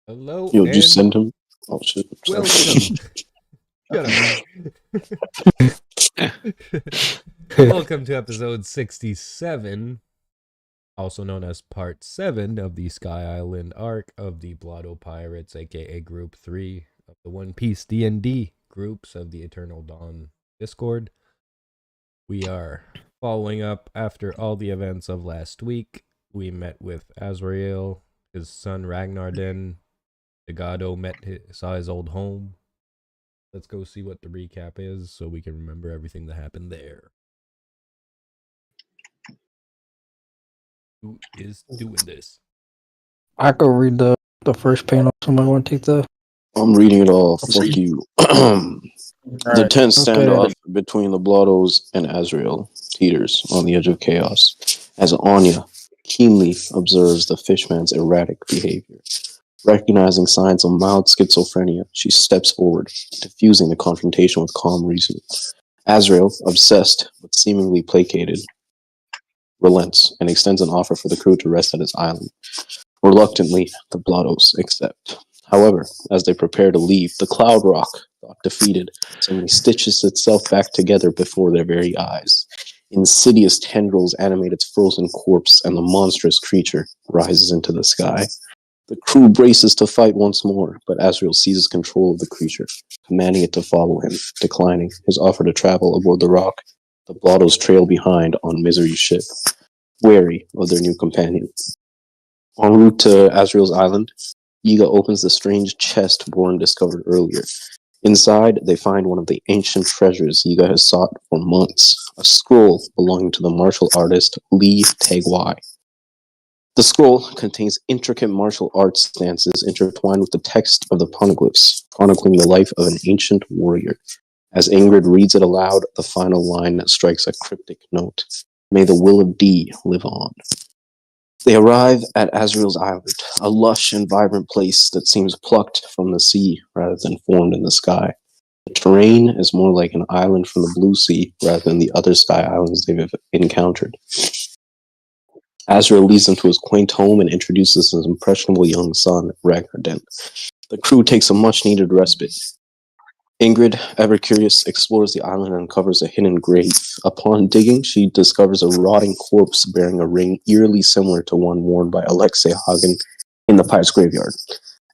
Hello Yo, just and send him. Oh shit. welcome. Shut up. Welcome to episode 67, also known as part 7 of the Sky Island arc of the Blotto Pirates, aka Group 3 of the One Piece D&D groups of the Eternal Dawn Discord. We are following up after all the events of last week. We met with Azrael, his son Ragnarden. Degado saw his old home. Let's go see what the recap is so we can remember everything that happened there. Who is doing this? I could read the first panel. Somebody want to take the... I'm reading it all. Fuck you. The tense standoff between the Blottos and Azrael teeters on the edge of chaos as Onya keenly observes the fishman's erratic behavior. Recognizing signs of mild schizophrenia, she steps forward, diffusing the confrontation with calm reasoning. Azrael, obsessed but seemingly placated, relents and extends an offer for the crew to rest at his island. Reluctantly, the Blottos accept. However, as they prepare to leave, the Cloud Rock, thought defeated, suddenly stitches itself back together before their very eyes. Insidious tendrils animate its frozen corpse, and the monstrous creature rises into the sky. The crew braces to fight once more, but Azrael seizes control of the creature, commanding it to follow him. Declining his offer to travel aboard the rock, the Blottos trail behind on Misery's ship, wary of their new companion. En route to Azrael's island, Yiga opens the strange chest Bourne discovered earlier. Inside, they find one of the ancient treasures Yiga has sought for months, a scroll belonging to the martial artist Lee Taegwai. The scroll contains intricate martial arts stances intertwined with the text of the poneglyphs, chronicling the life of an ancient warrior. As Ingrydd reads it aloud, the final line strikes a cryptic note. May the will of D live on. They arrive at Azrael's Island, a lush and vibrant place that seems plucked from the sea rather than formed in the sky. The terrain is more like an island from the Blue Sea rather than the other sky islands they've encountered. Azrael leads them to his quaint home and introduces his impressionable young son, Ragnarden. The crew takes a much-needed respite. Ingrydd, ever curious, explores the island and uncovers a hidden grave. Upon digging, she discovers a rotting corpse bearing a ring eerily similar to one worn by Alexei Hagen in the pirate's graveyard.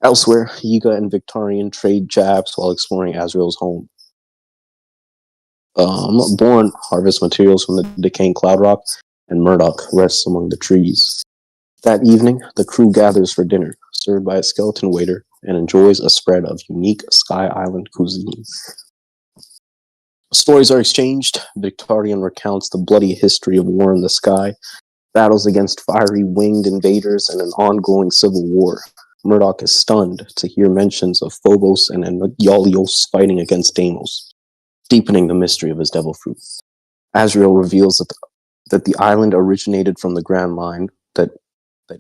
Elsewhere, Yiga and Victorian trade jabs while exploring Azrael's home. Bourne harvests materials from the decaying Cloud Rock, and Murdoch rests among the trees. That evening, the crew gathers for dinner, served by a skeleton waiter, and enjoys a spread of unique Sky Island cuisine. Stories are exchanged. Victorian recounts the bloody history of war in the sky, battles against fiery winged invaders, and an ongoing civil war. Murdoch is stunned to hear mentions of Phobos and Yalios fighting against Deimos, deepening the mystery of his devil fruit. Azrael reveals that the island originated from the Grand Line, that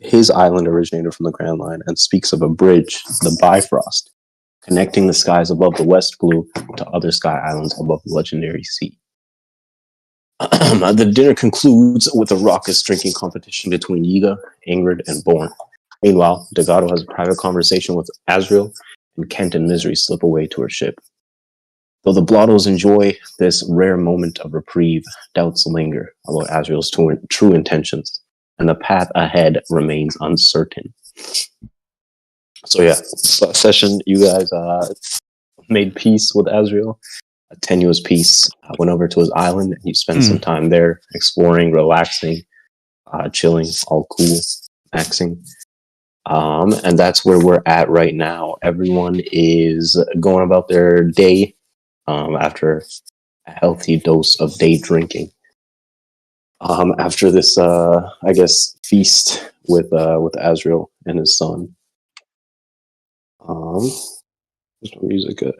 his island originated from the Grand Line, and speaks of a bridge, the Bifrost, connecting the skies above the West Blue to other sky islands above the legendary sea. The dinner concludes with a raucous drinking competition between Yiga, Ingrydd, and Bourne. Meanwhile, Degado has a private conversation with Azrael, and Kent and Misery slip away to her ship. Though the Blottos enjoy this rare moment of reprieve, doubts linger about Azrael's true intentions, and the path ahead remains uncertain. So yeah, session, you guys made peace with Azrael, a tenuous peace. Went over to his island, and you spent some time there exploring, relaxing, chilling, all cool, maxing. And that's where we're at right now. Everyone is going about their day after a healthy dose of day drinking. After this, I guess, feast with Azrael and his son. Where's my music at?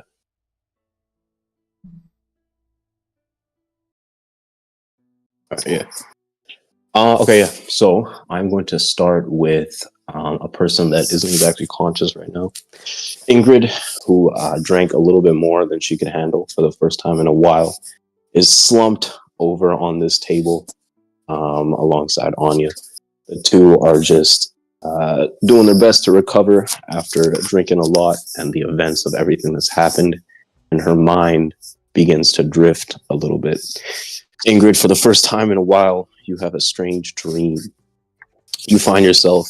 Yeah. Okay, yeah. So I'm going to start with a person that isn't exactly conscious right now. Ingrydd, who drank a little bit more than she could handle for the first time in a while, is slumped over on this table alongside Onya. The two are just doing their best to recover after drinking a lot and the events of everything that's happened, and her mind begins to drift a little bit. Ingrydd, for the first time in a while, you have a strange dream. You find yourself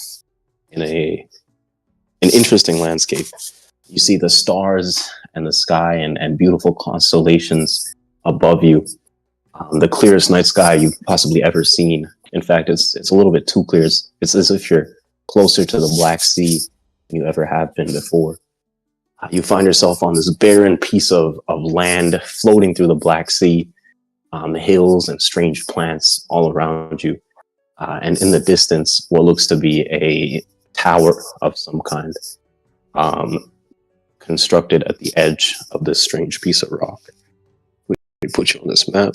in an interesting landscape. You see the stars and the sky and beautiful constellations above you. The clearest night sky you've possibly ever seen. In fact, it's a little bit too clear. It's as if you're closer to the Black Sea than you ever have been before. You find yourself on this barren piece of land floating through the Black Sea, hills and strange plants all around you. And in the distance, what looks to be a tower of some kind, constructed at the edge of this strange piece of rock. Let me put you on this map.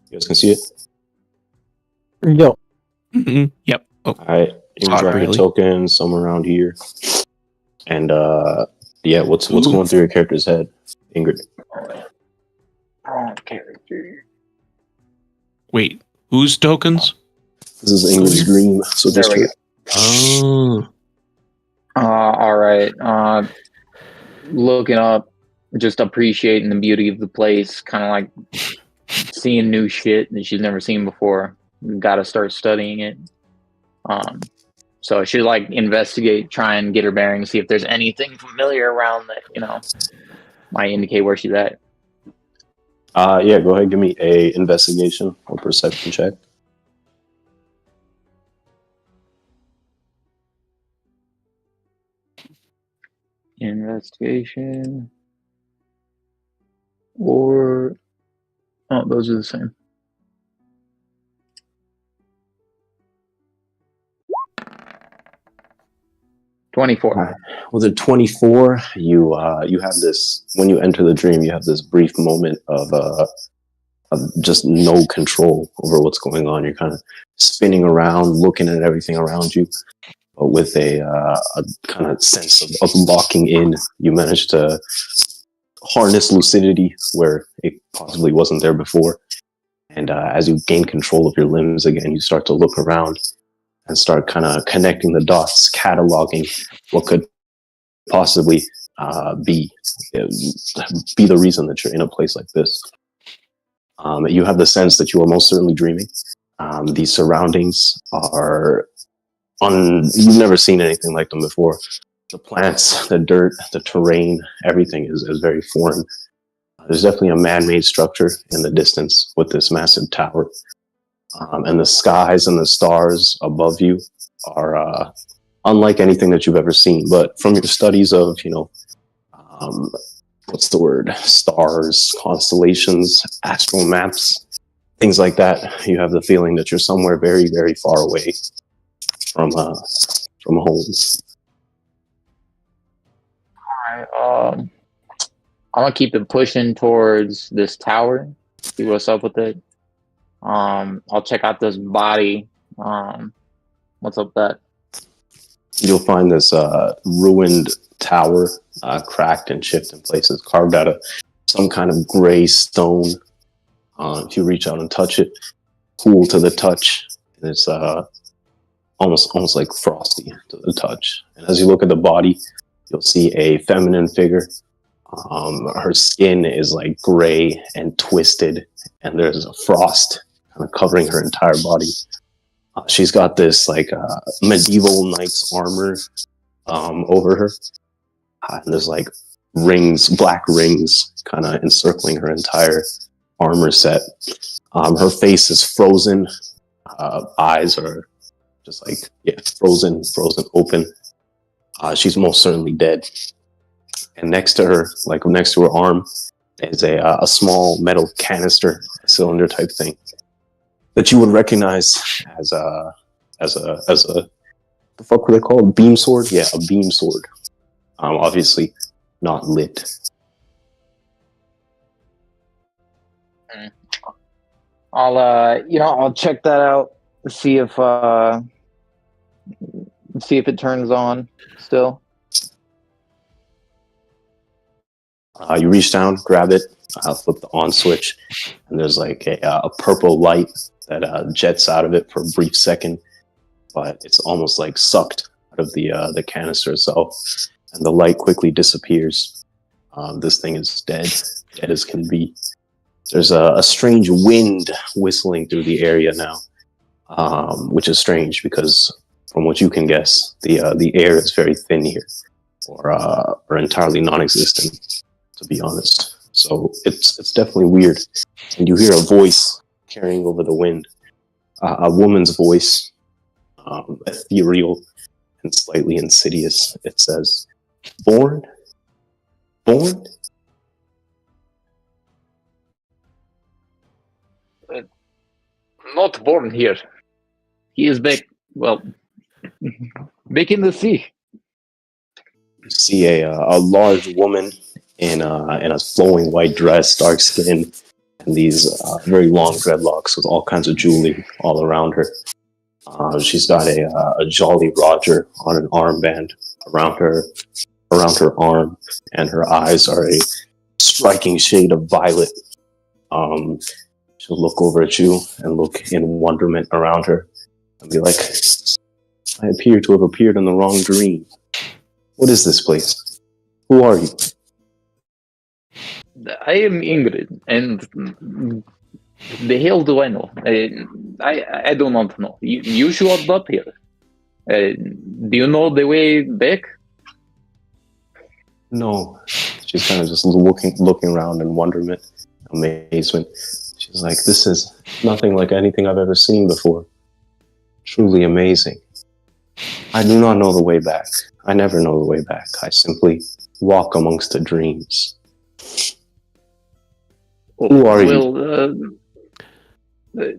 You guys can see it? Yo. Mm-hmm. Yep. Oh. All right. You can drop your token somewhere around here. And yeah, what's going through your character's head, Ingrydd? Wait, whose tokens? This is Ingrid's dream. So just Oh. All right. Looking up, just appreciating the beauty of the place, kind of like seeing new shit that she's never seen before. We've got to start studying it. So I should like investigate, try and get her bearings, see if there's anything familiar around that, you know, might indicate where she's at. Yeah, go ahead, give me a investigation or perception check. Investigation. Or those are the same. $24. With a 24, you have this, when you enter the dream, you have this brief moment of just no control over what's going on. You're kind of spinning around, looking at everything around you, but with a kind of sense of locking in. You manage to harness lucidity where it possibly wasn't there before. And as you gain control of your limbs again, you start to look around and start kind of connecting the dots, cataloging what could possibly be the reason that you're in a place like this. You have the sense that you are most certainly dreaming. These surroundings are you've never seen anything like them before. The plants, the dirt, the terrain, everything is very foreign. There's definitely a man-made structure in the distance with this massive tower. And the skies and the stars above you are unlike anything that you've ever seen. But from your studies of, what's the word? Stars, constellations, astral maps, things like that, you have the feeling that you're somewhere very, very far away from home. All right. I'm gonna keep it pushing towards this tower. See what's up with it. I'll check out this body. What's up with that? You'll find this ruined tower, cracked and chipped in places, carved out of some kind of gray stone. If you reach out and touch it, cool to the touch. And it's almost like frosty to the touch. And as you look at the body, you'll see a feminine figure. Her skin is like gray and twisted, and there's a frost kind of covering her entire body. She's got this like medieval knight's armor over her, and there's like rings, black rings, kind of encircling her entire armor set. Her face is frozen. Eyes are just like frozen open. She's most certainly dead. And next to her, like next to her arm, is a small metal canister, cylinder type thing that you would recognize as a the fuck were they called? Beam sword? Yeah, a beam sword. Obviously not lit. I'll check that out. See if it turns on still. You reach down, grab it, flip the on switch, and there's like a purple light that jets out of it for a brief second, but it's almost like sucked out of the canister itself, and the light quickly disappears. This thing is dead as can be. There's a strange wind whistling through the area now, which is strange because, from what you can guess, the air is very thin here, or entirely non-existent, to be honest. So it's definitely weird. And you hear a voice carrying over the wind, a woman's voice, ethereal and slightly insidious. It says, "Born? Born?" Not born here. He is back. Well, back in the sea. You see a large woman in a flowing white dress, dark skin, and these very long dreadlocks with all kinds of jewelry all around her. She's got a Jolly Roger on an armband around her arm, and her eyes are a striking shade of violet. She'll look over at you and look in wonderment around her and be like, "I appear to have appeared in the wrong dream. What is this place? Who are you?" I am Ingrydd, and the hell do I know? I do not know. You showed up here. Do you know the way back? No. She's kind of just looking around in wonderment, amazement. She's like, "This is nothing like anything I've ever seen before. Truly amazing. I do not know the way back. I never know the way back. I simply walk amongst the dreams." Who are you? Well,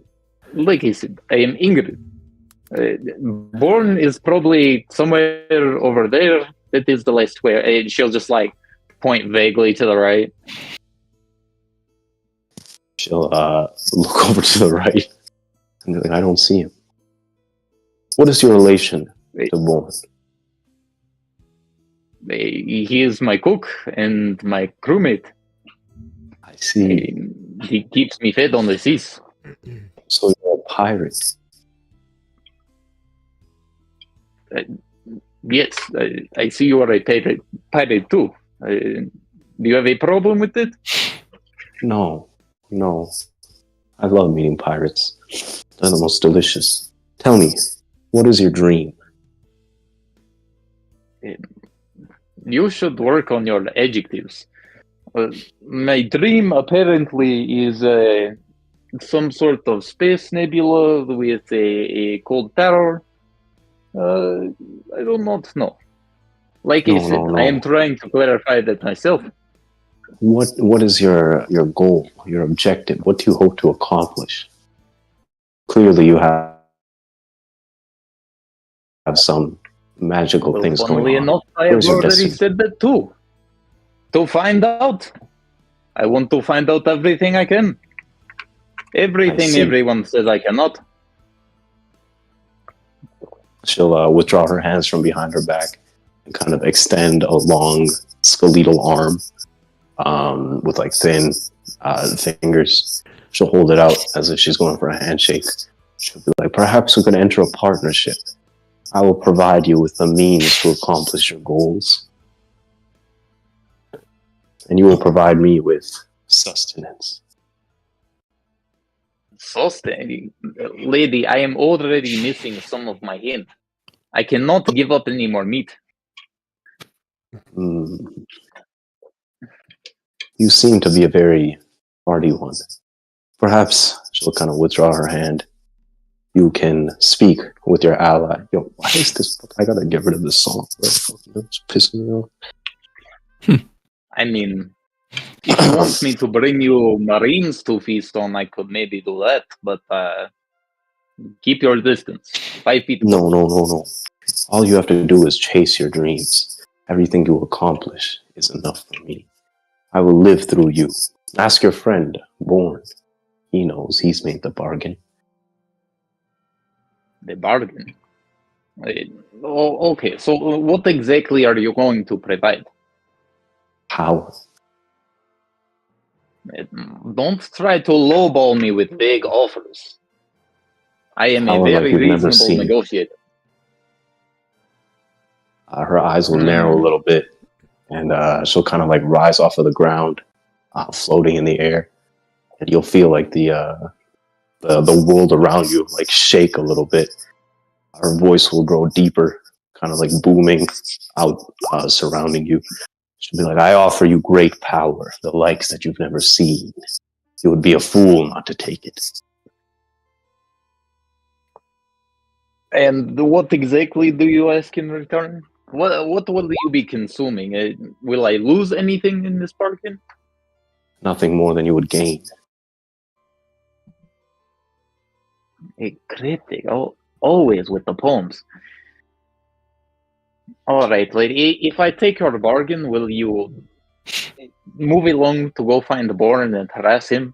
like I said, I am Ingrydd. Born is probably somewhere over there. That is the last way. She'll just like point vaguely to the right. She'll look over to the right and be like, "I don't see him. What is your relation to Born?" He is my cook and my crewmate. I see. He keeps me fed on the seas. So you're a pirate. Yes, I see you are a pirate too. Do you have a problem with it? No. I love meeting pirates. They're the most delicious. Tell me, what is your dream? You should work on your adjectives. My dream apparently is some sort of space nebula with a cold terror. I do not know. Like I said, I am trying to clarify that myself. What is your goal, your objective? What do you hope to accomplish? Clearly you have some magical things going on. Funnily enough, I have already said that too. To find out. I want to find out everything I can. Everything everyone says I cannot. She'll withdraw her hands from behind her back and kind of extend a long skeletal arm with like thin fingers. She'll hold it out as if she's going for a handshake. She'll be like, "Perhaps we could enter a partnership. I will provide you with the means to accomplish your goals. And you will provide me with sustenance." Sustenance? Lady, I am already missing some of my hand. I cannot give up any more meat. You seem to be a very hearty one. Perhaps she'll kind of withdraw her hand. You can speak with your ally. Yo, why is this? I gotta get rid of this song. It's pissing me off. I mean, if you want me to bring you Marines to feast on, I could maybe do that, but keep your distance. 5 feet. No. All you have to do is chase your dreams. Everything you accomplish is enough for me. I will live through you. Ask your friend, Born. He knows. He's made the bargain. The bargain? Okay, so what exactly are you going to provide? Power. Don't try to lowball me with big offers. I am a Power like very you've never reasonable seen. negotiator. Her eyes will narrow a little bit, and she'll kind of like rise off of the ground, floating in the air, and you'll feel like the world around you like shake a little bit. Her voice will grow deeper, kind of like booming out, surrounding you. She'll be like, "I offer you great power, the likes that you've never seen. You would be a fool not to take it." And what exactly do you ask in return? What will you be consuming? Will I lose anything in this bargain? Nothing more than you would gain. A cryptic, always with the poems. All right, lady. If I take your bargain, will you move along to go find the Born and harass him?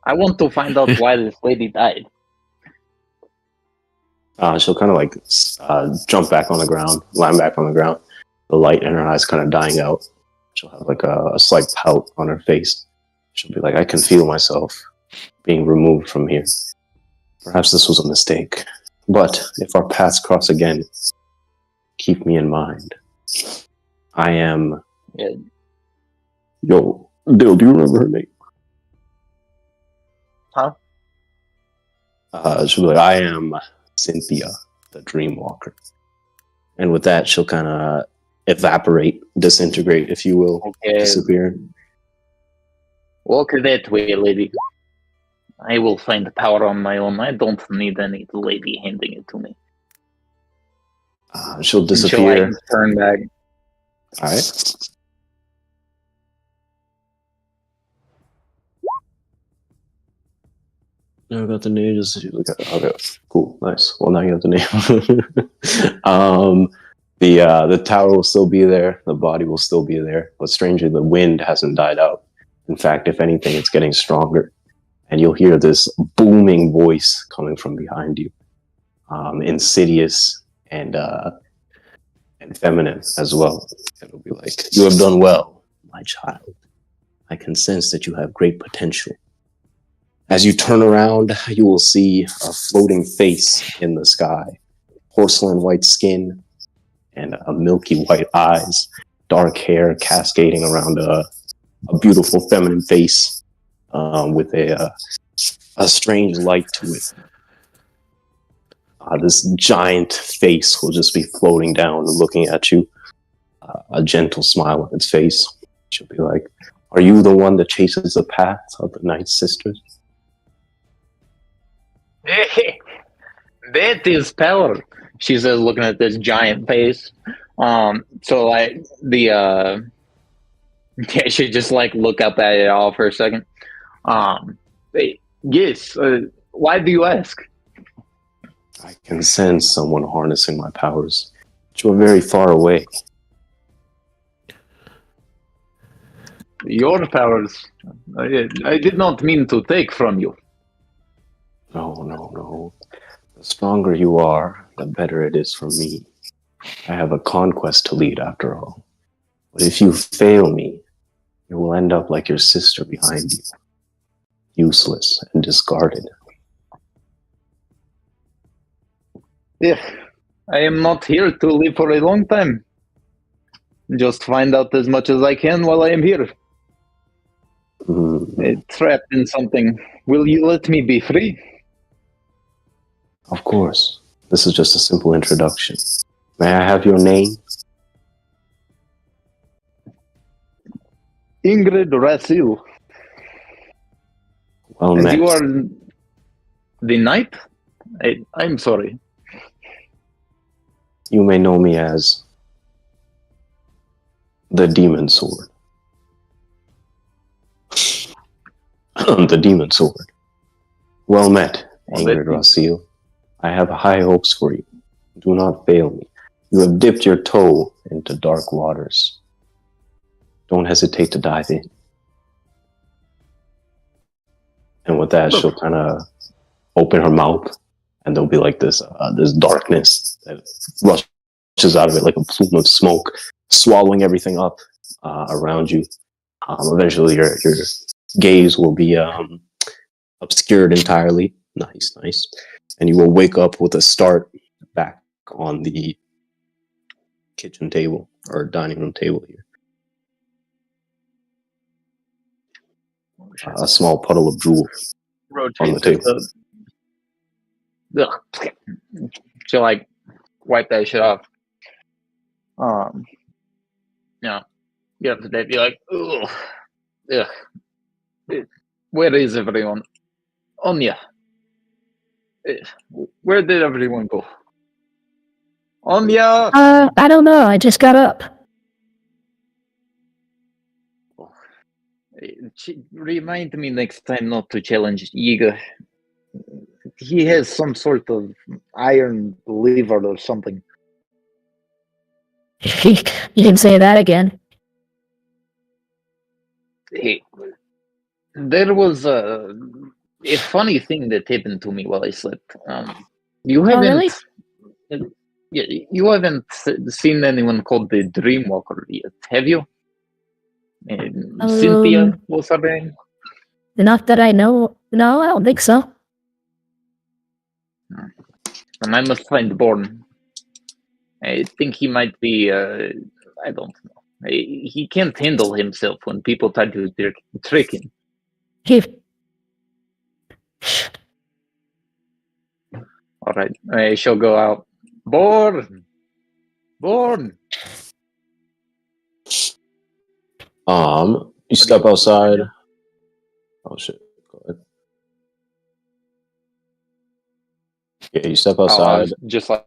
I want to find out why this lady died. She'll kind of like jump back on the ground, land back on the ground, the light in her eyes kind of dying out. She'll have like a slight pout on her face. She'll be like, "I can feel myself being removed from here. Perhaps this was a mistake. But if our paths cross again, keep me in mind. I am..." Yeah. Yo, Dill, do you remember her name? Huh? She'll be like, "I am Cynthia, the Dreamwalker." And with that, she'll kind of evaporate, disintegrate, if you will, Okay. disappear. Walk that way, lady. I will find the power on my own. I don't need any lady handing it to me. She'll And disappear. she'll, like, turn back. All right. No, I got the name. Just okay, cool, nice. Well, now you have the name. The tower will still be there. The body will still be there. But strangely, the wind hasn't died out. In fact, if anything, it's getting stronger. And you'll hear this booming voice coming from behind you, insidious and feminine as well. It'll be like, "You have done well, my child. I can sense that you have great potential." As you turn around, you will see a floating face in the sky, porcelain white skin, and milky white eyes, dark hair cascading around a beautiful feminine face with a strange light to it. This giant face will just be floating down and looking at you, a gentle smile on its face. She'll be like, "Are you the one that chases the path of the Night Sisters?" That is power, she says, looking at this giant face. So like yeah, she just like look up at it all for a second. Yes. Why do you ask? "I can sense someone harnessing my powers, but you are very far away." Your powers. I did not mean to take from you. No. The stronger you are, the better it is for me. I have a conquest to lead, after all. But if you fail me, you will end up like your sister behind you, useless and discarded. Yeah, I am not here to live for a long time. Just find out as much as I can while I am here. Trapped in something. Will you let me be free? Of course. This is just a simple introduction. May I have your name? Ingrydd Rasil. Well And met. you are the knight? I'm sorry. You may know me as the Demon Sword. The Demon Sword. Well met, Ingrydd Rasil. I have high hopes for you. Do not fail me. You have dipped your toe into dark waters. Don't hesitate to dive in. And with that, she'll kind of open her mouth, and there'll be like this darkness that rushes out of it like a plume of smoke, swallowing everything up around you. Eventually, your gaze will be obscured entirely. Nice, nice. And you will wake up with a start back on the kitchen table or dining room table here. A small puddle of drool on the table. She'll like wipe that shit off. Yeah. Get up to bed, be like, ugh. Where is everyone? Onya. Where did everyone go? Onya! I don't know. I just got up. Remind me next time not to challenge Yiga. He has some sort of iron liver or something. You can say that again. Hey, there was a funny thing that happened to me while I slept. You haven't, really? You haven't seen anyone called the Dreamwalker yet, have you? Cynthia was her name. Not that I know. No, I don't think so. And I must find Born. I think he might be. I don't know. He can't handle himself when people try to trick him. All right, I shall go out. Born. You step outside. Oh shit! Go ahead. Yeah, you step outside. Just like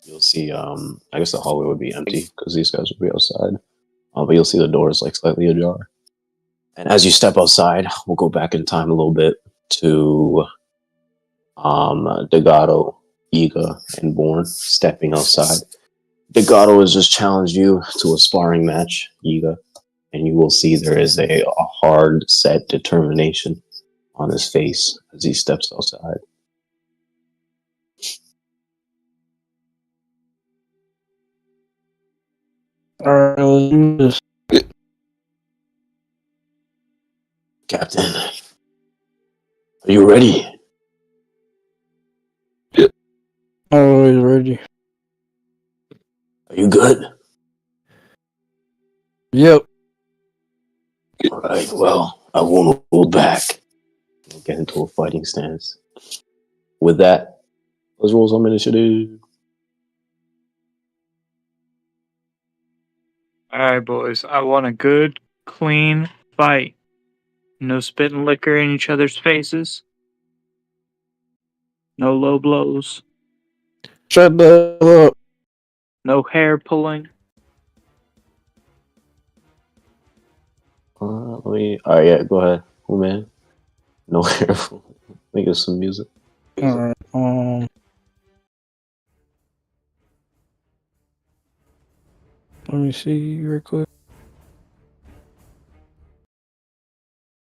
you'll see. I guess the hallway would be empty because these guys would be outside. But you'll see the doors like slightly ajar. And as you step outside, we'll go back in time a little bit to Degato, Yiga, and Born stepping outside. Degato has just challenged you to a sparring match, Yiga, and you will see there is a hard set determination on his face as he steps outside. Captain, are you ready? Always ready. Are you good? Yep. Alright, well, I won't hold back. We'll get into a fighting stance. With that, let's roll some initiative. Alright, boys. I want a good, clean fight. No spitting liquor in each other's faces. No low blows. Shut the hell up. No hair pulling. Alright, yeah, go ahead. Oh, man. No hair. Make us some music. Alright, let me see real quick.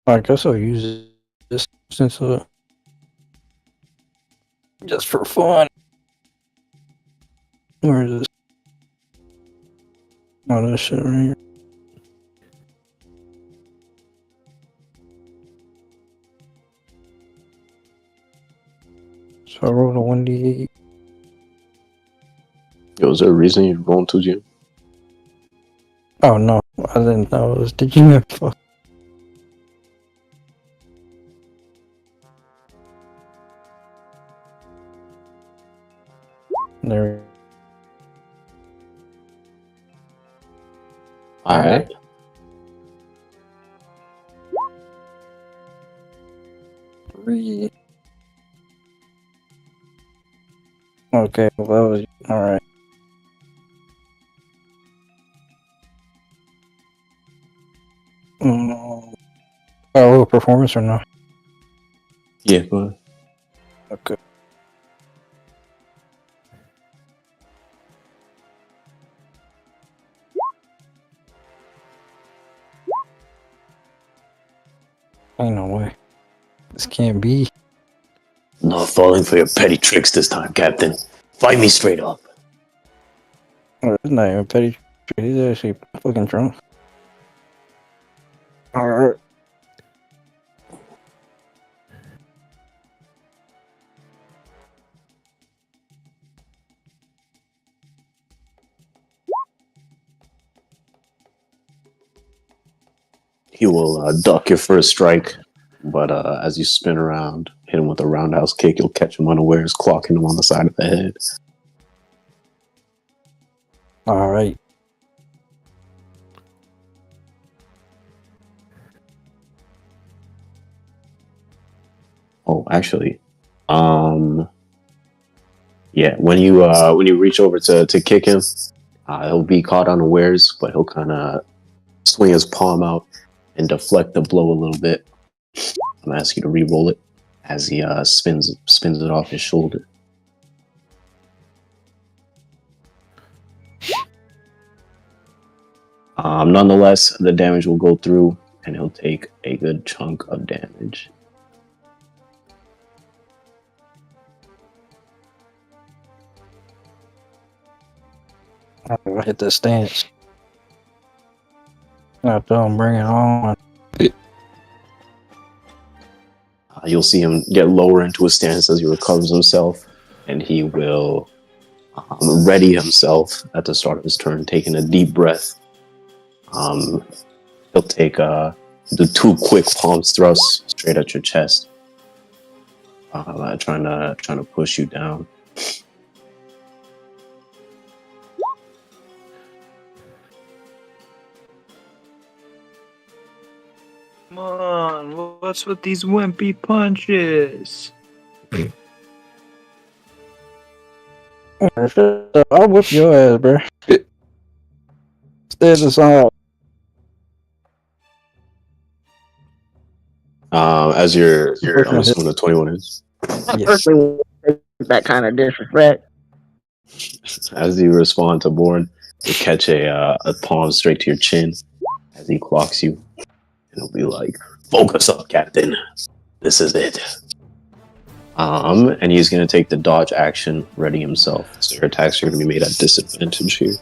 I guess I'll use this since just for fun. Where is this? Oh, this shit right here. So I rolled a 1d8. Yo, is there a reason you're rolling 2G? Oh no, I didn't know it was. Did you know? Fuck. There. Alright. Three. Okay, well that was alright. Oh, performance or no? Yeah, go ahead. Okay. Ain't no way. This can't be. Not falling for your petty tricks this time, Captain. Fight me straight up. Oh, it's not even petty. He's actually fucking drunk. Alright. He will duck your first strike, but as you spin around, hit him with a roundhouse kick, you'll catch him unawares, clocking him on the side of the head. Alright. Oh, actually, yeah. When you reach over to kick him, he'll be caught unawares, but he'll kind of swing his palm out and deflect the blow a little bit. I'm gonna ask you to re-roll it as he spins it off his shoulder. Nonetheless, the damage will go through, and he'll take a good chunk of damage. I'll hit the stance. I tell him bring it on. You'll see him get lower into his stance as he recovers himself, and he will ready himself at the start of his turn, taking a deep breath. He'll take the 2 quick palms thrusts straight at your chest, trying to push you down. Come on, what's with these wimpy punches? I'll whip your ass, bro. Stay aside. As I'm assuming the 21 is. Yes. That kind of disrespect. As you respond to Born, you catch a palm straight to your chin as he clocks you. And he'll be like, "Focus up, Captain. This is it." And he's going to take the dodge action, ready himself. So your attacks are going to be made at disadvantage here.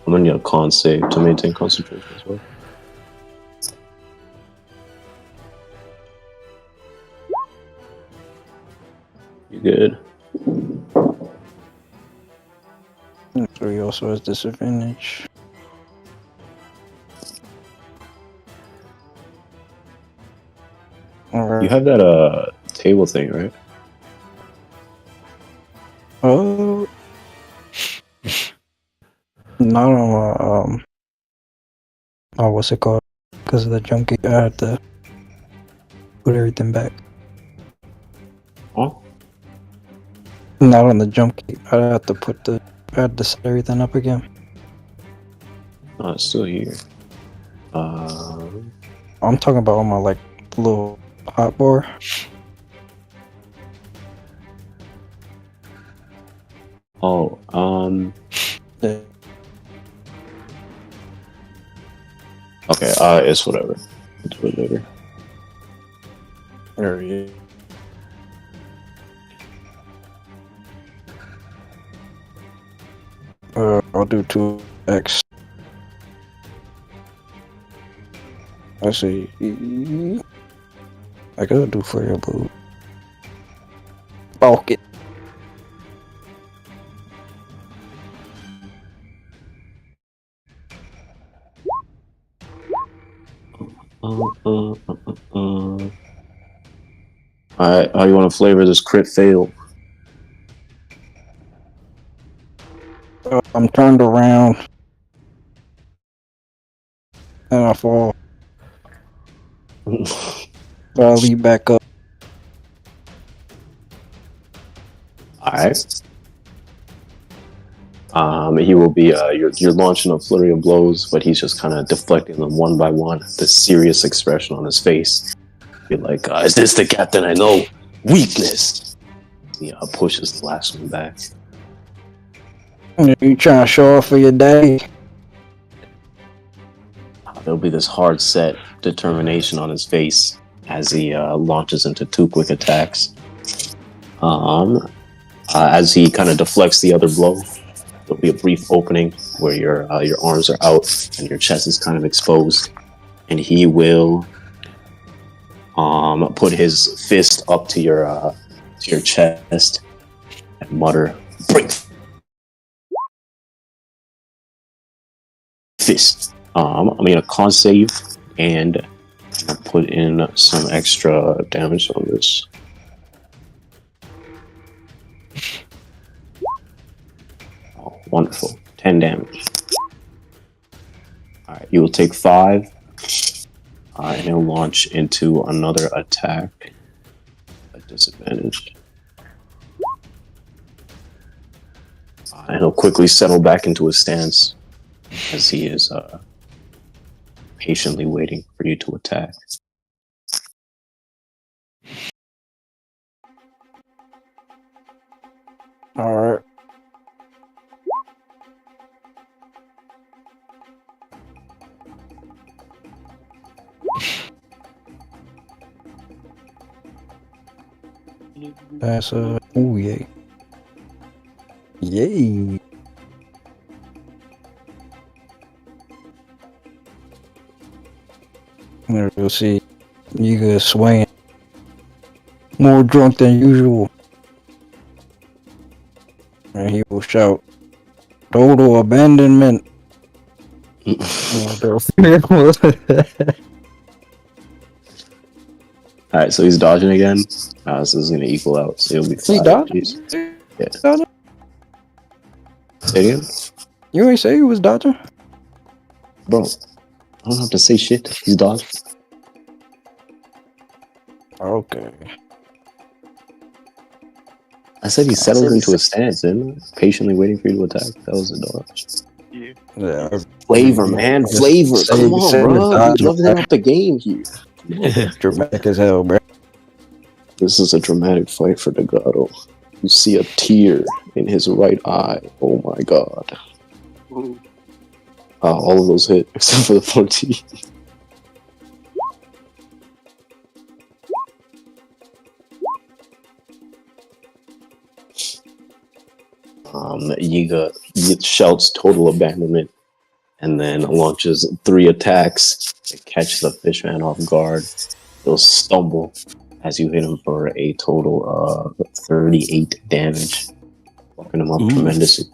I'm going to need a con save to maintain concentration as well. You good? So he also has disadvantage. Alright. You have that table thing, right? Oh. Not on oh, what's it called? Because of the jump kick, I had to put everything back. Oh. Not on the jump kick. I had to set everything up again. No, it's still here. I'm talking about on my like little hot bar. Oh, Yeah. okay, it's whatever. I'll do it later. There he is. I'll do 2x. I see. I gotta do for your boot. Balk it. Alright, how you want to flavor this crit fail? I'm turned around. And I fall. I'll lead back up. Alright. He will be, you're launching a flurry of blows, but he's just kind of deflecting them one by one. The serious expression on his face. Be like, is this the captain I know? Weakness! He pushes the last one back. You trying to show off for your day? There'll be this hard set determination on his face as he launches into 2 quick attacks. As he kind of deflects the other blow, there'll be a brief opening where your arms are out and your chest is kind of exposed, and he will put his fist up to your chest and mutter, "Break fist." I'm gonna con save and put in some extra damage on this. Oh, wonderful. 10 damage. Alright, you will take 5. And he'll launch into another attack at disadvantage. And he'll quickly settle back into his stance as he is patiently waiting for you to attack. Alright. That's ooh, yay. Yay. There you'll see Yiga swaying. More drunk than usual. And he will shout, "Total abandonment." Alright, so he's dodging again. So this is gonna equal out. So he'll be 5. He dodging? Yeah. Dodging? Say it again? You ain't say he was dodging? Bro, I don't have to say shit. He's dodging. Okay. I said he settled into a stance, didn't I? Patiently waiting for you to attack. That was a dodge. Yeah. Flavor, man. Flavor. Come on, bro. You leveling up the game here. Dramatic as hell, bro. This is a dramatic fight for Delgado. You see a tear in his right eye. Oh my god. All of those hit except for the 14. Yiga shouts total abandonment and then launches 3 attacks to catch the fishman off guard. He'll stumble as you hit him for a total of 38 damage, fucking him up tremendously.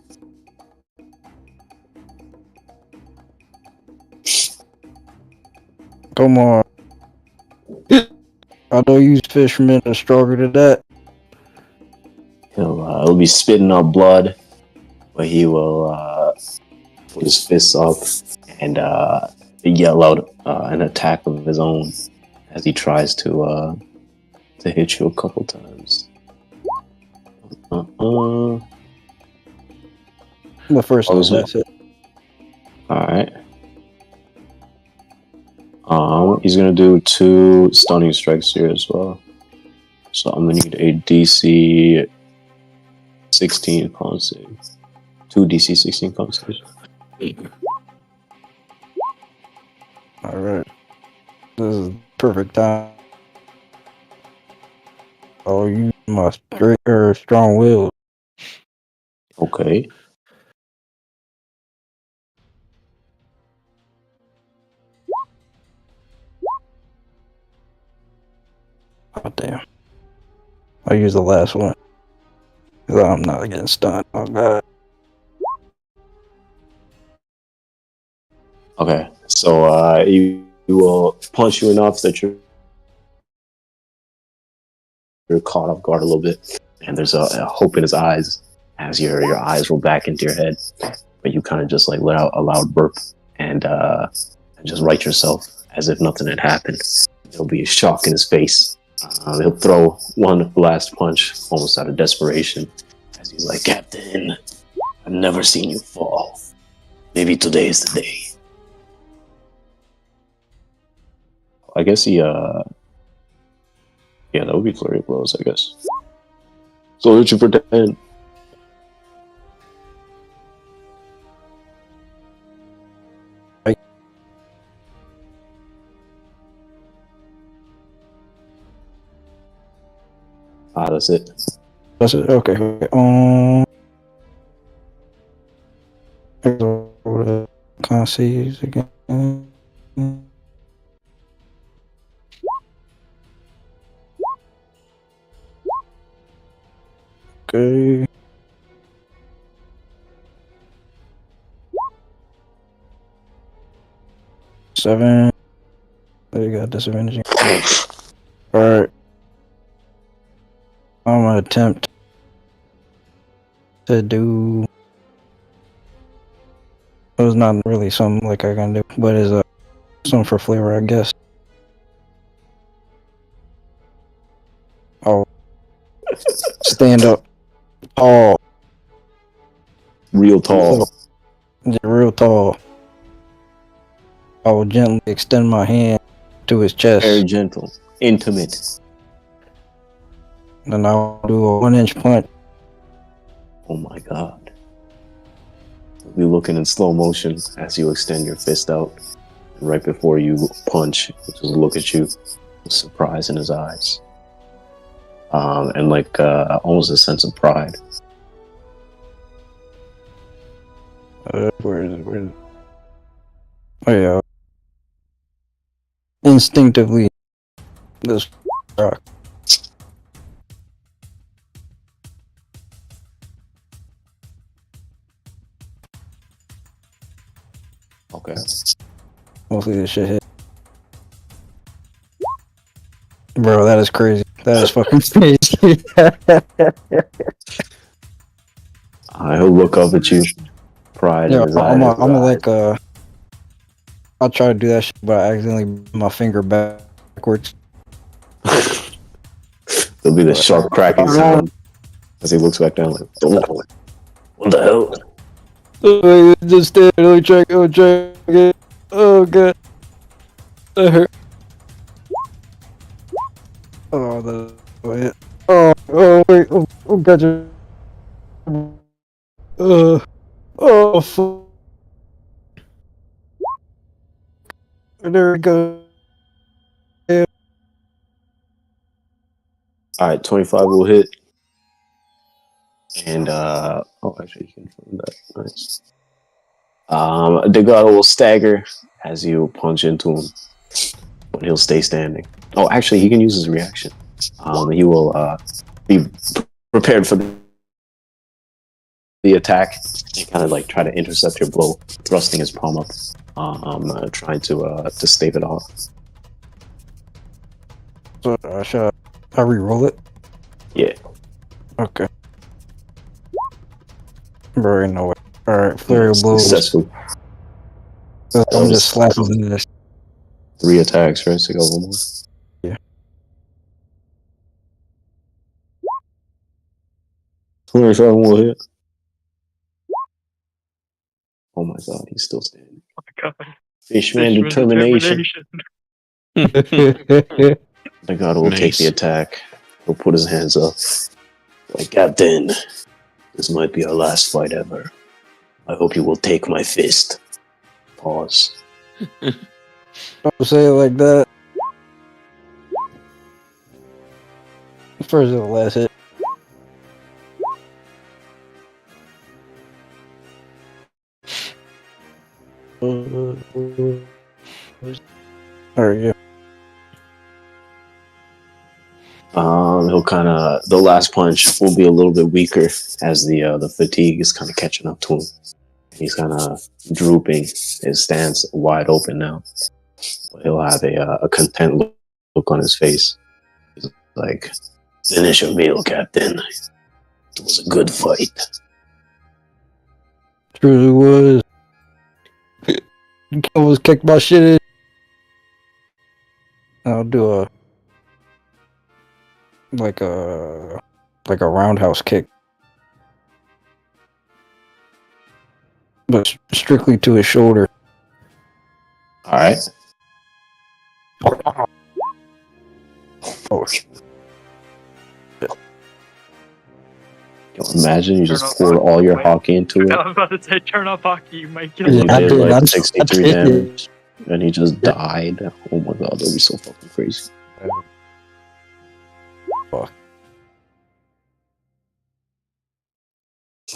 Come on. I know you fishermen are stronger than that. He'll be spitting up blood, but he will put his fists up and yell out an attack of his own as he tries to hit you a couple times. The first one, that's it. Alright. He's gonna do 2 stunning strikes here as well. So I'm gonna need a DC 16 con save. 2 DC 16 con saves. Alright. This is perfect time. Oh, you must strong will. Okay. Oh, damn. I'll use the last one. Because I'm not getting stunned. Oh, God. Okay. So he will punch you enough that you're caught off guard a little bit. And there's a hope in his eyes as your eyes roll back into your head. But you kind of just like let out a loud burp and just right yourself as if nothing had happened. There'll be a shock in his face. He'll throw one last punch, almost out of desperation, as he's like, "Captain, I've never seen you fall. Maybe today is the day." I guess he, yeah, that would be flurry of blows, I guess. So what you for 10? That's it. That's it. Okay. Can't see these again. Okay. Seven. There you got disadvantage. Alright. I'm gonna attempt to do. It was not really something like I can do, but it's something for flavor, I guess. Oh, stand up tall, Real tall. real tall. I will gently extend my hand to his chest, Very gentle. Intimate. and I'll do a 1-inch punch. Oh my god. You'll be looking in slow motion as you extend your fist out. And right before you punch, he'll just look at you with surprise in his eyes. And like almost a sense of pride. Where is it? Oh yeah. Instinctively, this rock. Okay. Hopefully this shit hit. Bro, that is crazy. That is fucking crazy. He'll look up at you. Pride in his eyes. I'm like I'll try to do that shit, but I accidentally put my finger backwards. There'll be the sharp cracking sound as he looks back down like, what the hell? Just stand. Let me check. Again. Oh god. That hurt. Oh, the wait. Oh wait. Oh, gotcha. Oh fuck. There we go. Yeah. Alright, 25 will hit. And actually you can find that. Nice. Degado will stagger as you punch into him. But he'll stay standing. Oh, actually he can use his reaction. He will be prepared for the attack and kind of like try to intercept your blow, thrusting his palm up, trying to stave it off. So should I re-roll it? Yeah. Okay. Bro, ain't no way. Alright, flurry of blows. Successful. I'm just slapping into this. 3 attacks, right? So you got one more. Yeah. 25 will hit. Oh my god, he's still standing. Oh my god. Fishman determination. The god will take the attack. He'll put his hands up. Like, Captain, this might be our last fight ever. I hope you will take my fist. Pause. Don't say it like that. First and last hit. Alright, yeah. He'll kind of, the last punch will be a little bit weaker as the fatigue is kind of catching up to him. He's kind of drooping, his stance wide open now. But he'll have a content look on his face. He's like, finish your meal, Captain. It was a good fight. Truly was. You almost kicked my shit in. I'll do a roundhouse kick, but strictly to his shoulder. All right. Oh shit! Imagine you just poured all your hockey into it. I was about to say, turn off hockey, you might kill And him. you I did did, like I 63 did. damage. And he just died. Oh my god, that'd be so fucking crazy. Fuck.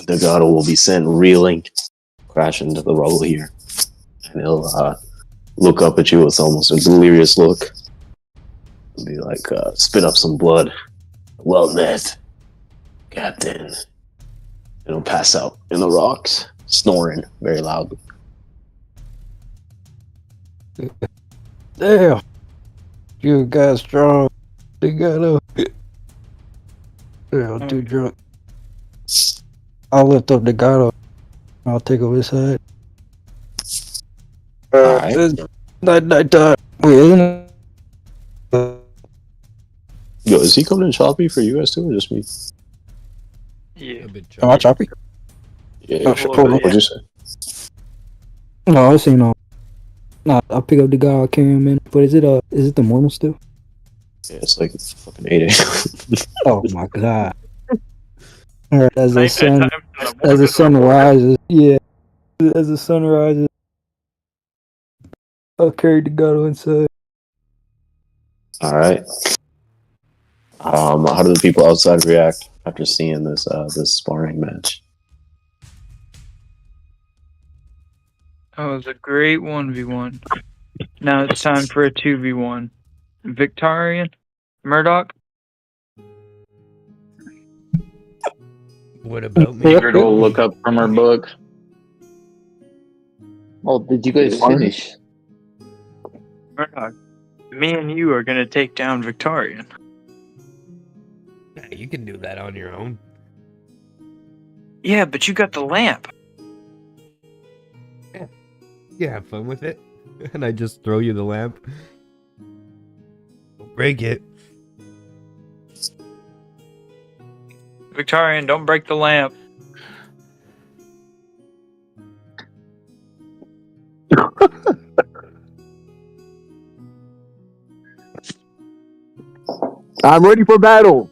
the god will be sent reeling, crash into the rubble here, and he'll look up at you with almost a delirious look. He'll be like, spit up some blood. Well met, Captain. And he'll pass out in the rocks, snoring very loudly. Damn. You guys strong. They got up. Yeah, I'm too drunk. I'll lift up the god. I'll take over his side. Alright. It's night time. Wait, isn't it? Yo, is he coming in choppy for you guys too, or just me? Yeah. A bit Am I choppy? Yeah, Oh, sure. hold on. What'd you say? No, I seen Nah, I'll pick up the guy. I'll carry him in. But is it the morning still? Yeah, it's like fucking 8 a.m. Oh my god. Alright, as the Night sun time, as the sun rises, yeah. As the sun rises, I'll carry the guy inside. Alright. How do the people outside react after seeing this this sparring match? Oh, it was a great 1v1. Now it's time for a 2v1. Victorian? Murdoch? What about me? Ingrid will look up from her book. Oh, did you guys finish? Murdoch, me and you are gonna take down Victorian. Nah, you can do that on your own. Yeah, but you got the lamp. Yeah, have fun with it. And I just throw you the lamp. Don't break it. Victorian, don't break the lamp. I'm ready for battle.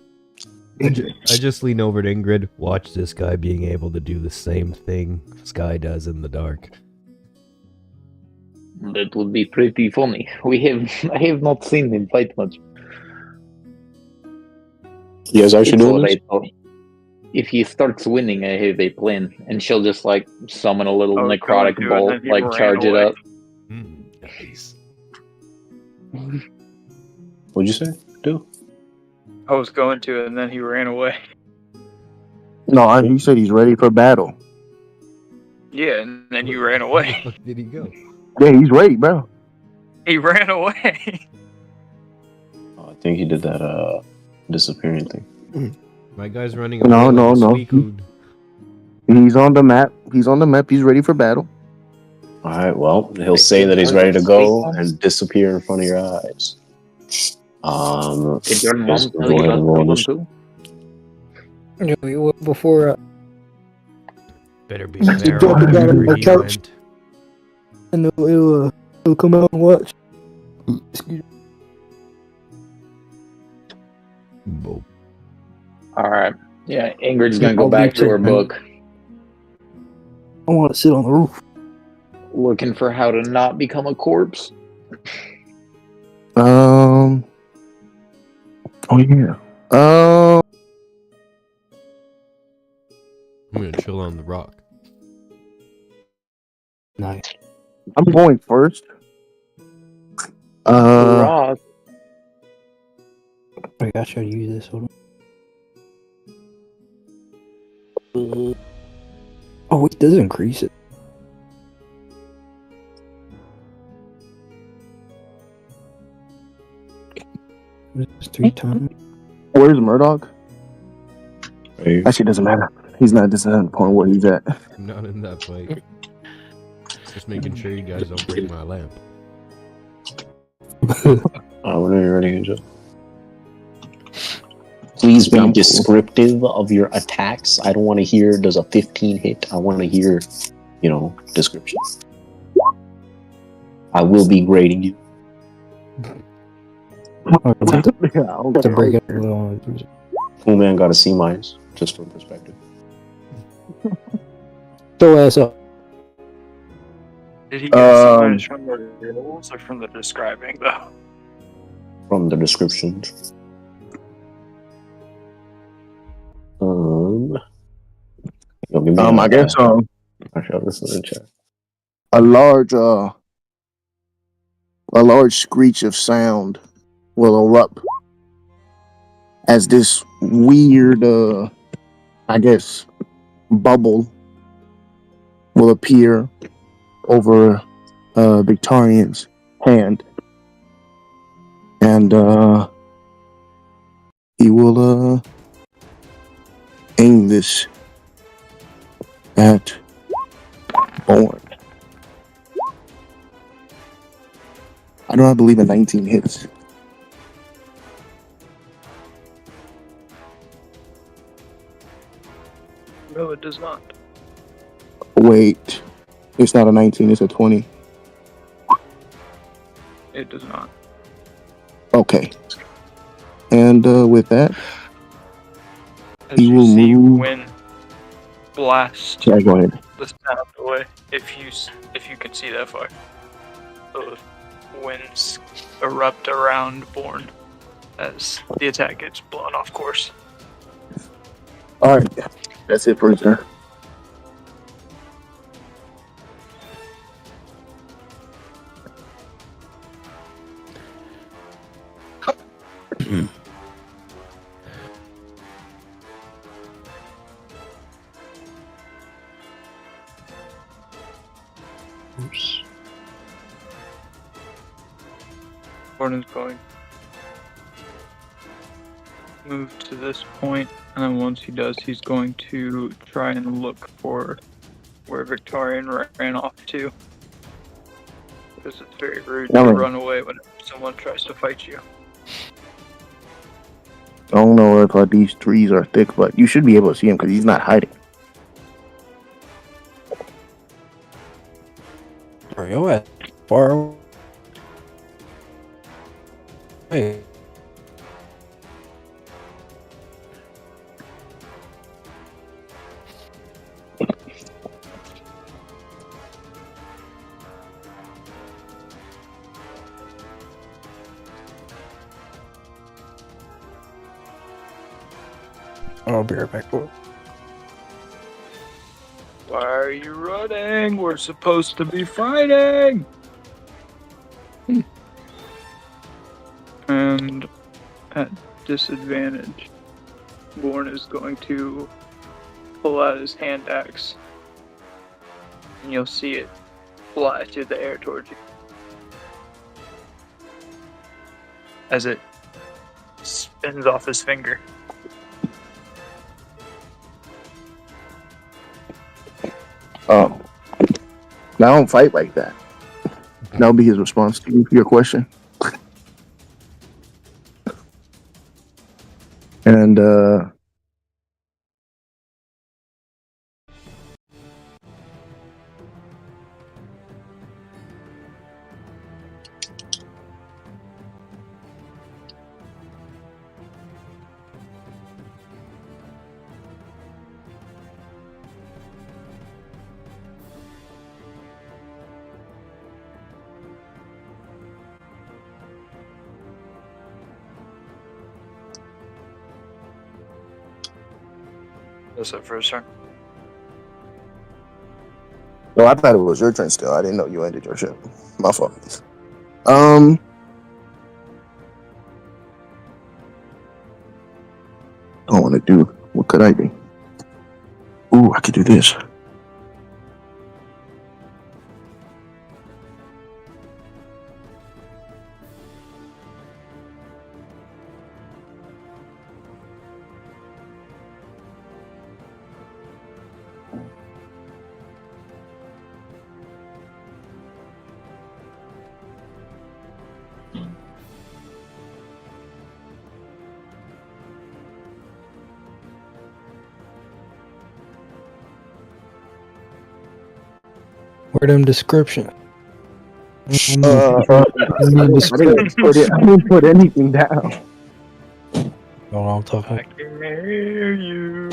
I just lean over to Ingrid. Watch this guy being able to do the same thing Sky does in the dark. That would be pretty funny. I have not seen him fight much. You guys actually It's doing what this? I thought. If he starts winning, I have a plan, and she'll just like summon a little I was necrotic going to, and bolt, then he like ran charge it away. up. Nice. What'd you say? Do? I was going to, and then he ran away. No, he said he's ready for battle. Yeah, and then you ran Where away. the fuck did he go? Yeah, he's ready, bro. He ran away. Oh, I think he did that disappearing thing. My guy's running No, away like a no. sweet hood. He's on the map. He's on the map. He's ready for battle. Alright, well, he'll say that he's ready to go and disappear in front of your eyes. Did your mom Yes, tell go you ahead about and that roll one this. too? Before Better be You there drop the guy on wherever the he couch. went. and it'll come out and watch. Excuse me. Boop. Alright. Yeah, Ingrid's gonna go I'll back be to her checking. book, I want to sit on the roof. looking for how to not become a corpse. Oh yeah. I'm gonna chill on the rock. Nice. I'm going first. Rock. Wait, I should use this. Hold on. Oh, it does increase it. It's 3 times. Where's Murdoch? Hey, Actually, doesn't matter. He's not disappointed where he's at. I'm not in that fight. Just making sure you guys don't break my lamp. whenever you're ready, Angel. Please be descriptive of your attacks. I don't want to hear does a 15 hit. I want to hear, description. I will be grading you. To break it a little. Cool man got a C minus, just for perspective. Throw ass up. Did he get so much from the rules or from the describing, though? From the descriptions. give me I guess actually, I'll listen to the chat. a large screech of sound will erupt as this weird, I guess, bubble will appear over Victorian's hand, and he will aim this at Born. I do not believe a 19 hits. No, it does not. Wait, it's not a 19, it's a 20. It does not. Okay. And with that, As he you will see move. wind blast Yeah, go ahead. the sound away, if you can see that far. The winds erupt around Born as the attack gets blown off course. Alright, that's it for his turn. Oops. Born is going to move to this point, and then once he does, he's going to try and look for where Victorian ran off to. Because it's very rude to run away when someone tries to fight you. I don't know if these trees are thick, but you should be able to see him because he's not hiding. Where you at? Far away. Hey. I'll be right back. Why are you running? We're supposed to be fighting! And at disadvantage, Born is going to pull out his hand axe. And you'll see it fly through the air towards you. As it spins off his finger. Now I don't fight like that. That'll be his response to your question. And That's it for his turn. no, I thought it was your turn still. I didn't know you ended your ship. My fault. I want to do. What could I do? Ooh, I could do this. Where them description? I didn't put anything down. No, I'm talking. I can hear you.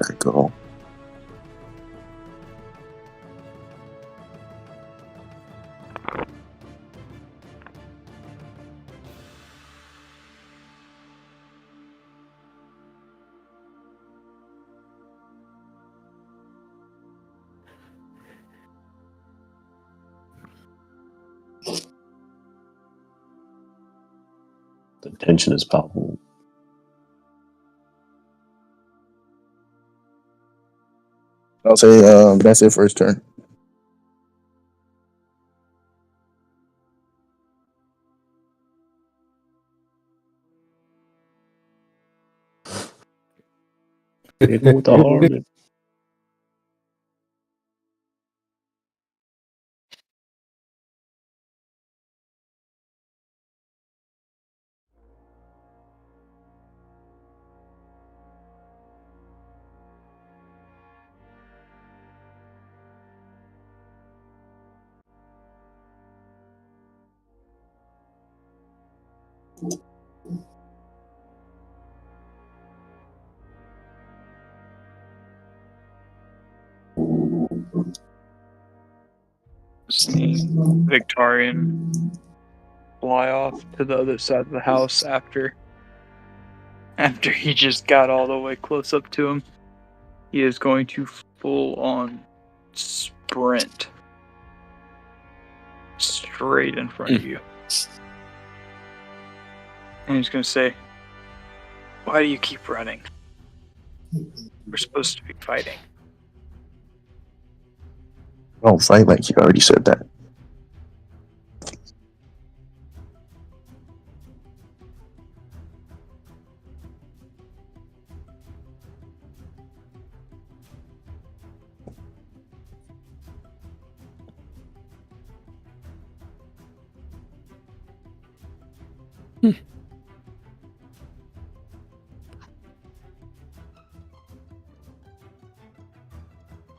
did I go? The tension is palpable. I'll say that's it for his turn. Hitting with the hard. Seeing Victorian fly off to the other side of the house after he just got all the way close up to him. He is going to full on sprint straight in front of you. And he's going to say, "Why do you keep running? We're supposed to be fighting." Don't fight like you already said that.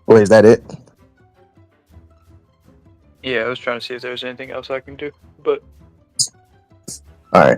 Wait, is that it? Yeah, I was trying to see if there was anything else I can do, but All right.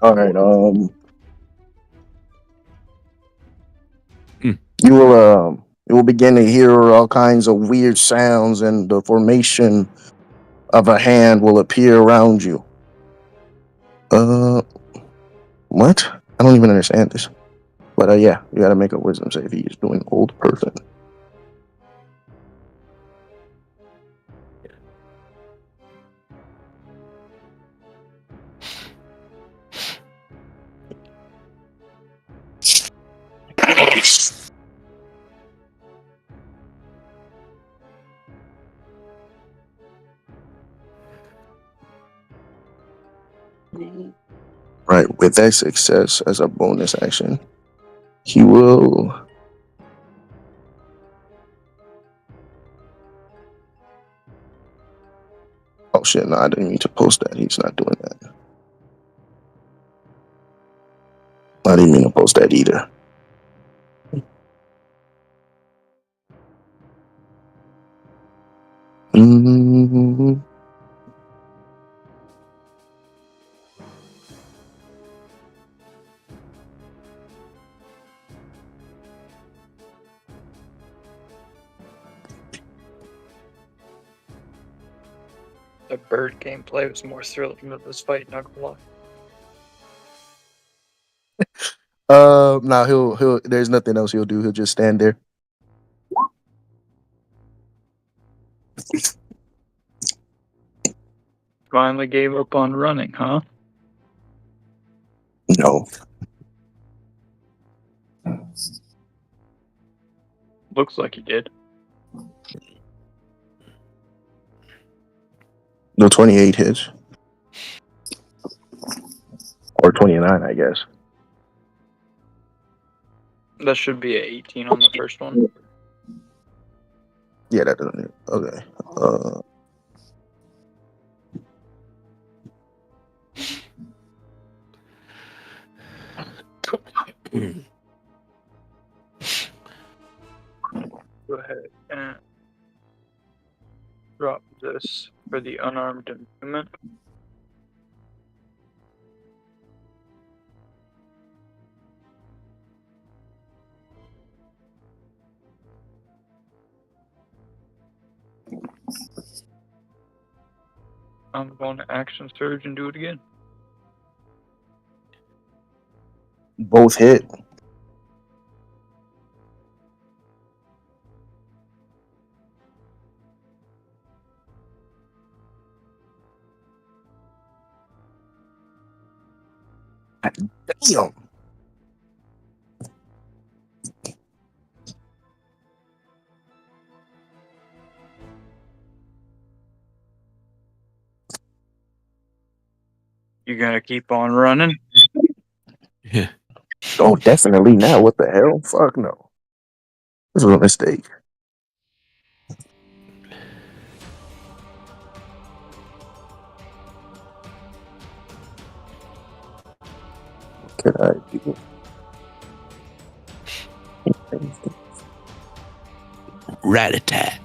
All right. You will begin to hear all kinds of weird sounds, and the formation of a hand will appear around you. What? I don't even understand this. But yeah, you gotta make a wisdom save. He is doing old person. Right, with that success as a bonus action, he will. Oh shit, no, I didn't mean to post that. He's not doing that. I didn't mean to post that either. The bird gameplay was more thrilling than this fight, not gonna lie. Now he'll. There's nothing else he'll do. He'll just stand there. Finally gave up on running, huh? No. Looks like he did. No 28 hits. Or 29, I guess. That should be an 18 on the first one. Yeah, that doesn't. Okay. Go ahead and drop this for the unarmed movement. I'm going to action surge and do it again. Both hit. Damn. You gonna keep on running? Yeah. Oh, definitely now. What the hell? Fuck no. This was a mistake. What could I do? Rat-a-tat.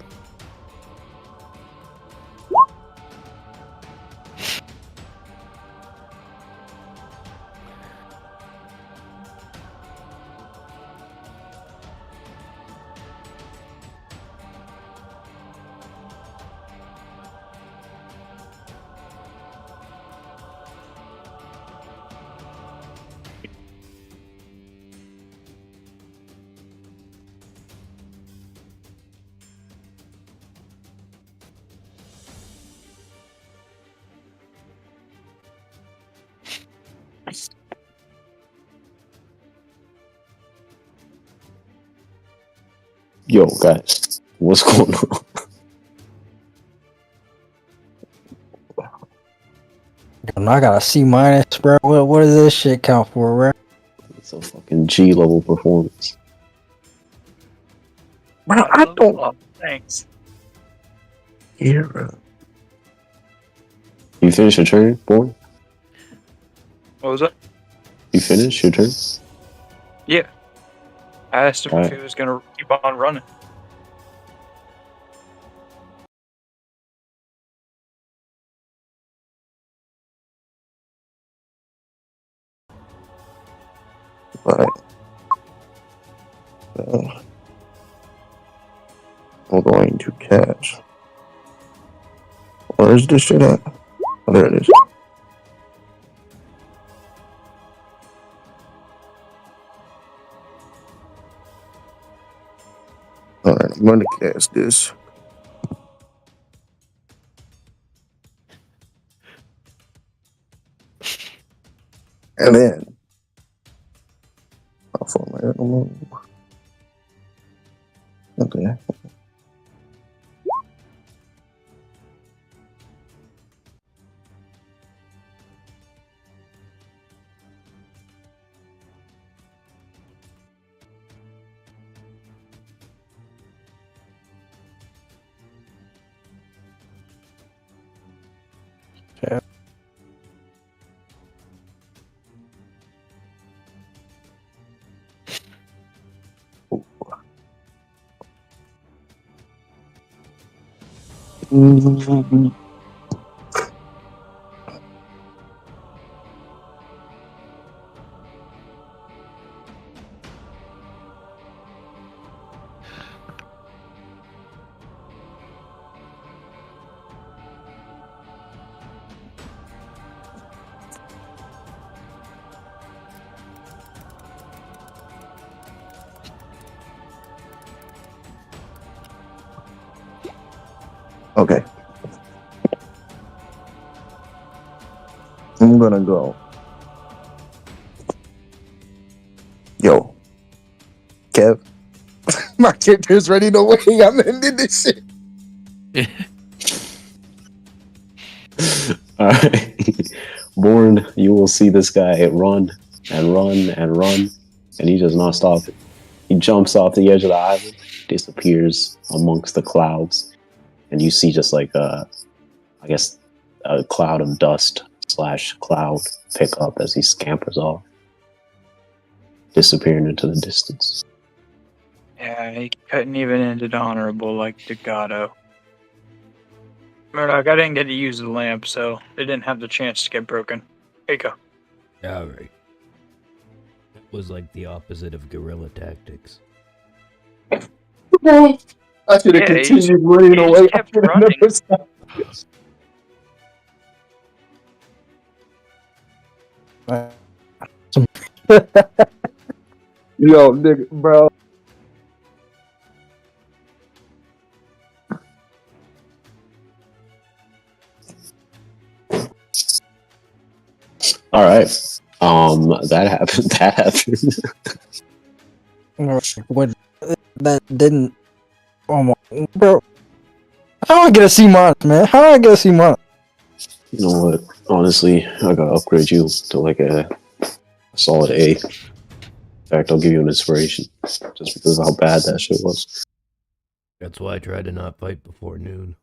Yo, guys, what's going on? I got a C minus, bro. What does this shit count for, bro? It's a fucking G level performance. Bro, I don't. Oh, thanks. Yeah, bro. You finish your turn, boy? What was it? You finished your turn? Yeah. I asked him Alright. if he was gonna keep on running. Right. I'm going to catch. Where's this shit at? Oh, there it is. Alright, I'm going to cast this. And then I'll form my animal. Okay. Yeah. Okay. I'm gonna go. Yo, Kev. My character's ready to wing. I'm ending this shit. Alright. Born, you will see this guy run and run and run, and he does not stop it. He jumps off the edge of the island, disappears amongst the clouds, and you see just like a cloud of dust / cloud pick up as he scampers off, disappearing into the distance. Yeah, he couldn't even end it honorable like Dugato. Murdoch, I didn't get to use the lamp, so it didn't have the chance to get broken. Here you go. Alright. That was like the opposite of guerrilla tactics. I should have continued running away. Just kept running. Yo, nigga, bro. All right. That happened. That happened. What? That didn't. Oh my, bro. How do I get a C-, man? How do I get a C-? You know what? Honestly, I gotta upgrade you to like a solid A. In fact, I'll give you an inspiration just because of how bad that shit was. That's why I try to not fight before noon.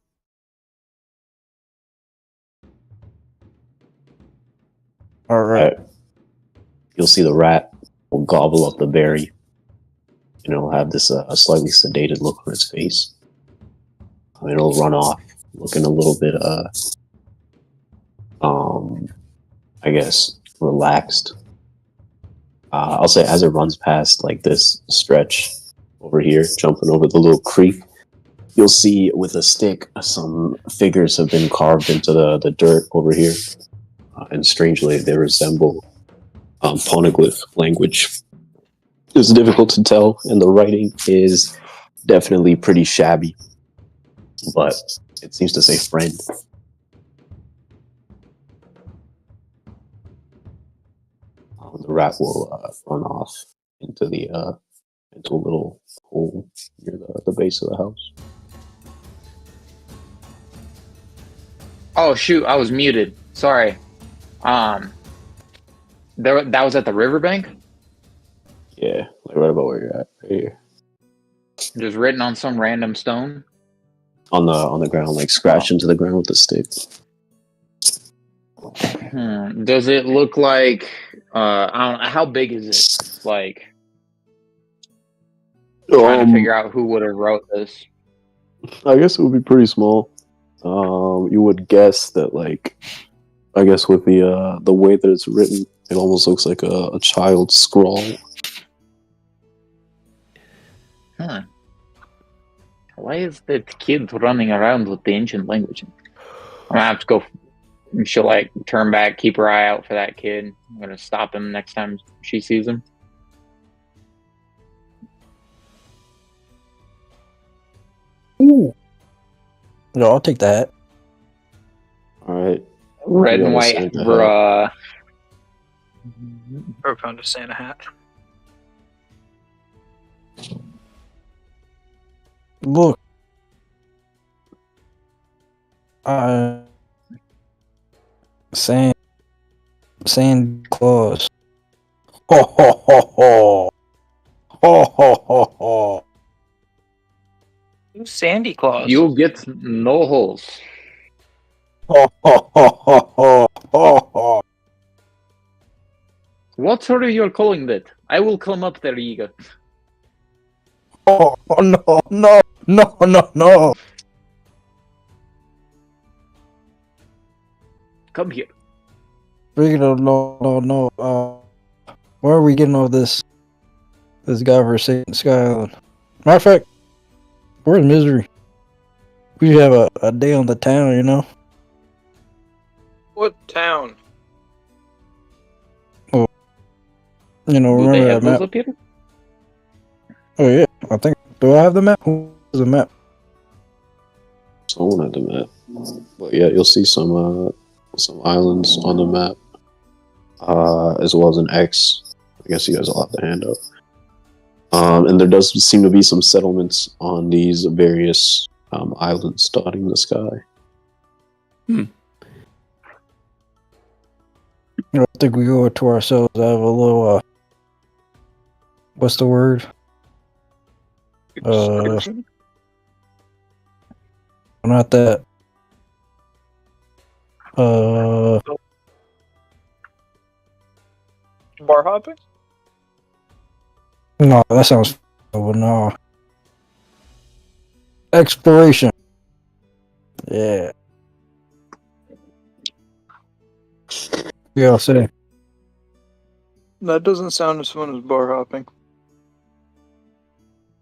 All right. You'll see the rat will gobble up the berry, and it'll have this slightly sedated look on its face. And it'll run off, looking a little bit, I guess, relaxed. I'll say as it runs past like this stretch over here, jumping over the little creek, you'll see with a stick some figures have been carved into the dirt over here. And strangely, they resemble poneglyph language. It's difficult to tell, and the writing is definitely pretty shabby, but it seems to say friend. The rat will run off into a little hole near the base of the house. Oh shoot, I was muted. Sorry. That was at the riverbank? Yeah, like right about where you're at, right here. Just written on some random stone? On the ground, like scratch into the ground with a stick. Does it look like I don't know, how big is it? Like trying to figure out who would have wrote this. I guess it would be pretty small. You would guess that, like, I guess with the way that it's written, it almost looks like a child's scrawl. Why is that kid running around with the ancient language? I'm gonna have to go. She'll like turn back, keep her eye out for that kid. I'm gonna stop him next time she sees him. Ooh. No, I'll take that. Alright. Red and white, bruh. Or found a Santa hat. Look. Sand Claus. Ho ho ho ho. Ho ho ho ho. Who's Sandy Claus? You'll get no holes. Ho ho ho ho ho ho ho. What are you calling that? I will come up there, Yiga. Oh no. Come here. Speaking of no. Where are we getting all this godforsaken Sky Island? Matter of fact, we're in misery. We should have a day on the town, you know? What town? Oh, you know, Do they remember have that those map? up here? Oh yeah, I think. Do I have the map? Who has the map? Someone at the map. But yeah, you'll see some islands on the map, as well as an X. I guess you guys will have the hand up. And there does seem to be some settlements on these various islands dotting the sky. I think we owe it to ourselves. I have a little, what's the word? Excursion? Not that. Bar hopping? No, that sounds. Oh, no. Exploration. Yeah. Yeah, I'll say. That doesn't sound as fun as bar hopping.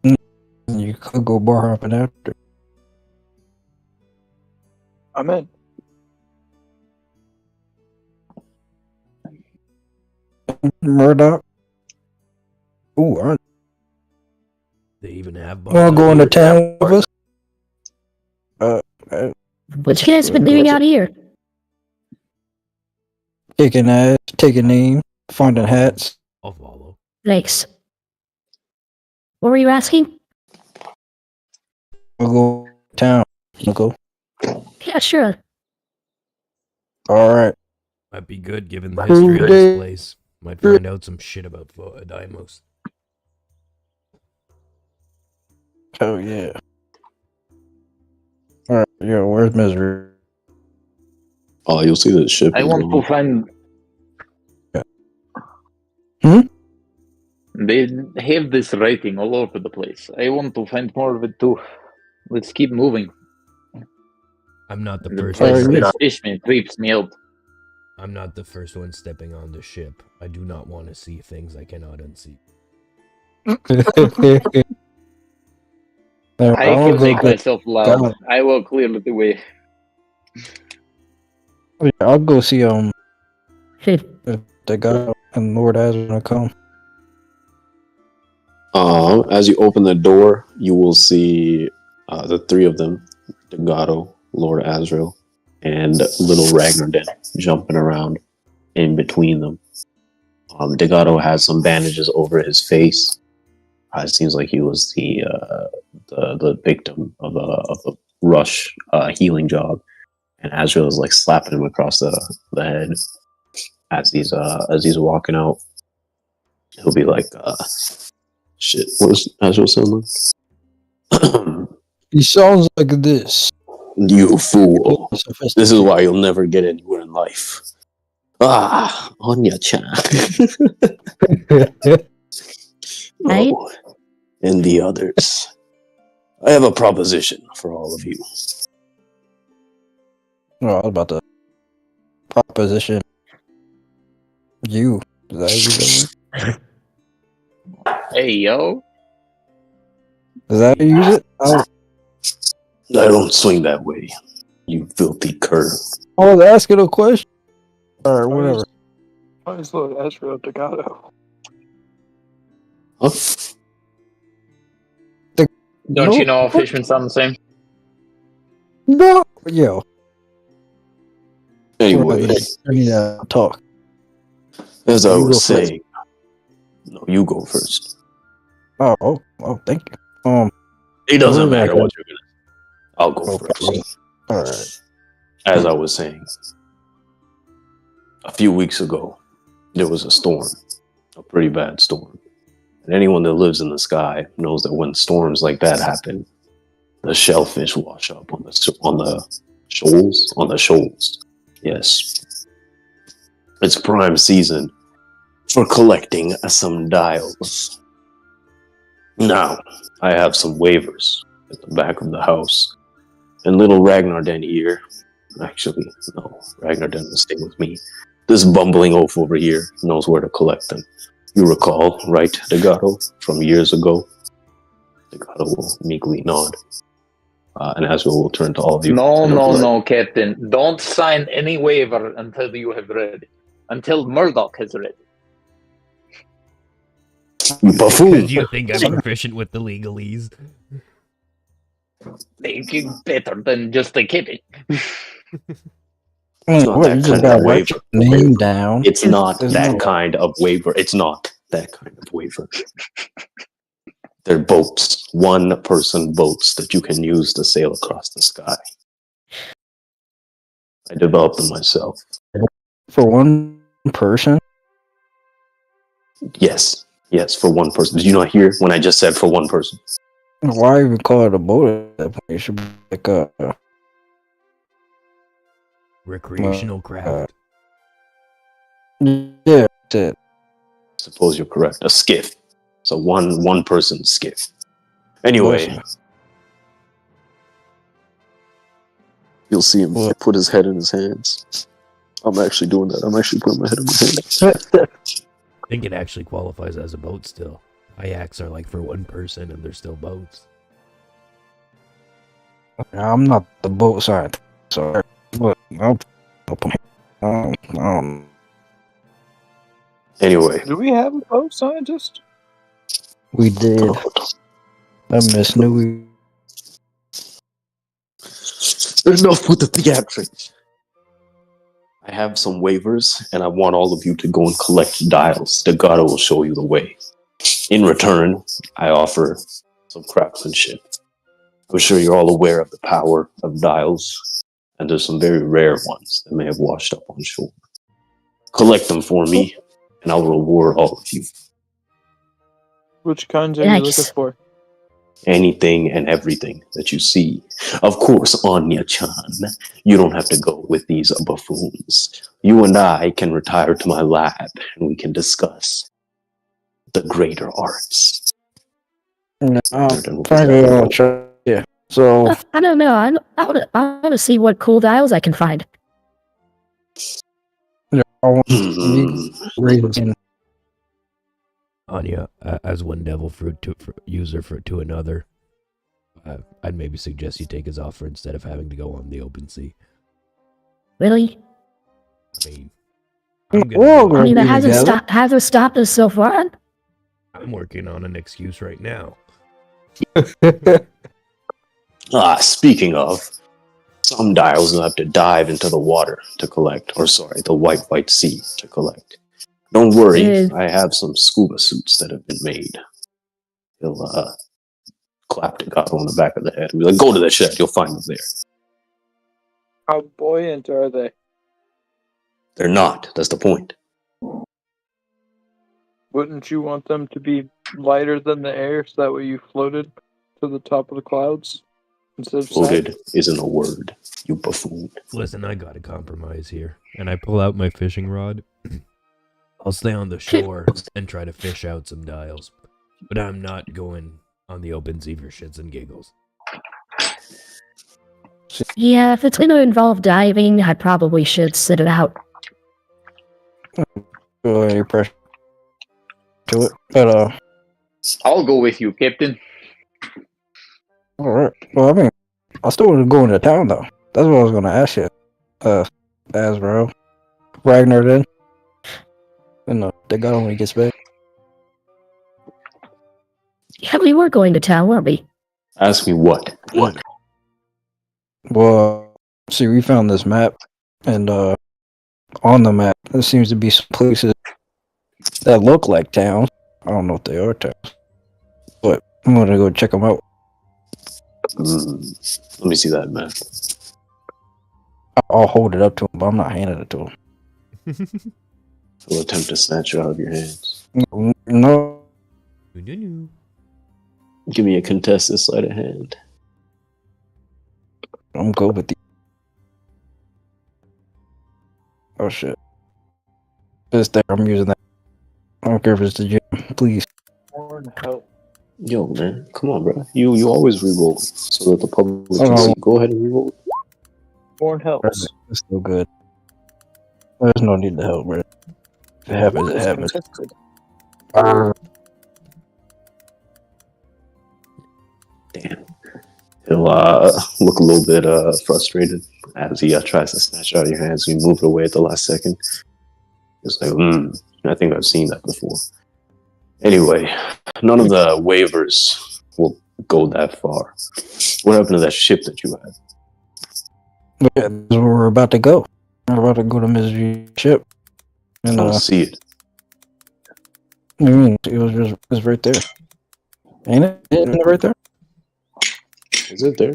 You could go bar hopping after. I'm in. Murdoch. Ooh, They even have. wanna go into town with us? What you guys been doing out here? Kicking ass, taking names, finding hats. I'll follow. Thanks. What were you asking? We'll go to town. We'll go. Yeah, sure. All right. Might be good given the history of this place. Might find out some shit about Dimos. Oh yeah. All right. Yeah. Where's Misery? Oh, you'll see the ship. I is want to going. find. Hmm? They have this writing all over the place. I want to find more of it too. Let's keep moving. I'm not the The first place one. suspicious creeps me out. I'm not the first one stepping on the ship. I do not want to see things I cannot unsee. I can make myself loud. God. I will clear the way. Yeah, I'll go see Hey, if the guy and Lord Azra gonna come. As you open the door, you will see the three of them: Degato, Lord Azrael, and little Ragnarden jumping around in between them. Degato has some bandages over his face. It seems like he was the victim of a rush healing job, and Azrael is like slapping him across the head as he's walking out. He'll be like, "Shit, what does Azrael sound like?" He sounds like this. You fool! This is why you'll never get anywhere in life. Ah, Onya-chan. Right? Oh, and the others. I have a proposition for all of you. Oh, I was about to proposition you. Is that how you Hey, yo. Is that how you use it? I don't swing that way, you filthy cur. I was asking a question. Alright, whatever. Why is Lord Ezreal Degato? Huh? Don't you know fishmen sound the same? No, yo. Anyway, I need to talk. as I You go was first. saying, no, you go first. Oh, thank you. It doesn't Where matter did I what you're gonna. I'll go Okay. first. Alright. As I was saying, a few weeks ago, there was a storm, a pretty bad storm. And anyone that lives in the sky knows that when storms like that happen, the shellfish wash up on the shoals. Yes, it's prime season for collecting some dials. Now, I have some waivers at the back of the house, and little Ragnarden here. Actually, no, Ragnarden will stay with me. This bumbling oaf over here knows where to collect them. You recall, right, Degato, from years ago? Degato will meekly nod. And Azrael will turn to all of you. No, Captain. Don't sign any waiver until you have read. Until Murdoch has read. You buffoon! Because you think I'm proficient with the legalese. Thinking better than just a kitten. It's not What, that you just kind of gotta write waiver. your name down. It's not There's that no- kind of waiver. It's not that kind of waiver. They're boats, one-person boats that you can use to sail across the sky. I developed them myself. For one person? Yes, for one person. Did you not hear when I just said for one person? Why even call it a boat at that point? It should be like a Recreational craft. yeah, that's it. Suppose you're correct. A skiff. So one-person skiff. Anyway, Listen. you'll see him What? put his head in his hands. I'm actually doing that. I'm actually putting my head in my hands. I think it actually qualifies as a boat still. Kayaks are like for one person and they're still boats. I'm not the boat scientist, so but I'll I don't Anyway, Do we have a boat scientist? We did. I miss Nui. enough with the theatrics. I have some waivers, and I want all of you to go and collect dials. The god will show you the way. In return, I offer some craftsmanship. I'm sure you're all aware of the power of dials, and there's some very rare ones that may have washed up on shore. Collect them for me, and I'll reward all of you. Which kinds are you Nice. looking for? Anything and everything that you see. Of course, Onya-chan, you don't have to go with these buffoons. You and I can retire to my lab, and we can discuss the greater arts. Frankly, I'll try. Yeah. So I don't know. I want to see what cool dials I can find. I want Hmm. you raising. Anya, as one devil fruit user to another, I'd maybe suggest you take his offer instead of having to go on the open sea. Really? I mean, I'm gonna Whoa, do it. I mean, that Working together? hasn't stopped us so far. I'm working on an excuse right now. Speaking of, some dials will have to dive into the water to collect, or sorry, the white sea to collect. Don't worry, Yeah. I have some scuba suits that have been made. He'll clap the god on the back of the head and be like, go to the shed, you'll find them there. How buoyant are they? They're not, that's the point. Wouldn't you want them to be lighter than the air so that way you floated to the top of the clouds instead of sank? Floated isn't a word, you buffoon. Listen, I gotta compromise here. And I pull out my fishing rod. I'll stay on the shore and try to fish out some dials. But I'm not going on the open sea for shits and giggles. Yeah, if it's going to involve diving, I probably should sit it out. Any pressure to it, but I'll go with you, Captain. all right. Well, I mean, I still want to go into town though. That's what I was gonna ask you. Asbro, Ragnar, then. And they got him when he gets back. Yeah, we were going to town, weren't we? Ask me what? Well, see, we found this map, and on the map, there seems to be some places that look like towns. I don't know if they are towns, but I'm gonna go check them out. Let me see that map. I'll hold it up to him, but I'm not handing it to him. He'll attempt to snatch it out of your hands. No, Give me a contested sleight of hand. I'm good with the. Oh shit! It's there. I'm using that. I don't care if it's the gym. Please. Help. Yo, man, come on, bro. You always reroll so that the public Oh, can no. see. Go ahead and reroll. Born helps. It's still good. There's no need to help, bro. If it happens, it happens. Damn. He'll look a little bit frustrated as he tries to snatch it out of your hands. You move it away at the last second. It's like, I think I've seen that before. Anyway, none of the waivers will go that far. What happened to that ship that you had? Yeah, this is where we're about to go. We're about to go to Misery ship. I And don't see it. it was right there. Ain't it? Isn't it right there? Is it there?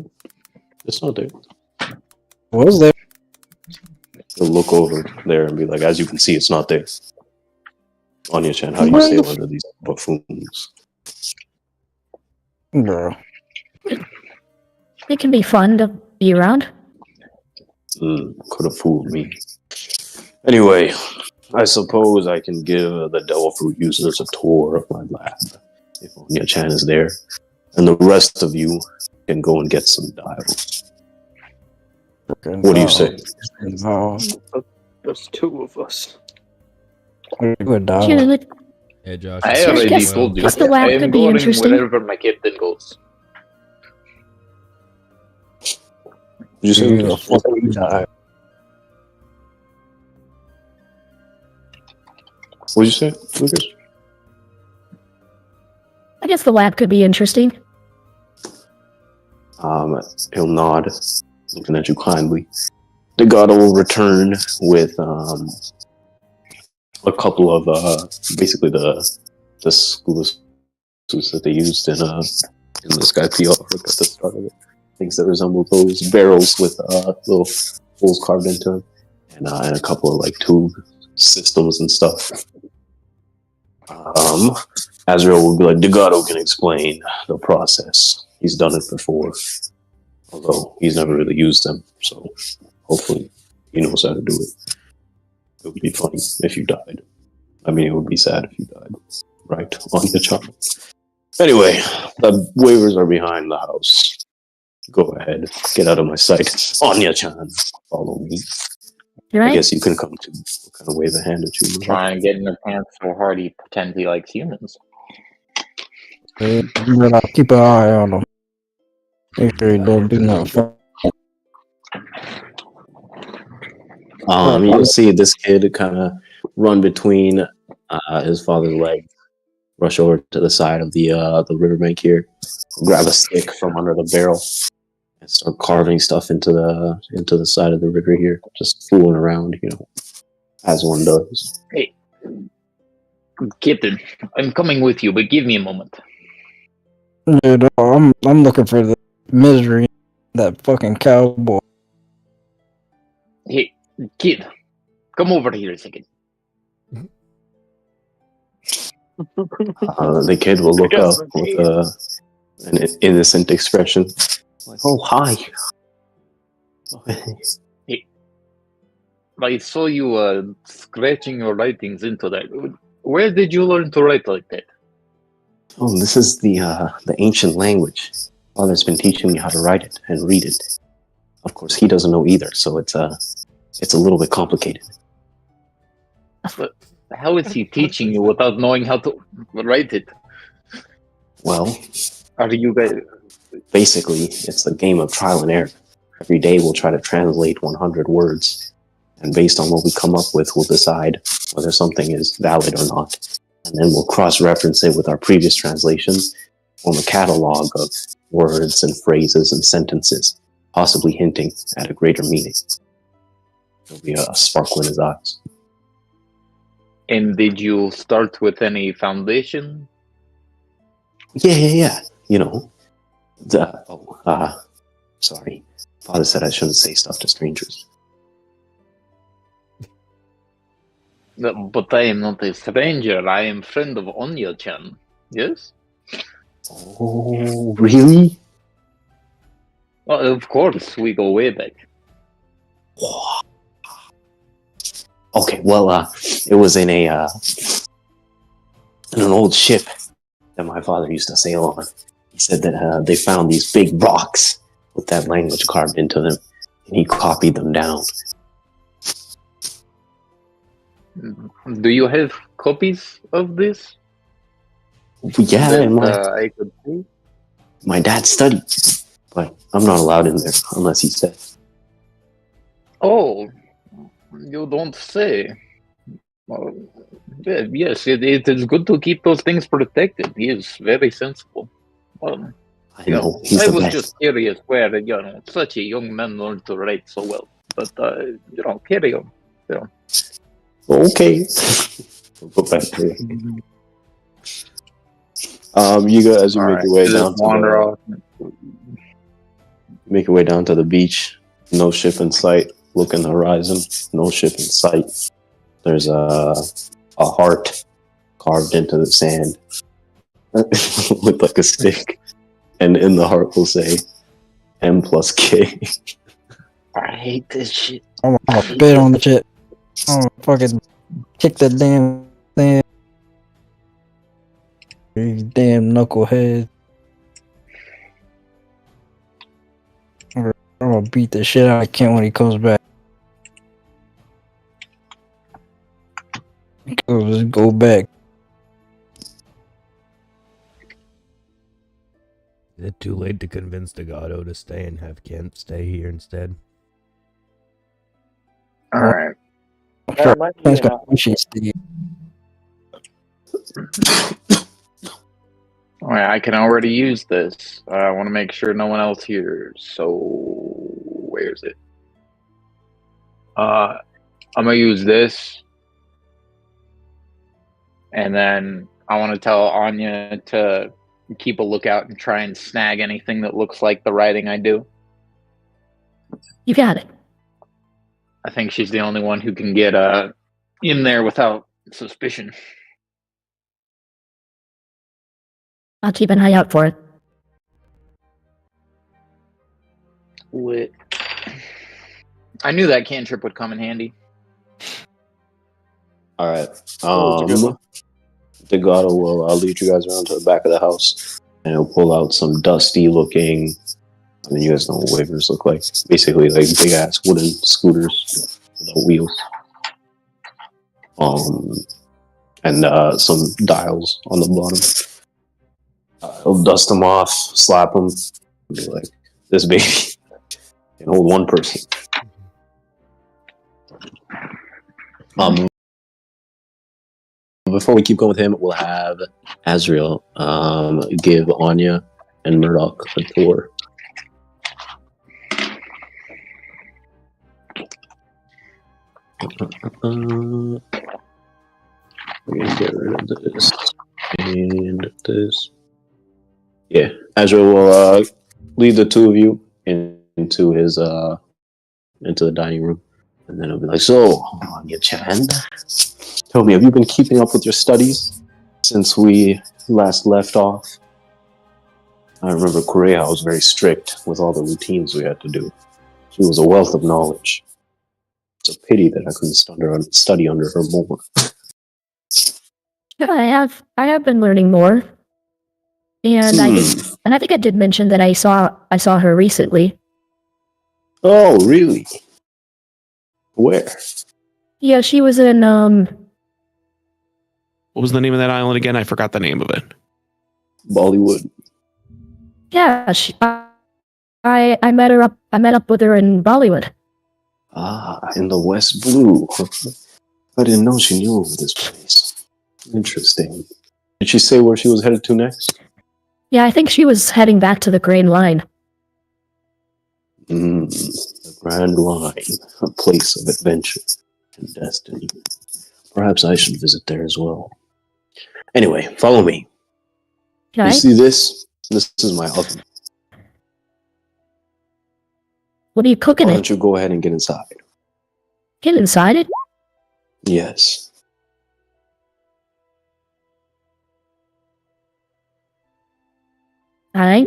It's not there. Was there? You'll look over there and be like, as you can see, it's not there. Onya-chan, how do you sail under these buffoons? Bro. It can be fun to be around. Could have fooled me. Anyway, I suppose I can give the Devil Fruit users a tour of my lab, if Onya-chan is there. And the rest of you can go and get some dials. What do you say? There's two of us. Good dog. Yeah, Josh. I So I already guess- told you. guess the I lab am could be going interesting. wherever my captain goes. Did you say You're Lucas? gonna fucking die. What did you say, Lucas? I guess the lab could be interesting. He'll nod, looking at you kindly. The god will return with a couple of basically the school suits that they used in the Sky PR at the start of it. Things that resemble those barrels with little holes carved into them, and a couple of like tube systems and stuff. Azrael will be like, Degado can explain the process. He's done it before, although he's never really used them, so hopefully he knows how to do it. It would be funny if you died. I mean, it would be sad if you died. Right, on the chart. Anyway, the waivers are behind the house. Go ahead, get out of my sight. Onya-chan, follow me. You're I right. guess you can come too. Kind of wave a hand at you. Try and get in their pants so hard he pretends he likes humans. I'll keep an eye on him. Make sure he don't do nothing. You'll see this kid kind of run between his father's legs, rush over to the side of the riverbank here, grab a stick from under the barrel, and start carving stuff into the side of the river here, just fooling around, as one does. Hey, Captain, I'm coming with you, but give me a moment. Yeah, no, I'm looking for the Misery, that fucking cowboy. Hey, kid, come over here a second. The kid will look up with an innocent expression, like, "Oh, hi." I saw you scratching your writings into that. Where did you learn to write like that? Oh, this is the ancient language. Father's been teaching me how to write it and read it. Of course, he doesn't know either, so it's a little bit complicated. But how is he teaching you without knowing how to write it? Well, Are you guys? basically, it's a game of trial and error. Every day we'll try to translate 100 words, and based on what we come up with, we'll decide whether something is valid or not. And then we'll cross-reference it with our previous translations, form a catalog of words and phrases and sentences, possibly hinting at a greater meaning. There'll be a sparkle in his eyes. And did you start with any foundation? Yeah. Sorry. Father said I shouldn't say stuff to strangers. But I am not a stranger. I am friend of Onya-chan. Yes? Oh, really? Well, of course, we go way back. Okay, well, it was in an old ship that my father used to sail on. He said that they found these big rocks with that language carved into them, and he copied them down. Do you have copies of this? Yeah, that, and I could see? my dad studied, but I'm not allowed in there unless he says. Oh, you don't say. Yes, it is good to keep those things protected. He is very sensible. I know. He's I the was best. just curious where, such a young man learned to write so well. But, carry on. Okay. We'll go back to it. You go as you make your way down to make your way down to the beach. No ship in sight. Look in the horizon. No ship in sight. There's a heart carved into the sand with like a stick, and in the heart will say M+K. I hate this shit. I'm gonna spit on the shit. I'm gonna fucking kick that damn thing. You damn knucklehead. I'm gonna beat the shit out of Kent when he comes back. Just go back. Is it too late to convince Degado to stay and have Kent stay here instead? Alright. Thanks, man. Appreciate Steve. Alright, I can already use this. I want to make sure no one else hears. So, where's it? I'm gonna use this. And then I want to tell Onya to keep a lookout and try and snag anything that looks like the writing I do. You got it. I think she's the only one who can get in there without suspicion. I'll keep an eye out for it. Lit. I knew that cantrip would come in handy. All right. Degado will lead you guys around to the back of the house, and he'll pull out some dusty-looking. I mean, you guys know what waivers look like. Basically, like big-ass wooden scooters without wheels. And some dials on the bottom. He'll dust them off, slap them, and be like, "This baby can hold one person." Before we keep going with him, we'll have Azrael give Onya and Murdoch a tour. We're gonna get rid of this and this. Yeah, Azrael will lead the two of you into his into the dining room, and then he'll be like, "So, Onya-chan, tell me, have you been keeping up with your studies since we last left off? I remember Kureha was very strict with all the routines we had to do. She was a wealth of knowledge. It's a pity that I couldn't study under her more." I have been learning more. And I think I did mention that I saw her recently. Oh, really? Where? Yeah, she was in What was the name of that island again? I forgot the name of it. Bollywood. yeah, I met her up. I met up with her in Bollywood. Ah, in the West Blue. I didn't know she knew of this place. Interesting. Did she say where she was headed to next? Yeah, I think she was heading back to the Green Line. The Grand Line, a place of adventure and destiny. Perhaps I should visit there as well. Anyway, follow me. Okay. You see this? This is my oven. What are you cooking Why it? don't you go ahead and get inside? Get inside it? Yes. Alright.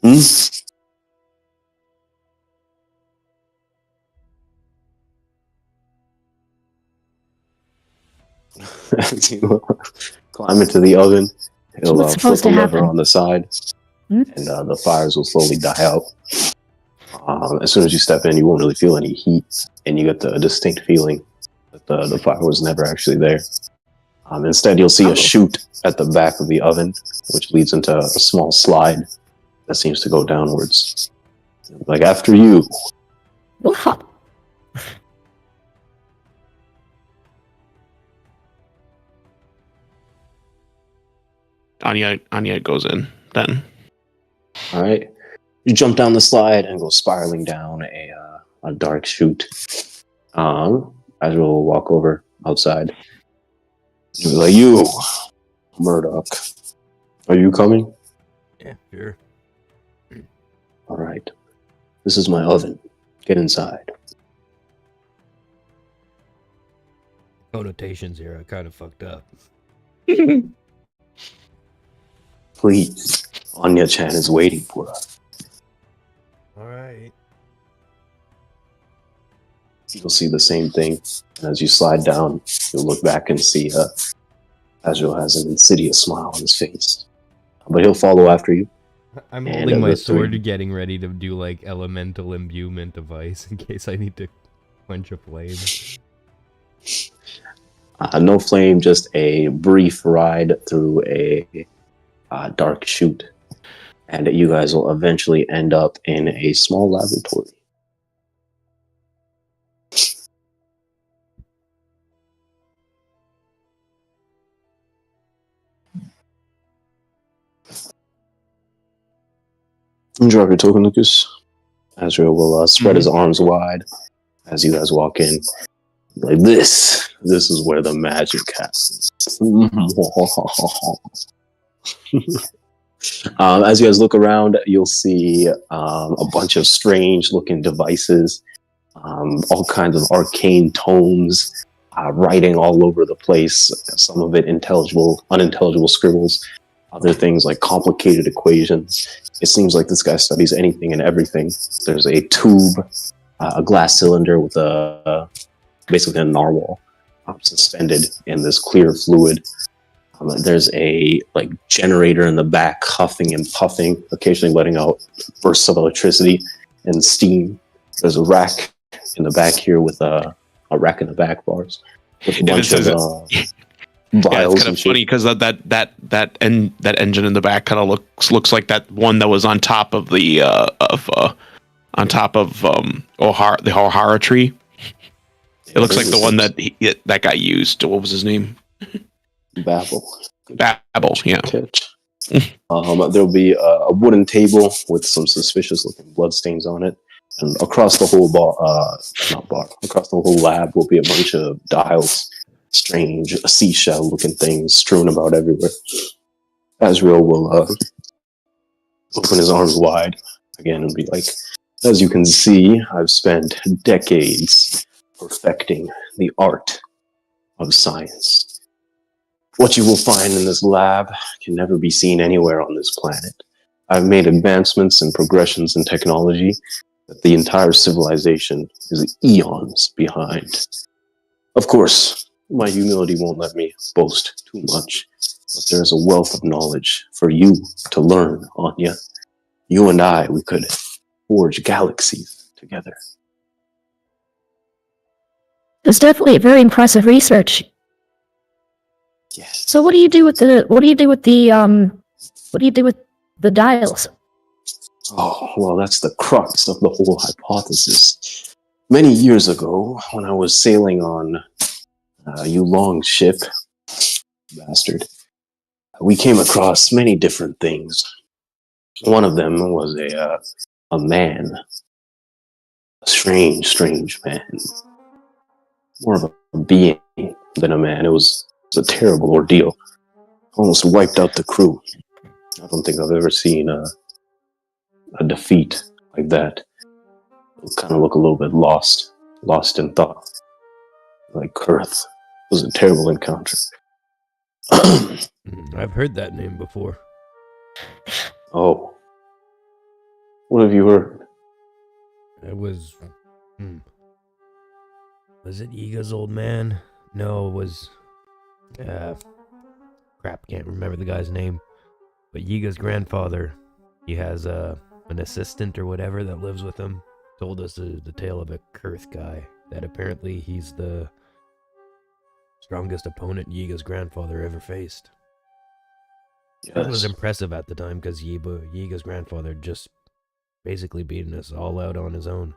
As you climb into the oven, he'll What's flip supposed a to lever happen? on the side, and the fires will slowly die out. As soon as you step in, you won't really feel any heat, and you get the distinct feeling that the fire was never actually there. Instead, you'll see a chute at the back of the oven, which leads into a small slide that seems to go downwards. Like, after you. What? Anya goes in then. All right. You jump down the slide and go spiraling down a dark chute. Azrael will walk over outside. He'll be like, "You, Murdoch, are you coming?" Yeah, sure. All right. This is my oven. Get inside. Connotations here are kind of fucked up. Please. Onya-chan is waiting for us. All right. You'll see the same thing. And as you slide down, you'll look back and see Azrael has an insidious smile on his face. But he'll follow after you. I'm And holding my the sword, three- getting ready to do like elemental imbuement device in case I need to quench a flame. No flame, just a brief ride through a dark chute. And you guys will eventually end up in a small laboratory. Drop your token, Lucas. Azrael will spread his arms wide as you guys walk in. Like this is where the magic happens. As you guys look around, you'll see a bunch of strange-looking devices, all kinds of arcane tomes, writing all over the place. Some of it intelligible, unintelligible scribbles. Other things like complicated equations. It seems like this guy studies anything and everything. There's a tube, a glass cylinder with basically a narwhal suspended in this clear fluid. There's a generator in the back, huffing and puffing, occasionally letting out bursts of electricity and steam. There's a rack in the back here with a rack in the back bars with a bunch of vials. Yeah, it's kind of funny because that engine in the back kind of looks like that one that was on top of the the Ohara tree. It looks like the one that guy used. What was his name? Babel, yeah. There'll be a wooden table with some suspicious-looking bloodstains on it, and across the whole across the whole lab will be a bunch of dials, strange seashell-looking things strewn about everywhere. Azrael will open his arms wide again and be like, "As you can see, I've spent decades perfecting the art of science. What you will find in this lab can never be seen anywhere on this planet. I've made advancements and progressions in technology that the entire civilization is eons behind. Of course, my humility won't let me boast too much, but there is a wealth of knowledge for you to learn, Onya. You and I, we could forge galaxies together." It's definitely very impressive research. Yes. So what do you do with the dials? Oh, well, that's the crux of the whole hypothesis. Many years ago, when I was sailing on Yulong's ship, bastard, we came across many different things. One of them was a man. A strange man. More of a being than a man. It was a terrible ordeal. Almost wiped out the crew. I don't think I've ever seen a defeat like that. It kind of look a little bit lost in thought. Like Kurth. It was a terrible encounter. I've heard that name before. Oh. What have you heard? It was... Was it Yiga's old man? No, it was... crap, can't remember the guy's name. But Yiga's grandfather, he has an assistant or whatever that lives with him. Told us the tale of a Kurth guy. That apparently he's the strongest opponent Yiga's grandfather ever faced. Yes. That was impressive at the time because Yiga's grandfather just basically beating us all out on his own.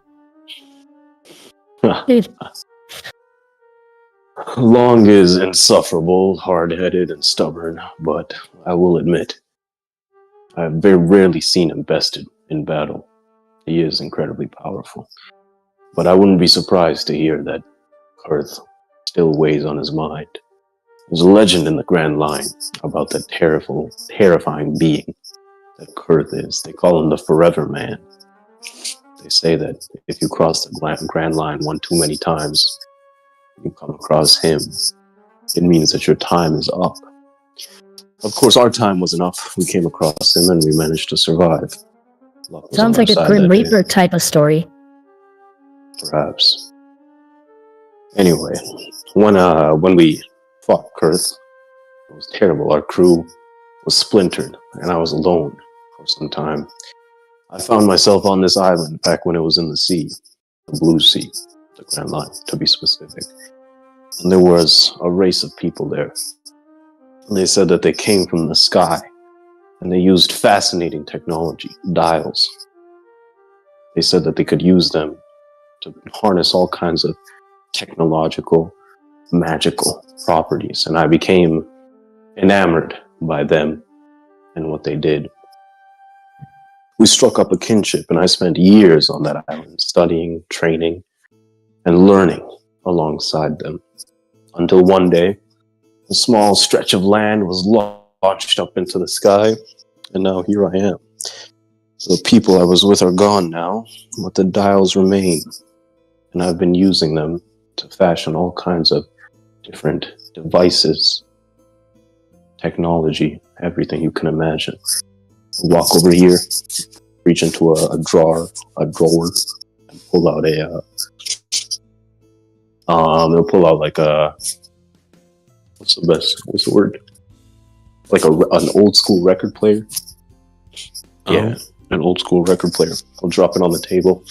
Long is insufferable, hard-headed, and stubborn, but I will admit, I've very rarely seen him bested in battle. He is incredibly powerful. But I wouldn't be surprised to hear that Kurth still weighs on his mind. There's a legend in the Grand Line about that terrifying being that Kurth is. They call him the Forever Man. They say that if you cross the Grand Line one too many times, you come across him. It means that your time is up. Of course, our time wasn't up. We came across him and we managed to survive. Sounds like a Grim Reaper type of story. Perhaps. Anyway, when we fought Kurth, it was terrible. Our crew was splintered, and I was alone for some time. I found myself on this island back when it was in the sea, the Blue Sea, the Grand Line, to be specific. And there was a race of people there. They said that they came from the sky, and they used fascinating technology, dials. They said that they could use them to harness all kinds of technological, magical properties, and I became enamored by them and what they did. We struck up a kinship, and I spent years on that island studying, training, and learning alongside them, until one day, a small stretch of land was launched up into the sky, and now here I am. The people I was with are gone now, but the dials remain, and I've been using them to fashion all kinds of different devices, technology, everything you can imagine. I'll walk over here, reach into a drawer, and pull out it'll pull out like a, what's the word? Like an old school record player. Yeah, an old school record player. I'll drop it on the table,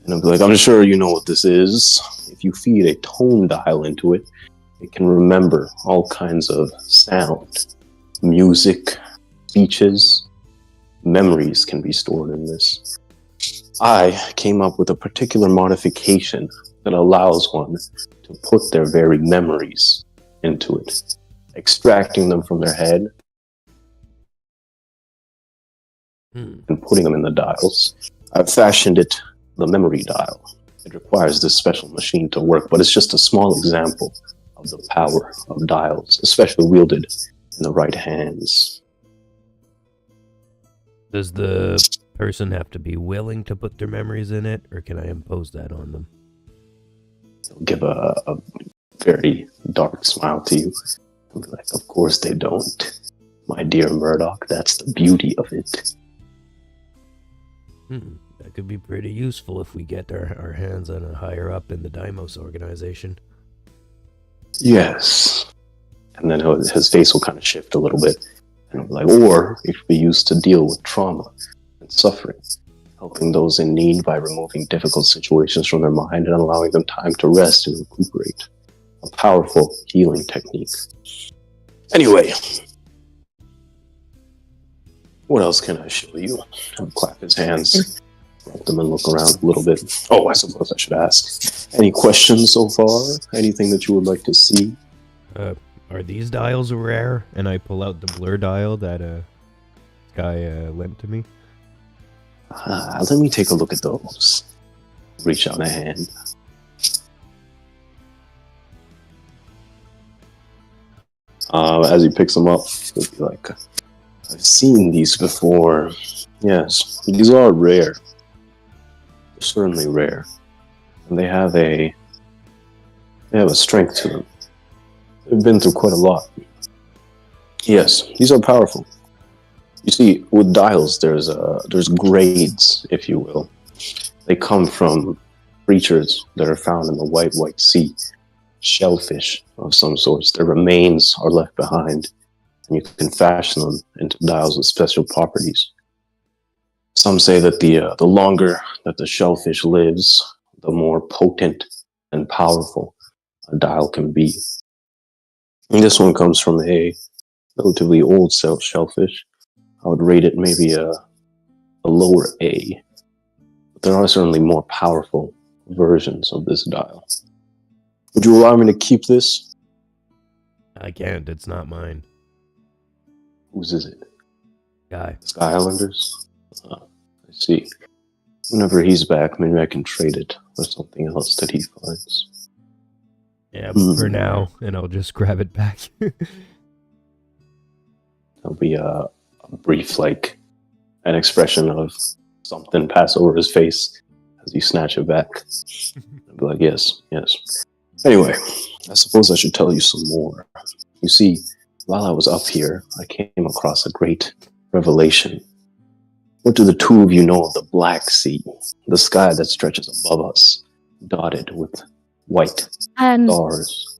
and I'll be like, I'm sure you know what this is. If you feed a tone dial into it, it can remember all kinds of sound, music, speeches, memories can be stored in this. I came up with a particular modification that allows one to put their very memories into it, extracting them from their head and putting them in the dials. I've fashioned it the memory dial. It requires this special machine to work, but it's just a small example of the power of dials, especially wielded in the right hands. Does the person have to be willing to put their memories in it, or can I impose that on them? They'll give a very dark smile to you. They'll be like, of course they don't. My dear Murdoch, that's the beauty of it. That could be pretty useful if we get our hands on a higher up in the Deimos organization. Yes. And then his face will kind of shift a little bit. And like, or it could be used to deal with trauma and suffering, helping those in need by removing difficult situations from their mind and allowing them time to rest and recuperate. A powerful healing technique. Anyway, what else can I show you? I'll clap his hands, rub them and look around a little bit. Oh, I suppose I should ask. Any questions so far? Anything that you would like to see? Are these dials rare? And I pull out the blur dial that guy lent to me. Let me take a look at those. Reach out a hand. As he picks them up, he'll be like, I've seen these before. Yes, these are rare. They're certainly rare. And they have a strength to them. They've been through quite a lot. Yes, these are powerful. You see, with dials, there's grades, if you will. They come from creatures that are found in the white sea. Shellfish of some sorts. Their remains are left behind, and you can fashion them into dials with special properties. Some say that the longer that the shellfish lives, the more potent and powerful a dial can be. And this one comes from a relatively old shellfish. I would rate it maybe a lower A. But there are certainly more powerful versions of this dial. Would you allow me to keep this? I can't, it's not mine. Whose is it? guy. Sky Islanders? I see. Whenever he's back, maybe I can trade it for something else that he finds. Yeah, for now, and I'll just grab it back. There'll be a brief, like, an expression of something pass over his face as you snatch it back. I'll be like, yes. Anyway, I suppose I should tell you some more. You see, while I was up here, I came across a great revelation. What do the two of you know of the Black Sea, the sky that stretches above us, dotted with white stars?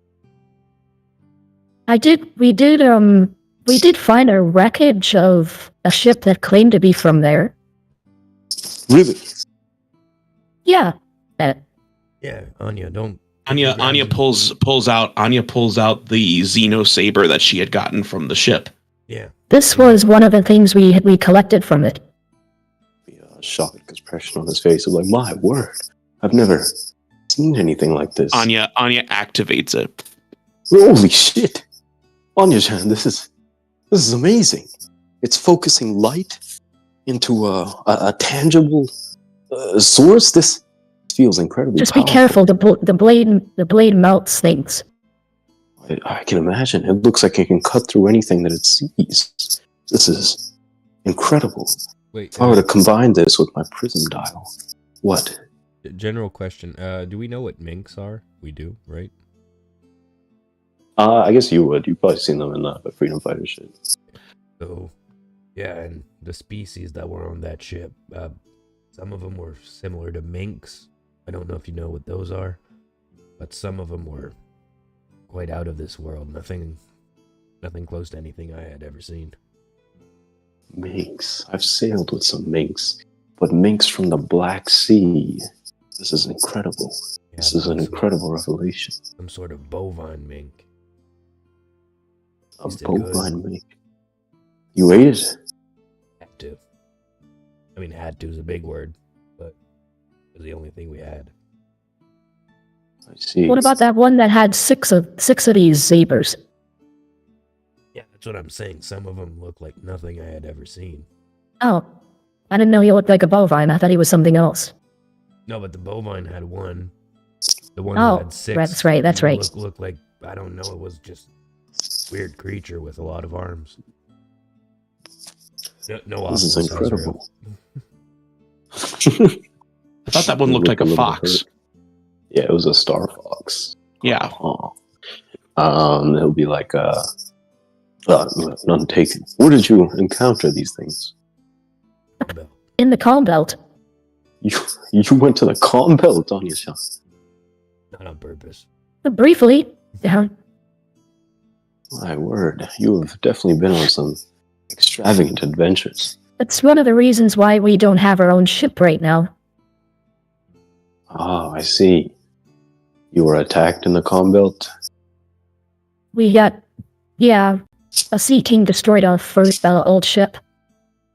We did find a wreckage of a ship that claimed to be from there. Really? Yeah. Yeah, Onya, don't. Onya pulls out the Xeno saber that she had gotten from the ship. Yeah. This was one of the things we collected from it. A shocked expression on his face of like, my word, I've never seen anything like this. Onya activates it. Holy shit! Onya-chan, this is amazing. It's focusing light into a tangible source. This feels incredibly Just powerful. be careful. The blade melts things. I can imagine. It looks like it can cut through anything that it sees. This is incredible. Wait, if I were to combine this with my prism dial, what? General question. Do we know what minks are? We do, right? I guess you would. You've probably seen them in the Freedom Fighter shit. So, yeah, and the species that were on that ship, some of them were similar to minks. I don't know if you know what those are, but some of them were quite out of this world. Nothing close to anything I had ever seen. Minks. I've sailed with some minks, but minks from the Black Sea. This is incredible. Yeah, this is an incredible revelation. Some sort of bovine mink. A bovine mink. You ate it? Had to. I mean, had to is a big word, but it was the only thing we had. I see. What about that one that had six of these sabers? Yeah, that's what I'm saying. Some of them look like nothing I had ever seen. Oh, I didn't know he looked like a bovine. I thought he was something else. No, but the bovine had one. The one that had six. That's right. Looked like, I don't know, it was just a weird creature with a lot of arms. No, this is incredible. I thought that one looked like a fox. Yeah, it was a star fox. Yeah. It'll be like none taken. Where did you encounter these things? In the calm belt. You went to the calm belt on your shot. Not on purpose. Briefly. Yeah. My word, you have definitely been on some extravagant adventures. That's one of the reasons why we don't have our own ship right now. Ah, I see. You were attacked in the calm belt? A Sea King destroyed our first old ship.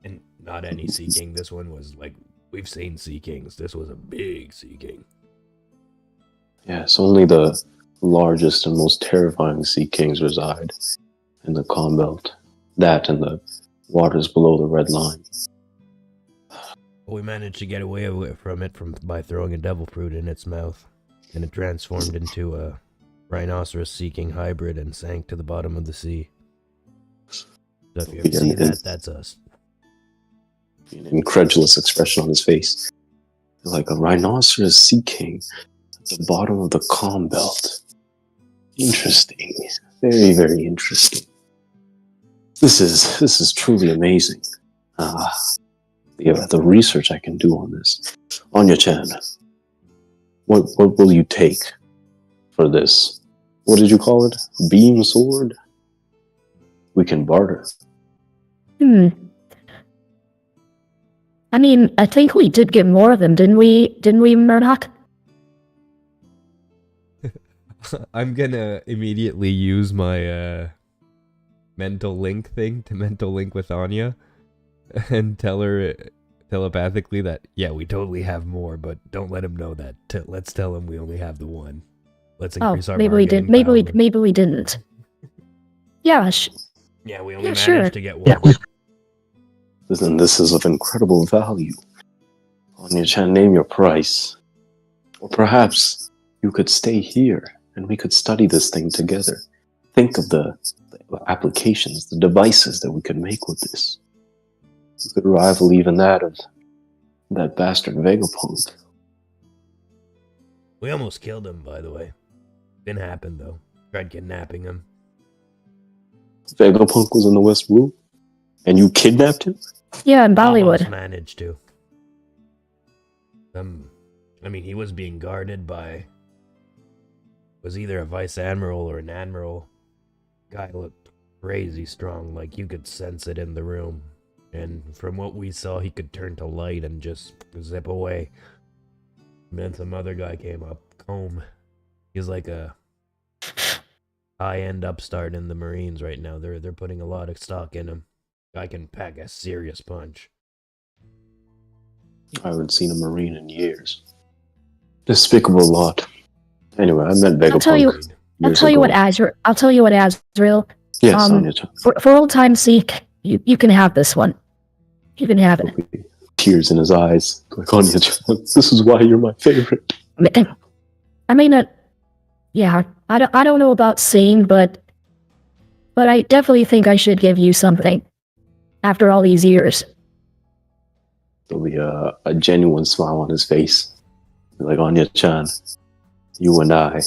And not any Sea King. This one was like, we've seen Sea Kings. This was a big Sea King. Yes, only the largest and most terrifying Sea Kings reside in the calm belt. That and the waters below the red line. We managed to get away from it by throwing a devil fruit in its mouth, and it transformed into a rhinoceros Sea King hybrid and sank to the bottom of the sea. So if you ever see that, that's us. An incredulous expression on his face. Like a rhinoceros Sea King at the bottom of the calm belt. Interesting. Very, very interesting. This is truly amazing. The research I can do on this. Onya-chan, what will you take for this? What did you call it? Beam sword? We can barter. I mean, I think we did get more of them, didn't we, Murdoch? I'm gonna immediately use my mental link thing to mental link with Onya and tell her telepathically that, yeah, we totally have more, but don't let him know that. Let's tell him we only have the one. Let's increase our maybe we did. Maybe we didn't. Yeah. Yeah, we only managed to get one. Listen, this is of incredible value. Onya-chan, name your price. Or perhaps you could stay here and we could study this thing together. Think of the applications, the devices that we could make with this. We could rival even that of that bastard Vegapunk. We almost killed him, by the way. Didn't happen, though. Tried kidnapping him. Vegapunk was in the West Room? And you kidnapped him? Yeah, in Bollywood. Almost managed to. I mean, he was being guarded by... was either a vice admiral or an admiral. Guy looked crazy strong, like you could sense it in the room. And from what we saw, he could turn to light and just zip away. And then some other guy came up, Comb. He's like a high-end upstart in the Marines right now. They're putting a lot of stock in him. Guy can pack a serious punch. I haven't seen a Marine in years. Despicable lot. Anyway, I met Vegapunk. I'll tell you what, Azrael. Yes, Onya-chan. For old time's sake, you can have this one. You can have it. Tears in his eyes. Like, Onya-chan, this is why you're my favorite. I may not. Yeah, I don't know about saying, but I definitely think I should give you something. After all these years. There'll be a genuine smile on his face. Like, Onya-chan, you and I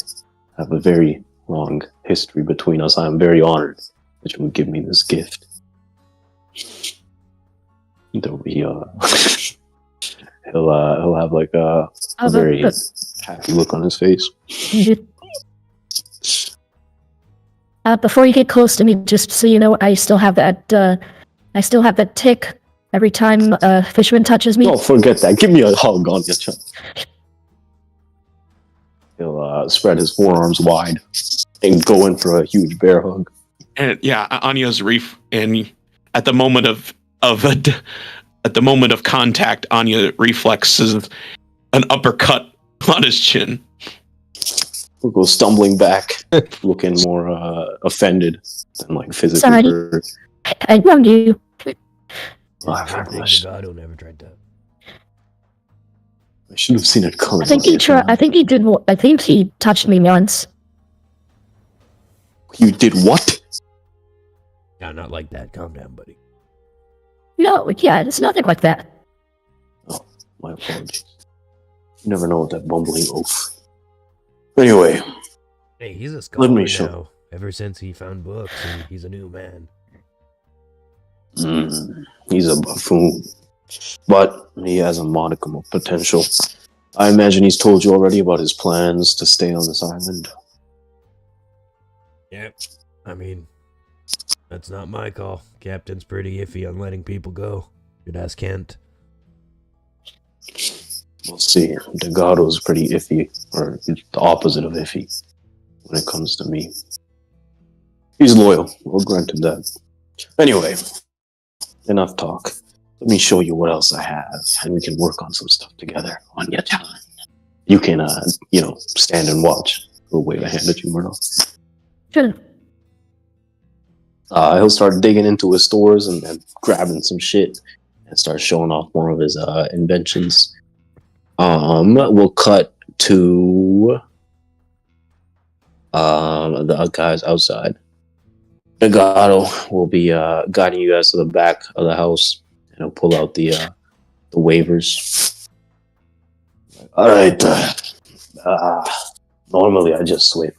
have a very long history between us. I'm very honored that you would give me this gift. There'll be he'll have like a very happy look on his face. Before you get close to me, just so you know, I still have that tick every time a fisherman touches me. Oh, forget that. Give me a hug, Onya-chan. He'll spread his forearms wide and go in for a huge bear hug. And yeah, Anya's and at the moment of contact, Anya reflexes an uppercut on his chin. He'll go stumbling back, looking more offended than like physically hurt. I wronged you. Gato never tried to. I should have seen it coming. I think he touched me once. You did what? No, not like that. Calm down, buddy. No, yeah, it's nothing like that. Oh, my apologies. You never know with that bumbling oaf. Anyway. Hey, he's a scholar let me now. show. Ever since he found books, he's a new man. He's a buffoon. But he has a modicum of potential. I imagine he's told you already about his plans to stay on this island. Yep. I mean, that's not my call. Captain's pretty iffy on letting people go. Should ask Kent. We'll see. Degato's pretty iffy, or the opposite of iffy, when it comes to me. He's loyal. We'll grant him that. Anyway, enough talk. Let me show you what else I have, and we can work on some stuff together. Onya-chan. You can, stand and watch. We'll wave a hand at you, Murdo. Sure. He'll start digging into his stores and grabbing some shit and start showing off more of his inventions. We'll cut to the guys outside. Legato will be guiding you guys to the back of the house, and he'll pull out the waivers. All right. Normally I just swim,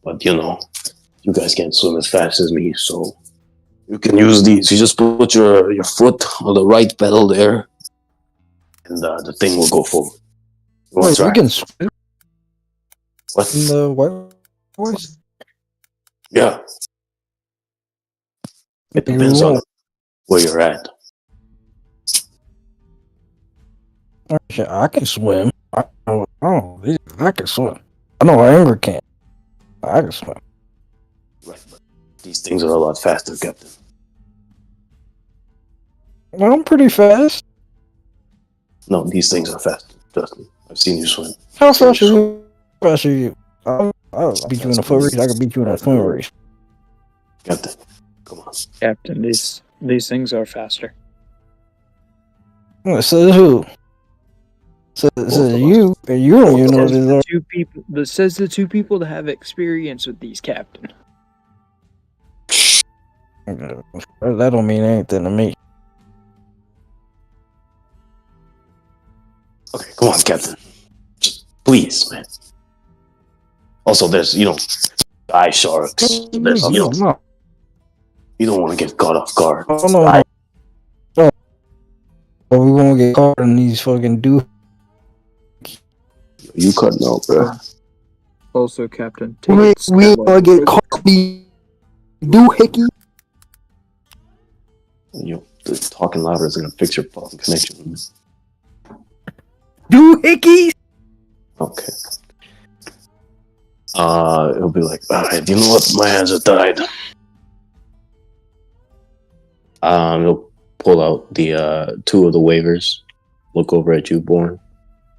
but you guys can't swim as fast as me, so you can use these. You just put your foot on the right pedal there, and the thing will go forward. Wait, you can swim What? in the white horse? Yeah. It depends on where you're at. I can swim. I can swim. I know Anger can't. I can swim. Right, but these things are a lot faster, Captain. I'm pretty fast. No, these things are faster. Trust me. I've seen you swim. How fast are you? How fast are you? I'll beat you in a foot race. I can beat you in a swim race. Captain, come on. Captain, these things are faster. Says who? Says you. And you don't even know what it is. Two people. That says the two people that have experience with these, Captain. That don't mean anything to me. Okay, come on, Captain. Just please, man. Also, there's, eye sharks. There's, you don't want to get caught off guard. Oh, no. But we won't get caught in these fucking You cutting out, bro. Also, Captain. We gonna get caught in doohickeys. Talking louder is gonna fix your fucking connection. Doohickeys. Okay. It'll be like, alright, you know what? My hands are tied. He'll pull out the two of the waivers, look over at you, Born,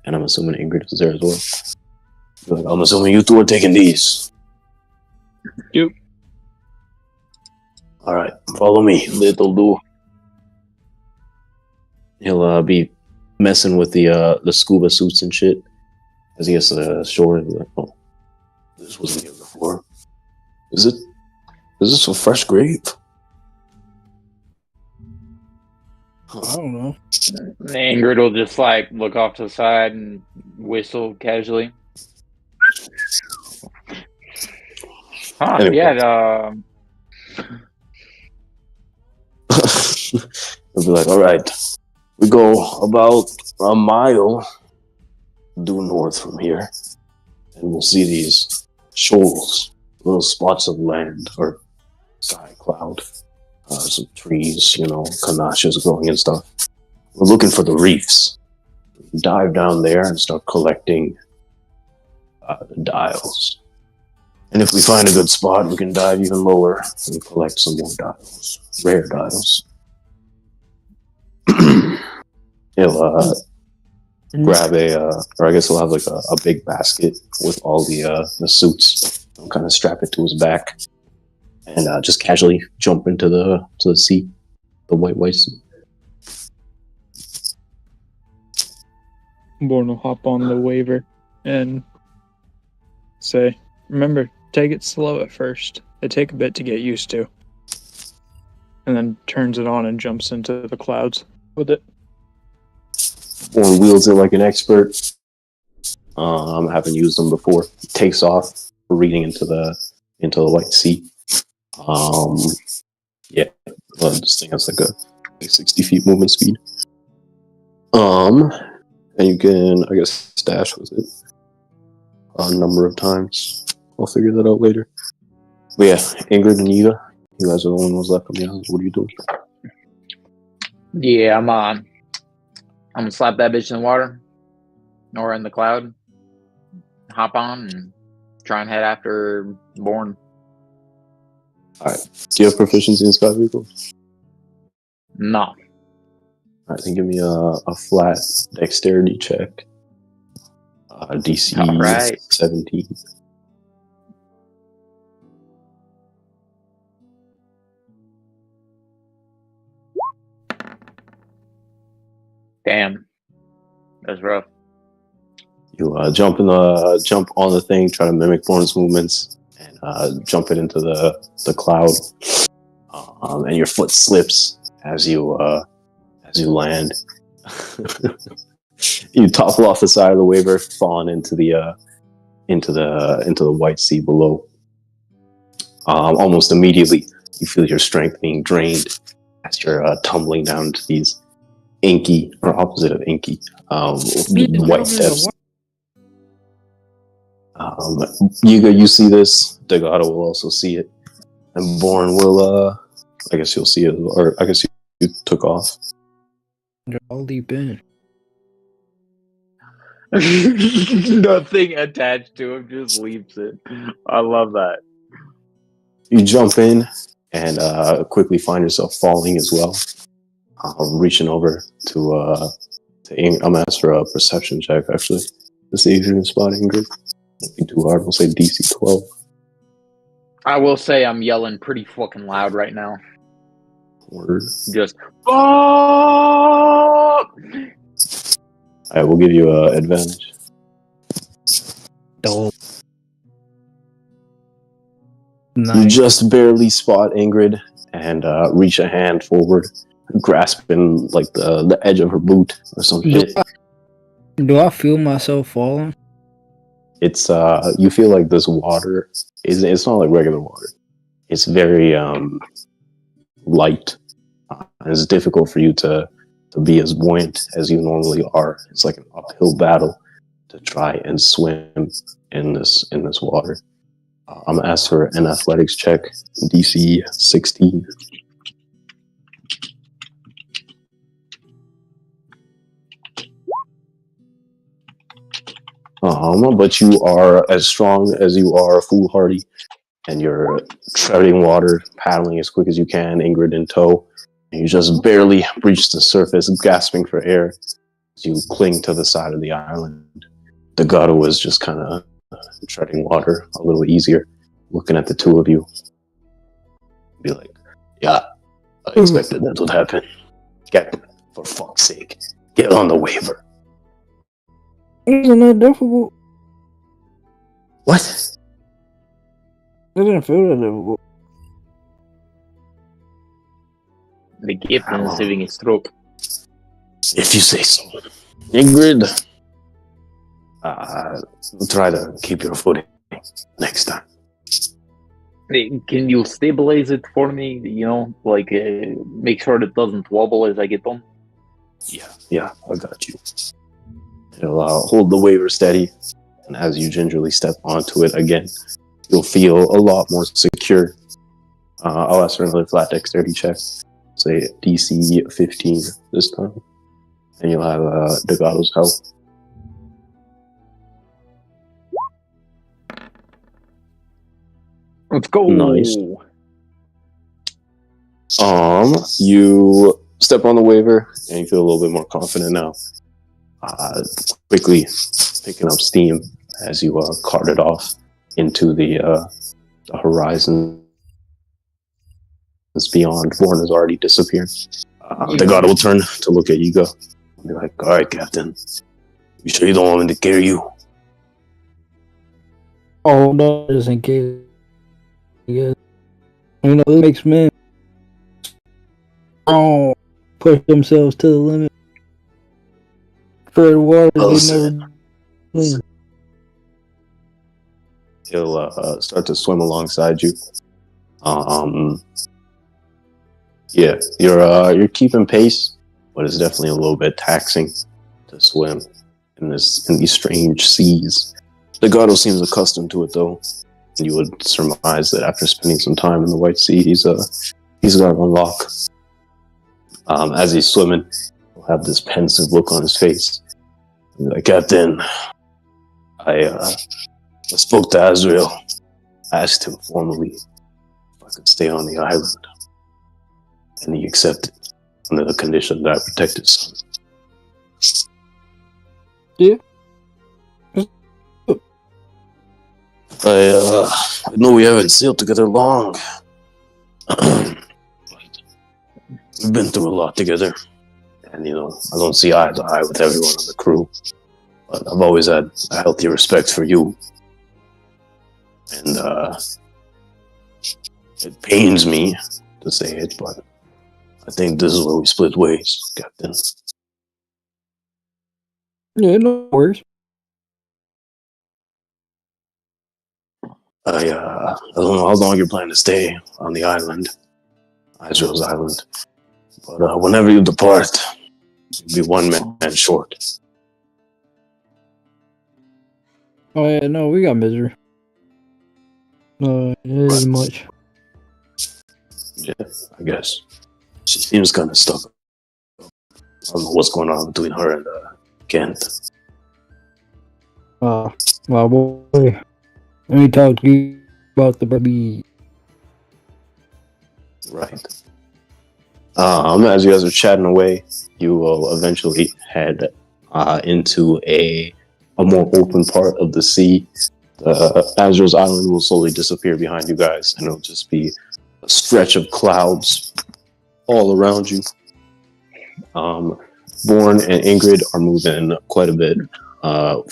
and I'm assuming Ingrydd is there as well. Like, I'm assuming you two are taking these. Yep. Alright, follow me, little do. He'll be messing with the scuba suits and shit as he gets to the shore. And be like, oh, this wasn't here before. Is this a fresh grave? I don't know. Ingrydd will just look off to the side and whistle casually. Anyway. Yeah. He'll be like, all right, we go about a mile due north from here, and we'll see these shoals, little spots of land or sky cloud, some trees, kanashas growing and stuff. We're looking for the reefs. Dive down there and start collecting the dials. And if we find a good spot, we can dive even lower and collect some more dials, rare dials. He'll grab or I guess he'll have a big basket with all the suits. He'll kind of strap it to his back and just casually jump into the sea, the white sea. Born will hop on the waiver and say, remember, take it slow at first. They take a bit to get used to. And then turns it on and jumps into the clouds with it. Born wields it like an expert. I haven't used them before. He takes off, reading into the white sea. This thing has a 60 feet movement speed. And you can, I guess, stash with it a number of times. I'll figure that out later. But yeah, Ingrydd and Yiga, you guys are the only ones left on the island. What are you doing? Yeah, I'm gonna slap that bitch in the water or in the cloud, hop on, and try and head after Born. Alright. Do you have proficiency in sky vehicles? No. Alright, then give me a flat dexterity check. DC Alright. 17. Damn. That's rough. You jump on the thing, try to mimic Born's movements, and jump it into the cloud. And your foot slips as you land. You topple off the side of the waiver, falling into the white sea below. Almost immediately, you feel your strength being drained as you're tumbling down into these inky, or opposite of inky, white depths. Yiga, you see this. Degado will also see it, and Born will. I guess you'll see it, or I guess you took off. You're all deep in. Nothing attached to him, just leaps it. I love that. You jump in and quickly find yourself falling as well. Reaching over to I'm gonna ask for a perception check actually to see if you can spot Ingrydd. Won't be too hard. We'll say DC 12. I will say I'm yelling pretty fucking loud right now. Word. Just fuck. I will give you advantage. Dope. You Nice. just barely spot Ingrydd and reach a hand forward, grasping like the edge of her boot or some shit. Do I feel myself falling? It's you feel like this water is, it's not like regular water. It's very light. It's difficult for you to be as buoyant as you normally are. It's like an uphill battle to try and swim in this water. I'm gonna ask for an athletics check, DC 16. But you are as strong as you are foolhardy, and you're treading water, paddling as quick as you can, Ingrydd in tow. And you just barely breach the surface, gasping for air as you cling to the side of the island. The Gato is just kind of treading water a little easier, looking at the two of you. Be like, yeah, I expected that would happen. Captain, for fuck's sake, get on the waiver. Isn't that difficult? What? It didn't feel that difficult. The captain is having a stroke. If you say so. Ingrydd, try to keep your footing next time. Hey, can you stabilize it for me? You know, like make sure it doesn't wobble as I get on. Yeah, I got you. It'll hold the waiver steady, and as you gingerly step onto it again, you'll feel a lot more secure. I'll ask for another flat dexterity check. Say DC 15 this time. And you'll have Degato's help. Let's go. Nice. You step on the waiver, and you feel a little bit more confident now. Quickly picking up steam as you cart it off into the horizon. Beyond. Born has already disappeared. The god will turn to look at Yiga and be like, alright, Captain. You sure you don't want me to carry you? Oh, no, just in case. Yeah. You know, it makes men push themselves to the limit. For the water, they never. He'll start to swim alongside you. Yeah, you're keeping pace, but it's definitely a little bit taxing to swim in these strange seas. The Gato seems accustomed to it, though. And you would surmise that after spending some time in the White Sea, he's got it on lock. As he's swimming, he'll have this pensive look on his face. He's like, Captain, I spoke to Azrael. I asked him formally if I could stay on the island. And he accepted under the condition that I protect his son. Yeah. I know we haven't sailed together long. We've been through a lot together. And, I don't see eye to eye with everyone on the crew. But I've always had a healthy respect for you. And, it pains me to say it, but I think this is where we split ways, Captain. Yeah, no worries. I don't know how long you're planning to stay on the island, Israel's island, but whenever you depart, you'll be one man short. Oh yeah, no, we got misery. No, it isn't much. Yeah, I guess. She seems kind of stuck. I don't know what's going on between her and Kent. Well, boy, let me talk to you about the baby. Right. As you guys are chatting away, you will eventually head into a more open part of the sea. Azrael's island will slowly disappear behind you guys, and it'll just be a stretch of clouds all around you. Born and Ingrydd are moving quite a bit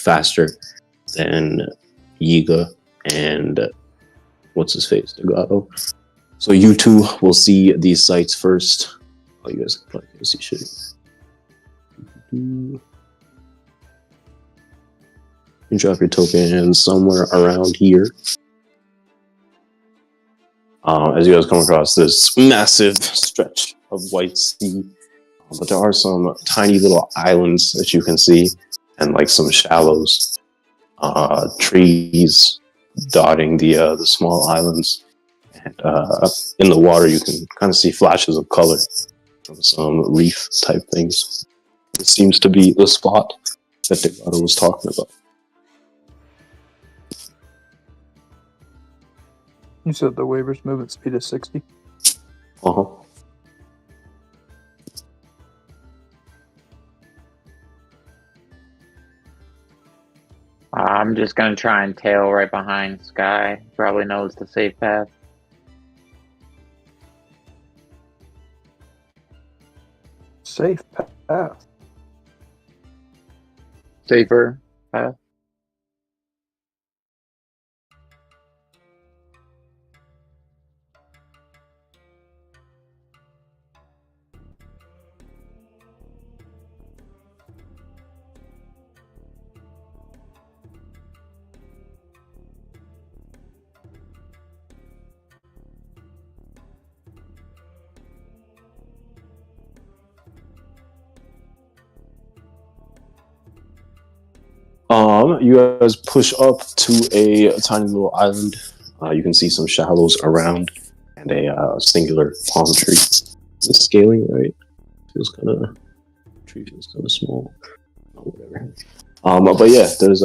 faster than Yiga and what's his face, Delgado. So you two will see these sites first. Oh, you guys can probably can't see shit. You drop your token somewhere around here. As you guys come across this massive stretch of white sea, but there are some tiny little islands that you can see, and like some shallows, trees dotting the small islands, and in the water you can kind of see flashes of color from some reef type things. It seems to be the spot that Delgado was talking about. You said the Waver's movement speed is 60? Uh-huh. I'm just gonna try and tail right behind Sky. Probably knows the safe path. Safe path. Safer path. You guys push up to a tiny little island. You can see some shallows around and a singular palm tree. Is this scaling right? Feels kind of tree feels kind of small. Oh, whatever. But yeah, there's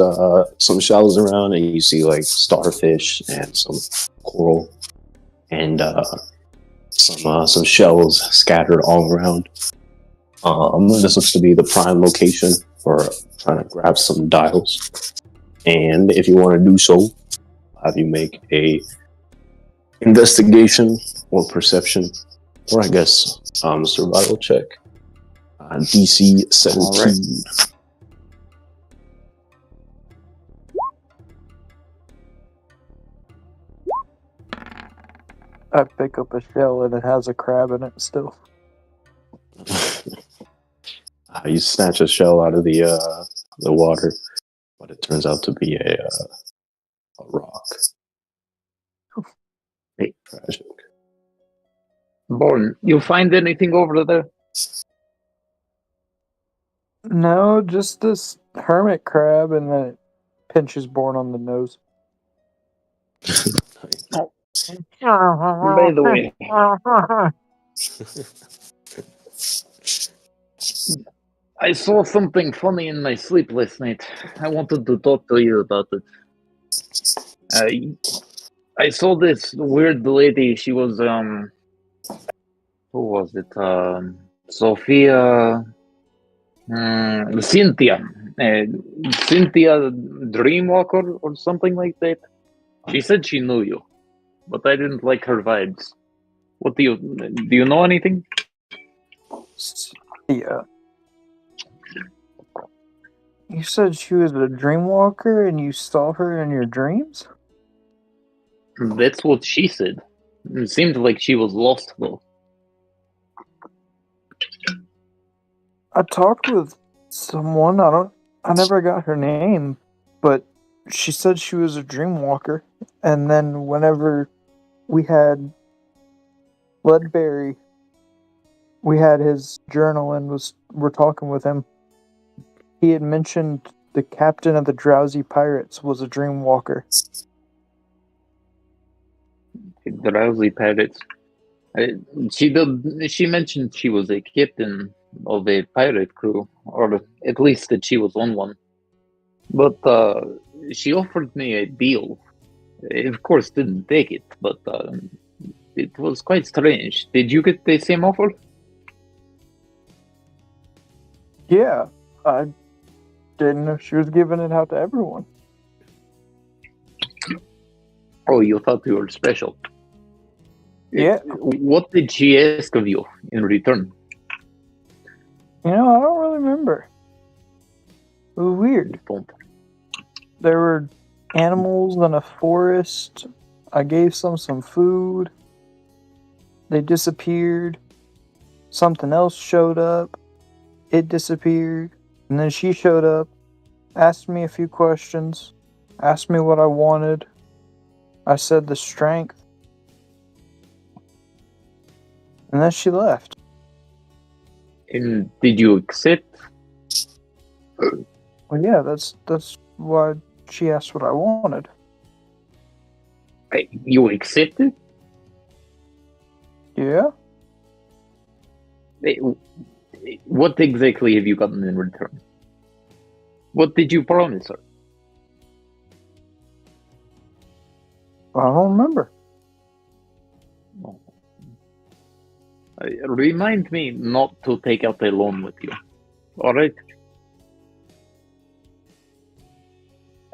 some shallows around, and you see like starfish and some coral and some shells scattered all around. This looks to be the prime location for trying to grab some dials. And if you want to do so, have you make a investigation or perception, or I guess survival check. DC 17. I pick up a shell and it has a crab in it still. You snatch a shell out of the water, but it turns out to be a rock. Hey. Tragic. Born, you find anything over there? No, just this hermit crab, and then it pinches Born on the nose. By the way, I saw something funny in my sleep last night. I wanted to talk to you about it. I saw this weird lady. She was who was it? Sophia, Cynthia, Cynthia Dreamwalker or something like that. She said she knew you, but I didn't like her vibes. What do you know anything? Yeah. You said she was a dreamwalker and you saw her in your dreams? That's what she said. It seemed like she was lost though. I talked with someone, I never got her name, but she said she was a dreamwalker. And then whenever we had Leadberry, we had his journal and we're talking with him. He had mentioned the captain of the Drowsy Pirates was a dreamwalker. Drowsy Pirates. She mentioned she was a captain of a pirate crew, or at least that she was on one. But she offered me a deal. I, of course, didn't take it, but it was quite strange. Did you get the same offer? Yeah, I didn't know she was giving it out to everyone. Oh, you thought you were special. Yeah. What did she ask of you in return? I don't really remember. It was weird. There were animals in a forest. I gave some food. They disappeared. Something else showed up. It disappeared. And then she showed up, asked me a few questions, asked me what I wanted. I said the strength. And then she left. And did you accept? Well, yeah, that's why she asked what I wanted. You accepted? Yeah? What exactly have you gotten in return? What did you promise her? I don't remember. Remind me not to take out a loan with you. Alright?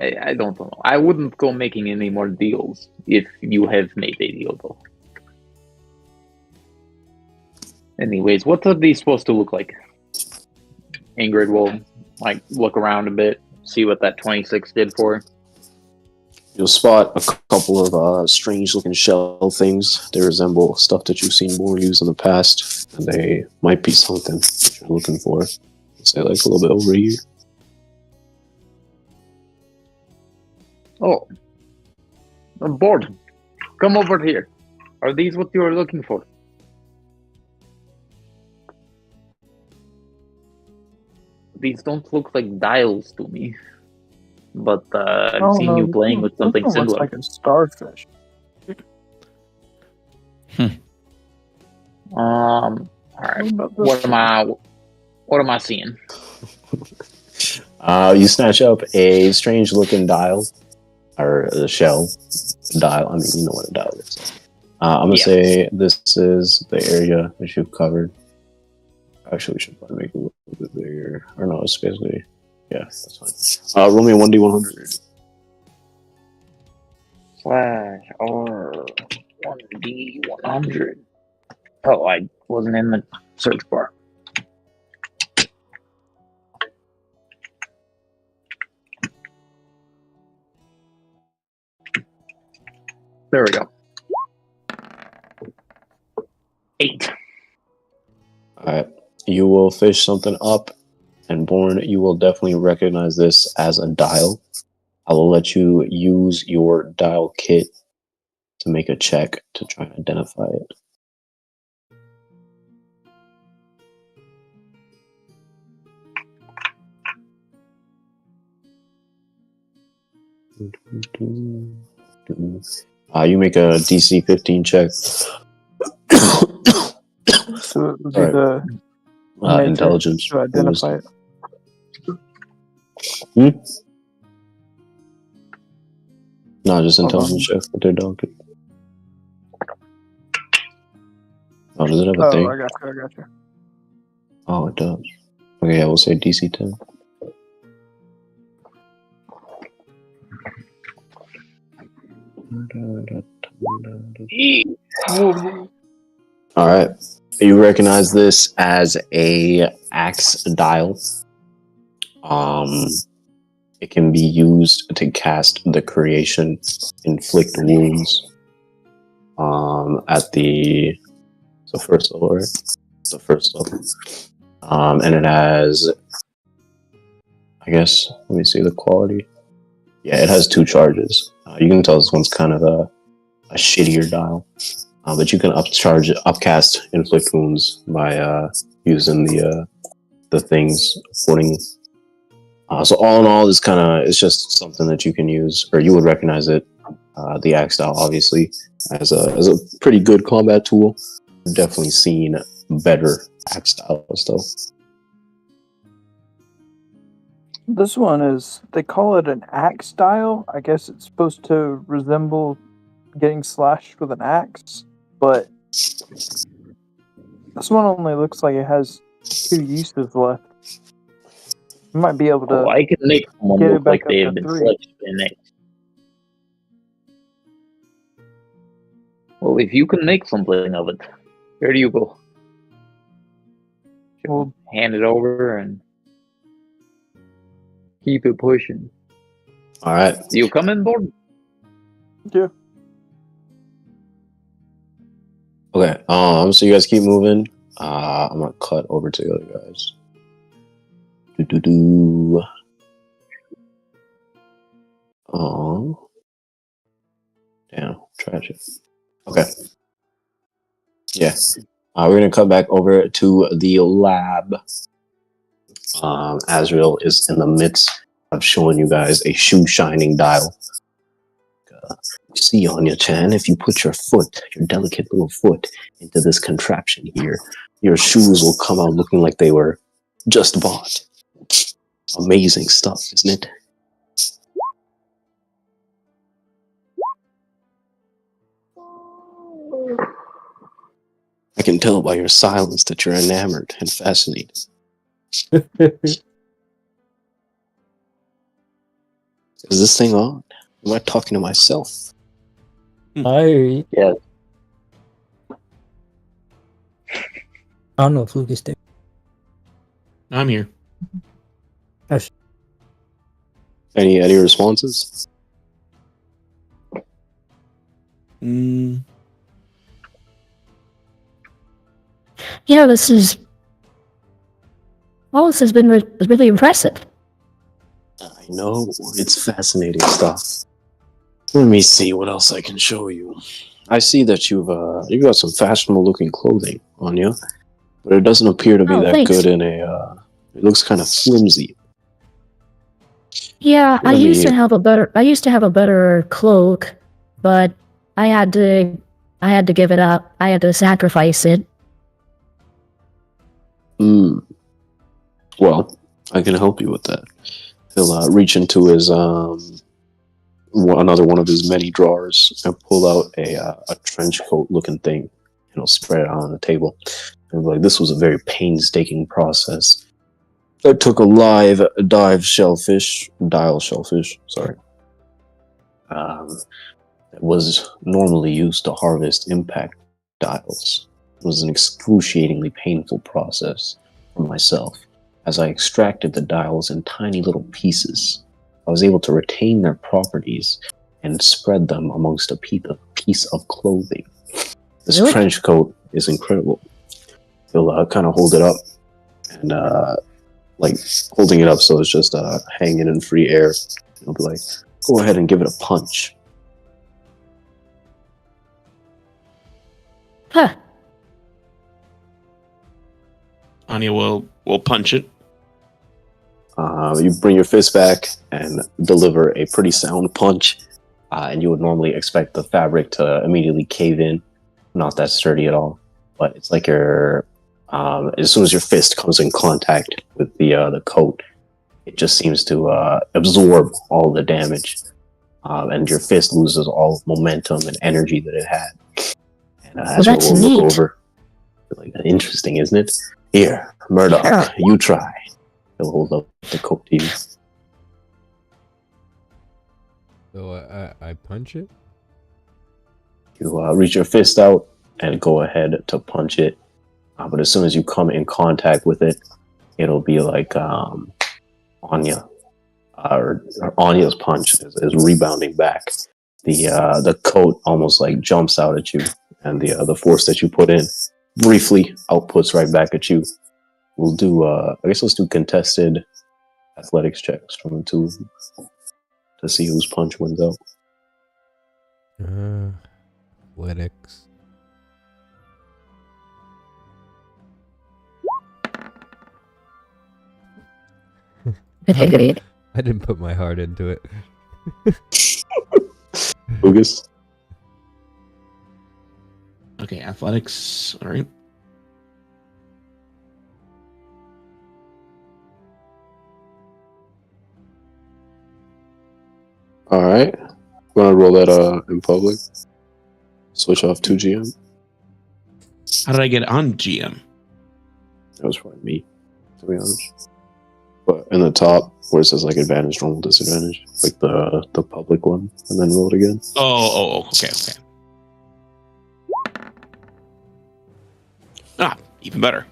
I don't know. I wouldn't go making any more deals if you have made a deal, though. Anyways, what are these supposed to look like? Ingrydd will look around a bit, see what that 26 did for her. You'll spot a couple of strange-looking shell things. They resemble stuff that you've seen more used in the past, and they might be something that you're looking for. Say, a little bit over a year. Oh. I'm bored. Come over here. Are these what you are looking for? These don't look like dials to me. But I've seen you playing with something similar. Looks like a starfish. Alright. What am I seeing? You snatch up a strange-looking dial, or a shell. Dial. I mean, you know what a dial is. I'm gonna say this is the area that you've covered. Actually, we should probably make it a little bit bigger. Or no, it's basically... Yeah, that's fine. Roll me a 1d100. /R 1d100. Oh, I wasn't in the search bar. There we go. 8. Alright. You will fish something up, and Born, you will definitely recognize this as a dial. I will let you use your dial kit to make a check to try and identify it. You make a DC 15 check. So it would be the intelligence to identify it. No, just intelligence check with their dog. Oh, does it have a thing? I got you. Oh, it does. Okay, yeah, we'll say DC 10. Alright. You recognize this as a axe dial. It can be used to cast the creation inflict wounds. At the first level, right? The first level. And it has, I guess, let me see the quality. Yeah, it has 2 charges. You can tell this one's kind of a shittier dial. But you can upcast inflict wounds by using the things accordingly. So all in all, it's just something that you can use, or you would recognize it, the axe style, obviously, as a pretty good combat tool. I've definitely seen better axe styles, though. This one is, they call it an axe style. I guess it's supposed to resemble getting slashed with an axe, but this one only looks like it has 2 uses left. You might be able to I can make someone get look it back like they up have to been 3. slashed with an axe. Well, if you can make something of it, here you go. Well, Hand it over and keep it pushing. All right. You come in, board? Yeah. Okay. So you guys keep moving. I'm gonna cut over to the other guys. Oh. Damn. Tragic. Okay. Yeah. We're gonna cut back over to the lab. Azrael is in the midst of showing you guys a shoe shining dial. See, Onya-chan, if you put your delicate little foot, into this contraption here, your shoes will come out looking like they were just bought. Amazing stuff, isn't it? I can tell by your silence that you're enamored and fascinated. Is this thing on? Am I talking to myself? I Yeah. don't know if Lucas did. I'm here. Any responses? Yeah, this is. All this has been really impressive. I know, it's fascinating stuff. Let me see what else I can show you. I see that you've got some fashionable looking clothing on you, but it doesn't appear to be that thanks. good in a. It looks kind of flimsy. Yeah, I used to have a better cloak, but I had to give it up. I had to sacrifice it. Well, I can help you with that. He'll reach into his another one of his many drawers and pull out a trench coat looking thing, and he'll spread it out on the table. And like, this was a very painstaking process. I took a live dial shellfish, sorry. That was normally used to harvest impact dials. It was an excruciatingly painful process for myself. As I extracted the dials in tiny little pieces, I was able to retain their properties and spread them amongst a piece of clothing. This Really? trench coat is incredible. He'll kind of hold it up and like holding it up so it's just hanging in free air. He'll be like, go ahead and give it a punch. Huh. Anya will punch it. You bring your fist back and deliver a pretty sound punch, and you would normally expect the fabric to immediately cave in. Not that sturdy at all, but it's like your as soon as your fist comes in contact with the coat, it just seems to absorb all the damage, and your fist loses all momentum and energy that it had. And as that's we'll look neat. over, like, interesting, isn't it? Here, Murdoch, Yeah. you try. He'll hold up the coat to you. So I punch it? You reach your fist out and go ahead to punch it. But as soon as you come in contact with it, it'll be like Anya. Or Anya's punch is rebounding back. The coat almost like jumps out at you, and the force that you put in briefly outputs right back at you. We'll do, I guess let's do contested athletics checks from the two of them to see whose punch wins out. Athletics. I didn't put my heart into it. Lucas? Okay, athletics. All right. Alright. Wanna roll that in public? Switch off 2 GM? How did I get on GM? That was probably me, to be honest. But in the top, where it says like advantage, normal, disadvantage, like the public one, and then roll it again. Oh, okay. even better.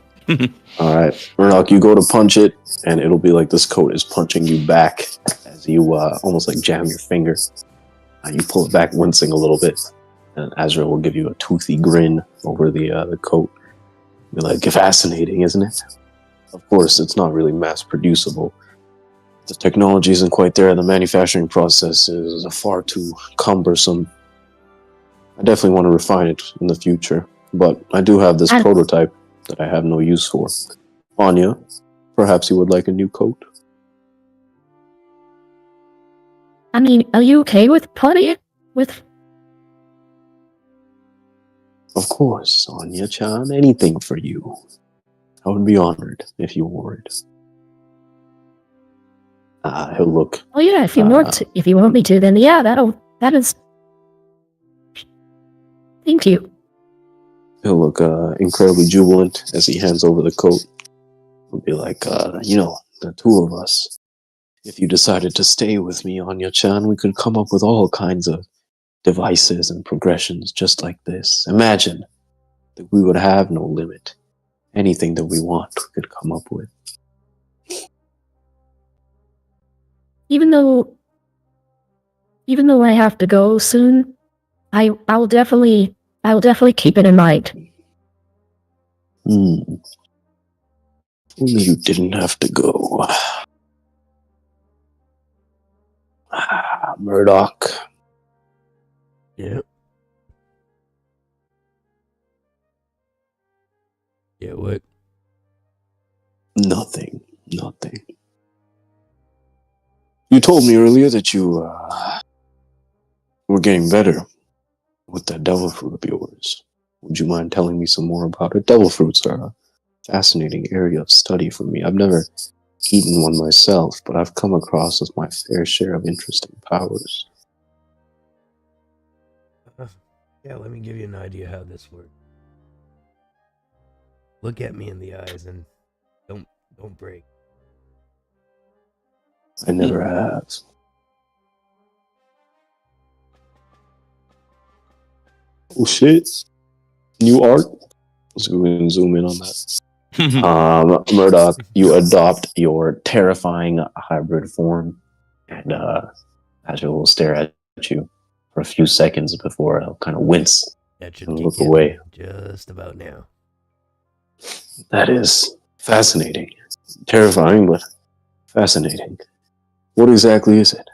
All right, Murdoch, you go to punch it, and it'll be like this coat is punching you back as you almost like jam your finger. You pull it back, wincing a little bit, and Azrael will give you a toothy grin over the coat. Be like, fascinating, isn't it? Of course, it's not really mass producible. The technology isn't quite there. The manufacturing process is far too cumbersome. I definitely want to refine it in the future, but I do have this prototype that I have no use for. Onya, perhaps you would like a new coat? I mean, are you okay with putting it with? Of course, Onya-chan, anything for you. I would be honored if you wore it. He'll look. Oh yeah, if you want me to, then yeah, that is. Thank you. He'll look incredibly jubilant as he hands over the coat. He'll be like, the two of us. If you decided to stay with me, Onya-chan, we could come up with all kinds of devices and progressions just like this. Imagine that we would have no limit. Anything that we want, we could come up with. Even though I have to go soon, I'll definitely keep it in mind. Only you didn't have to go. Murdoch. Yeah. Yeah, what? Nothing. You told me earlier that you were getting better with that devil fruit of yours. Would you mind telling me some more about it? Devil fruits are a fascinating area of study for me. I've never eaten one myself, but I've come across with my fair share of interesting powers. Yeah, let me give you an idea how this works. Look at me in the eyes and don't break. I never have. Oh shit. New art? Let's go and zoom in on that. Murdoch, you adopt your terrifying hybrid form, and Azure will stare at you for a few seconds before he'll kind of wince and look away. Just about now. That is fascinating. Terrifying, but fascinating. What exactly is it?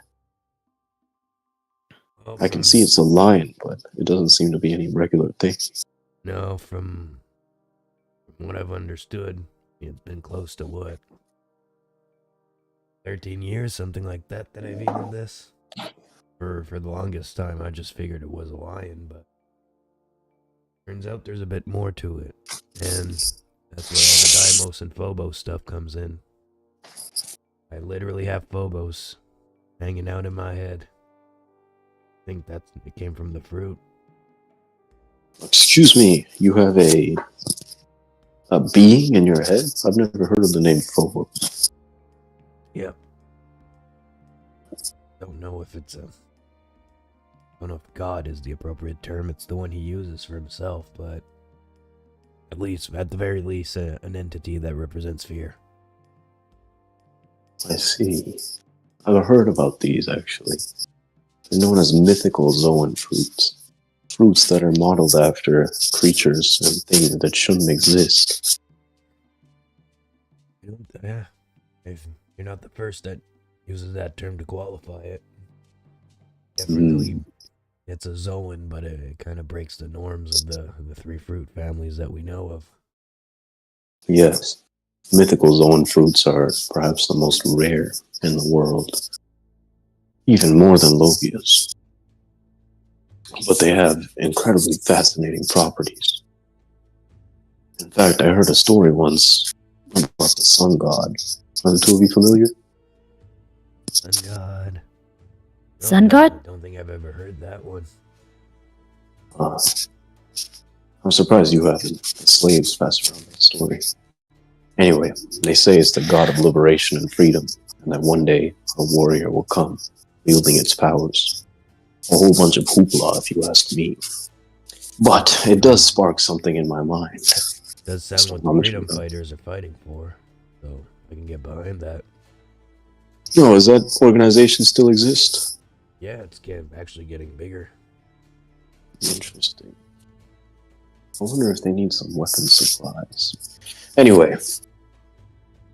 Well, I can see it's a lion, but it doesn't seem to be any regular thing. No, from what I've understood, it's been close to what? 13 years, something like that I've eaten this. For the longest time, I just figured it was a lion, but turns out there's a bit more to it. And that's where all the Deimos and Phobos stuff comes in. I literally have Phobos hanging out in my head. I think it came from the fruit. Excuse me, you have a being in your head? I've never heard of the name Phobos. Yep. Don't know if don't know if God is the appropriate term. It's the one he uses for himself, but at the very least, an entity that represents fear. I see. I've heard about these, actually. They're known as mythical Zoan fruits. Fruits that are modeled after creatures and things that shouldn't exist. Yeah. You're not the first that uses that term to qualify it. Definitely, it's a Zoan, but it kind of breaks the norms of the three fruit families that we know of. Yes. Mythical Zoan fruits are perhaps the most rare in the world. Even more than Logias. But they have incredibly fascinating properties. In fact, I heard a story once about the sun god. Are the two of you familiar? Sun god. Sun god? I don't think I've ever heard that one. I'm surprised you haven't. The slaves pass around that story. Anyway, they say it's the god of liberation and freedom, and that one day a warrior will come, wielding its powers. A whole bunch of hoopla, if you ask me. But it does spark something in my mind. Does sound what the freedom fighters are fighting for, so I can get behind that. No, does that organization still exist? Yeah, it's actually getting bigger. Interesting. I wonder if they need some weapon supplies. Anyway,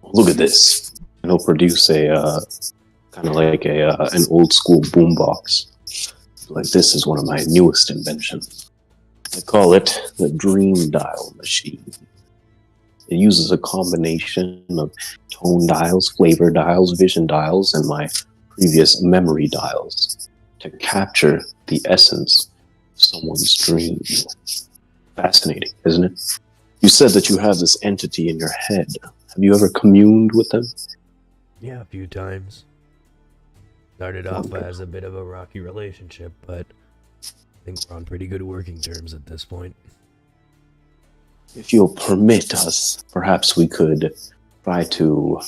look at this. And he'll produce a kind of like an old school boombox. Like, this is one of my newest inventions. I call it the Dream Dial Machine. It uses a combination of tone dials, flavor dials, vision dials, and my previous memory dials to capture the essence of someone's dream. Fascinating, isn't it? You said that you have this entity in your head. Have you ever communed with them? Yeah, a few times. Started off as a bit of a rocky relationship, but I think we're on pretty good working terms at this point. If you'll permit us, perhaps we could try to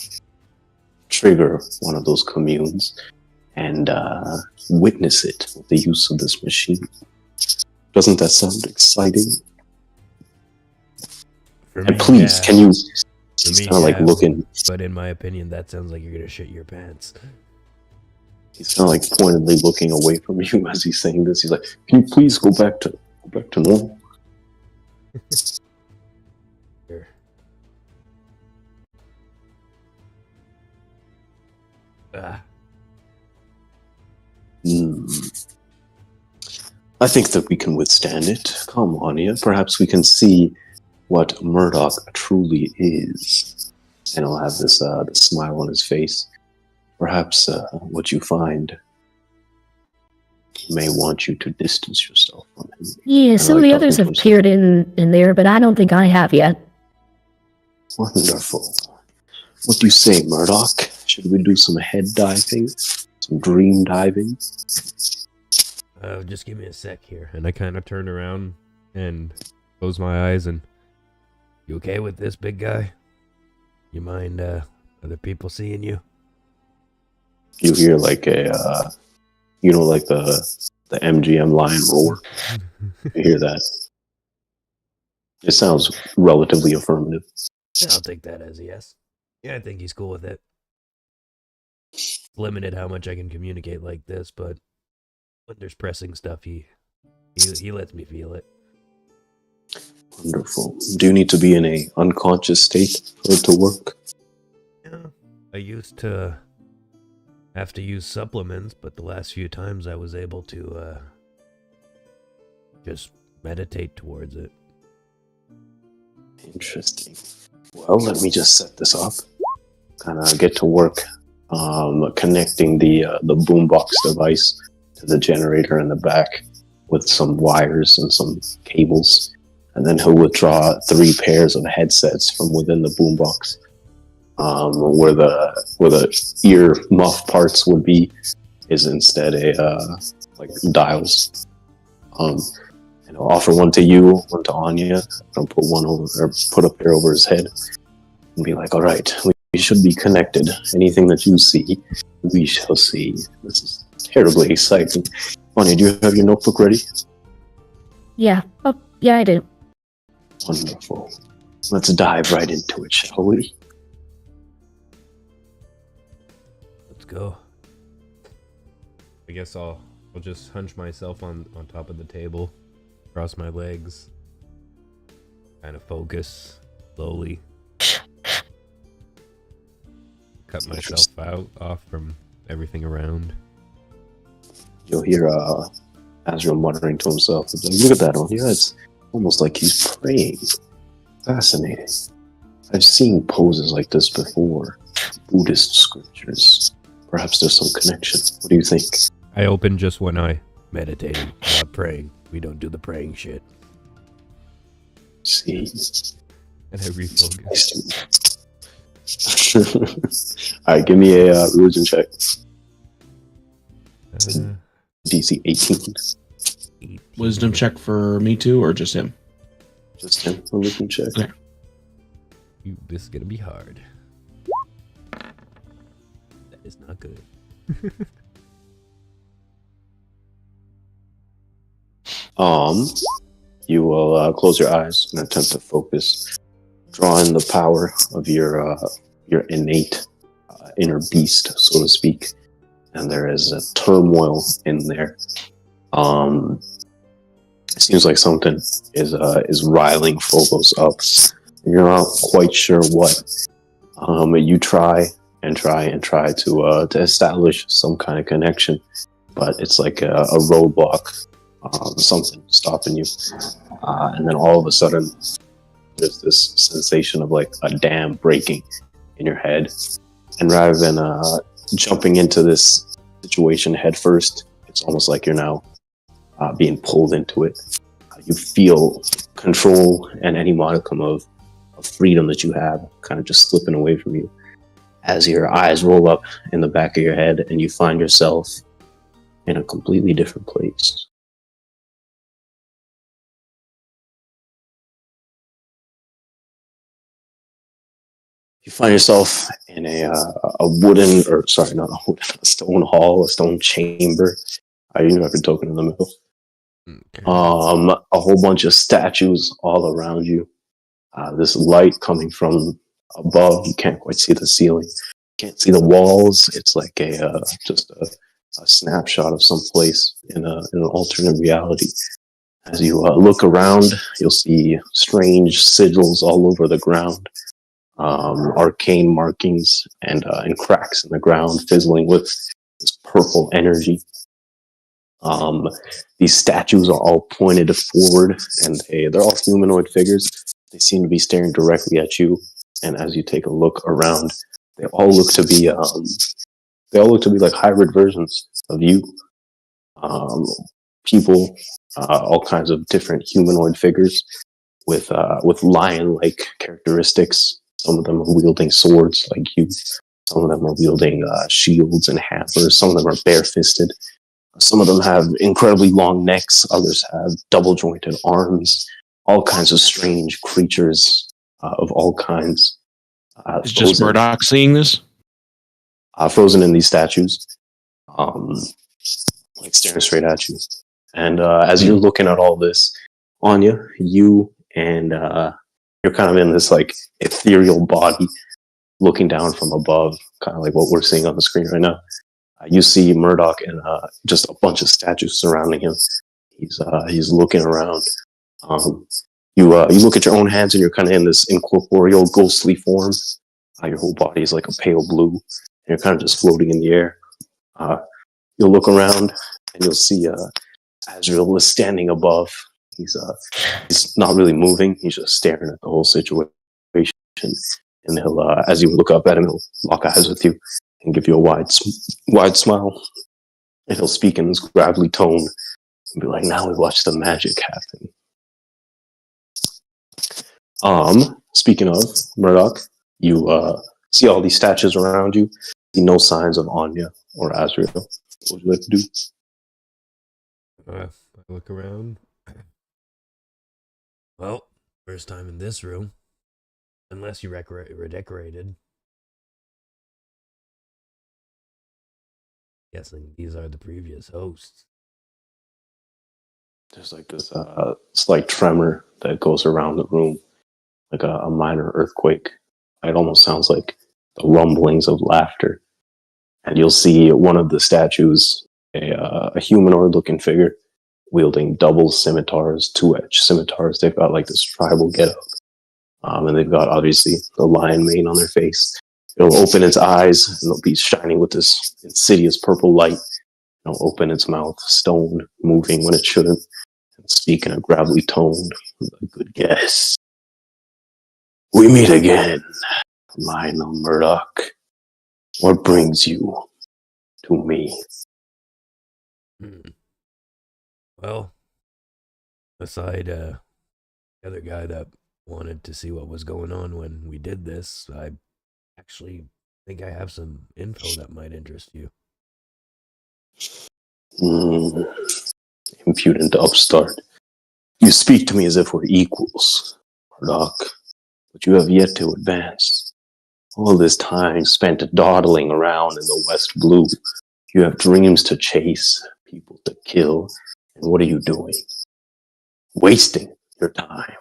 trigger one of those communes and witness it with the use of this machine. Doesn't that sound exciting? And please, can you... He's kind of like looking... But in my opinion, that sounds like you're going to shit your pants. He's kind of like pointedly looking away from you as he's saying this. He's like, can you please go back to normal? Sure. I think that we can withstand it. Come on, Onya. Perhaps we can see what Murdoch truly is. And he'll have this smile on his face. Perhaps what you find may want you to distance yourself from him. Yeah, some of the others have appeared in there, but I don't think I have yet. Wonderful. What do you say, Murdoch? Should we do some head diving? Some dream diving? Just give me a sec here. And I kind of turn around and close my eyes and... You okay with this, big guy? You mind other people seeing you? You hear like a, like the MGM lion roar. You hear that? It sounds relatively affirmative. Yeah, I'll take that as a yes. Yeah, I think he's cool with it. Limited how much I can communicate like this, but when there's pressing stuff, he lets me feel it. Wonderful. Do you need to be in a unconscious state for it to work? Yeah, I used to have to use supplements, but the last few times I was able to just meditate towards it. Interesting. Well, let me just set this up. Kind of get to work connecting the boombox device to the generator in the back with some wires and some cables. And then he'll withdraw 3 pairs of headsets from within the boombox. Where the ear muff parts would be is instead like dials. And I'll offer one to you, one to Onya. I'll put a pair over his head and be like, all right, we should be connected. Anything that you see, we shall see. This is terribly exciting. Onya, do you have your notebook ready? Yeah. Oh, yeah, I do. Wonderful. Let's dive right into it, shall we? Let's go. I guess I'll just hunch myself on top of the table, cross my legs, kind of focus slowly, cut myself off from everything around. You'll hear Azrael muttering to himself. He's like, look at that, Onya. It's almost like he's praying. Fascinating. I've seen poses like this before. Buddhist scriptures. Perhaps there's some connection. What do you think? I open just one eye. Meditating, not praying. We don't do the praying shit. See. And I refocus. Alright, give me a religion check. DC 18. Wisdom check for me too, or just him? Just him. Religion check. Okay. This is gonna be hard. That is not good. You will close your eyes and attempt to focus draw in the power of your innate inner beast, so to speak. And there is a turmoil in there. It seems like something is riling Phobos up. You're not quite sure what. You try to establish some kind of connection, but it's like a roadblock, something stopping you. And then all of a sudden, there's this sensation of like a dam breaking in your head. And rather than jumping into this situation head first, it's almost like you're now being pulled into it. You feel control and any modicum of freedom that you have kind of just slipping away from you as your eyes roll up in the back of your head and you find yourself in a completely different place. You find yourself in a stone hall, a stone chamber. You have your token in the middle. Okay. A whole bunch of statues all around you. This light coming from above. You can't quite see the ceiling. Can't see the walls. It's like just a snapshot of some place in an alternate reality. As you look around, you'll see strange sigils all over the ground. Arcane markings and cracks in the ground fizzling with this purple energy. These statues are all pointed forward, and they're all humanoid figures. They seem to be staring directly at you. And as you take a look around, they all look to be like hybrid versions of you. People, all kinds of different humanoid figures with lion-like characteristics. Some of them are wielding swords like you. Some of them are wielding shields and hammers. Some of them are bare-fisted. Some of them have incredibly long necks. Others have double-jointed arms. All kinds of strange creatures of all kinds. Is just Murdoch seeing this? Frozen in these statues. Like staring straight at you. And as you're looking at all this, Onya, you and you're kind of in this like ethereal body looking down from above, kind of like what we're seeing on the screen right now. You see Murdoch and just a bunch of statues surrounding him. He's looking around. You look at your own hands and you're kind of in this incorporeal ghostly form. Your whole body is like a pale blue. And you're kind of just floating in the air. You'll look around and you'll see Azrael is standing above. He's not really moving. He's just staring at the whole situation. And he'll, as you look up at him, he'll lock eyes with you and give you a wide smile. And he'll speak in this gravelly tone and be like, "Now we watch the magic happen." Speaking of Murdoch, you see all these statues around you. See no signs of Onya or Azrael. What would you like to do? I look around. Well, first time in this room. Unless you redecorated. Guessing these are the previous hosts. There's like this slight tremor that goes around the room, like a minor earthquake. It almost sounds like the rumblings of laughter. And you'll see one of the statues, a humanoid-looking figure, wielding double scimitars, two-edged scimitars. They've got like this tribal getup. And they've got, obviously, the lion mane on their face. It'll open its eyes, and they'll be shining with this insidious purple light. It'll open its mouth, stone, moving when it shouldn't, and speak in a gravelly tone. A good guess. "We meet again, Lionel Murdoch. What brings you to me?" Well, aside the other guy that wanted to see what was going on when we did this, I actually think I have some info that might interest you. Impudent upstart. You speak to me as if we're equals, Murdoch, but you have yet to advance. All this time spent dawdling around in the West Blue. You have dreams to chase, people to kill, and what are you doing? Wasting your time.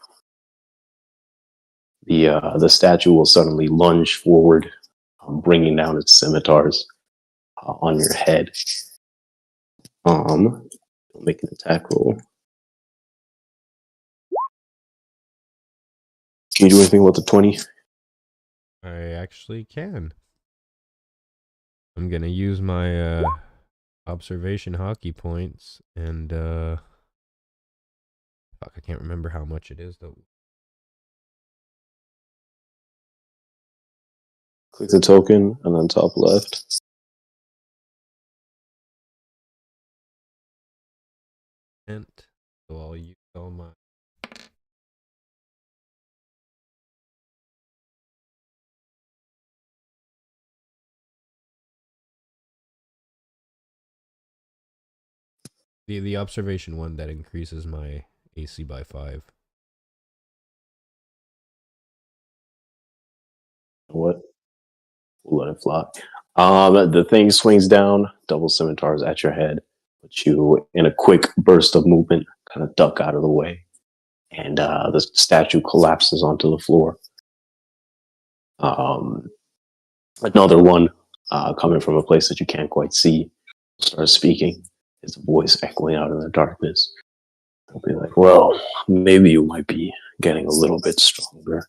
the statue will suddenly lunge forward, bringing down its scimitars on your head. Make an attack roll. Can you do anything with the 20? I actually can. I'm gonna use my observation hockey points and fuck, I can't remember how much it is though. Click the token and then top left. And so I'll use all my the observation one that increases my AC by 5. What? We'll let it fly. The thing swings down, double scimitars at your head, but you, in a quick burst of movement, kind of duck out of the way, and the statue collapses onto the floor. Another one, coming from a place that you can't quite see, starts speaking. His voice echoing out in the darkness. He'll be like, well, maybe you might be getting a little bit stronger,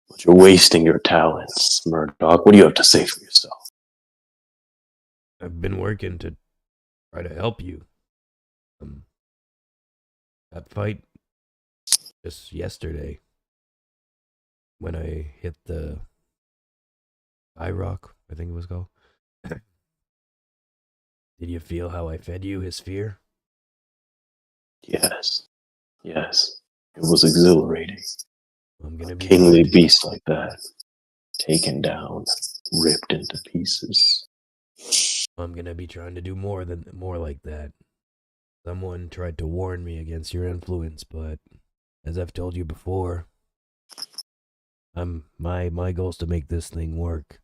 but you're wasting your talents, Murdoch. What do you have to say for yourself? I've been working to try to help you. That fight just yesterday, when I hit the rock, I think it was called. Did you feel how I fed you his fear? Yes. Yes. It was exhilarating. I'm gonna A be kingly trying to- beast like that, taken down, ripped into pieces. I'm gonna be trying to do more like that. Someone tried to warn me against your influence, but as I've told you before, my goal is to make this thing work.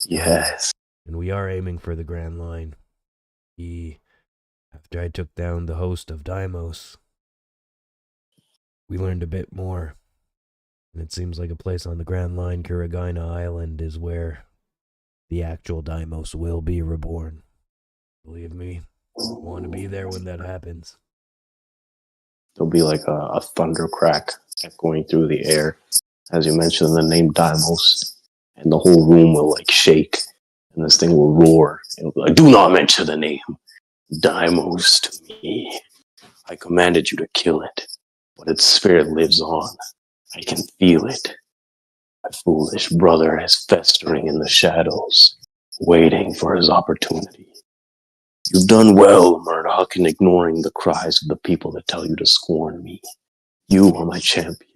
Yes. And we are aiming for the Grand Line. After I took down the host of Deimos, we learned a bit more. And it seems like a place on the Grand Line, Kuragaina Island, is where the actual Deimos will be reborn. Believe me, I want to be there when that happens. There'll be like a thunder crack echoing through the air as you mention the name Deimos, and the whole room will like shake, and this thing will roar. It'll be like, do not mention the name Deimos to me. I commanded you to kill it, but its spirit lives on. I can feel it. My foolish brother is festering in the shadows, waiting for his opportunity. You've done well, Murdoch, in ignoring the cries of the people that tell you to scorn me. You are my champion.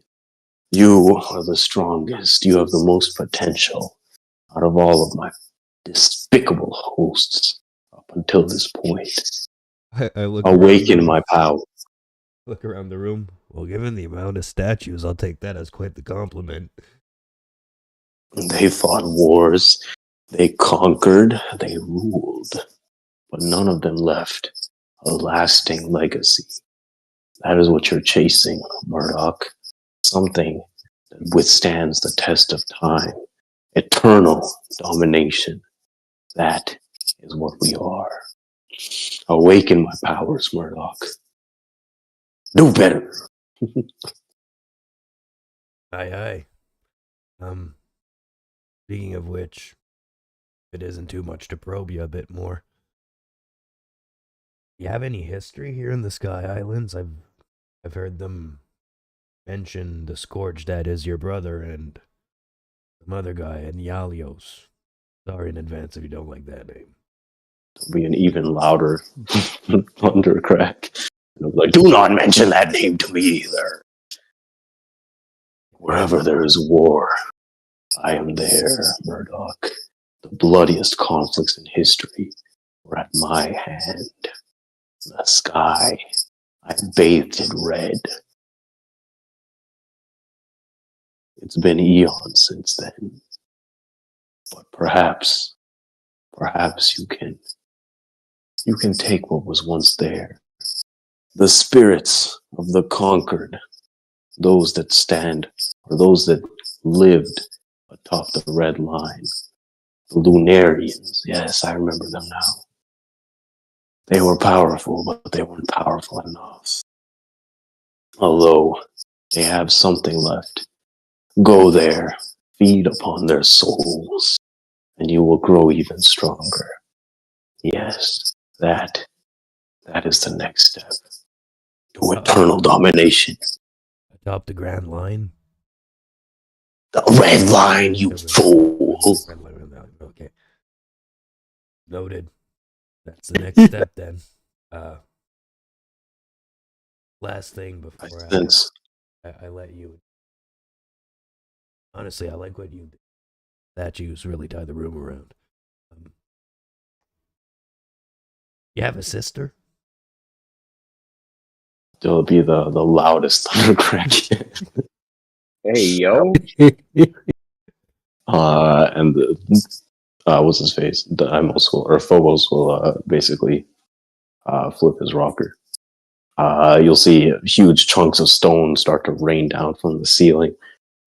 You are the strongest. You have the most potential out of all of my despicable hosts up until this point. I look Awaken my power. Look around the room. Well, given the amount of statues, I'll take that as quite the compliment. They fought wars. They conquered. They ruled. But none of them left a lasting legacy. That is what you're chasing, Murdoch. Something that withstands the test of time. Eternal domination. That is what we are. Awaken my powers, Murdoch. Do better. Aye. Speaking of which, if it isn't too much to probe you a bit more, you have any history here in the Sky Islands? I've heard them mention the Scourge that is your brother and some other guy, and Yalios. Sorry in advance if you don't like that name. There'll be an even louder thunder crack. It'll be like, do not mention that name to me either. Wherever there is war, I am there, Murdoch. The bloodiest conflicts in history were at my hand. The sky, I bathed it red. It's been eons since then. But perhaps you can take what was once there. The spirits of the conquered, those that stand, or those that lived atop the red line. The Lunarians, yes, I remember them now. They were powerful, but they weren't powerful enough. Although they have something left. Go there, feed upon their souls, and you will grow even stronger. Yes, that is the next step to eternal domination. Atop the Grand Line? The red line, you fool! Okay. Noted. That's the next step then. Last thing before I let you. Honestly, I like what you did. Statues really tie the room around. You have a sister? It'll be the loudest thundercrack. Hey, yo. And what's his face? Phobos will basically flip his rocker. You'll see huge chunks of stone start to rain down from the ceiling,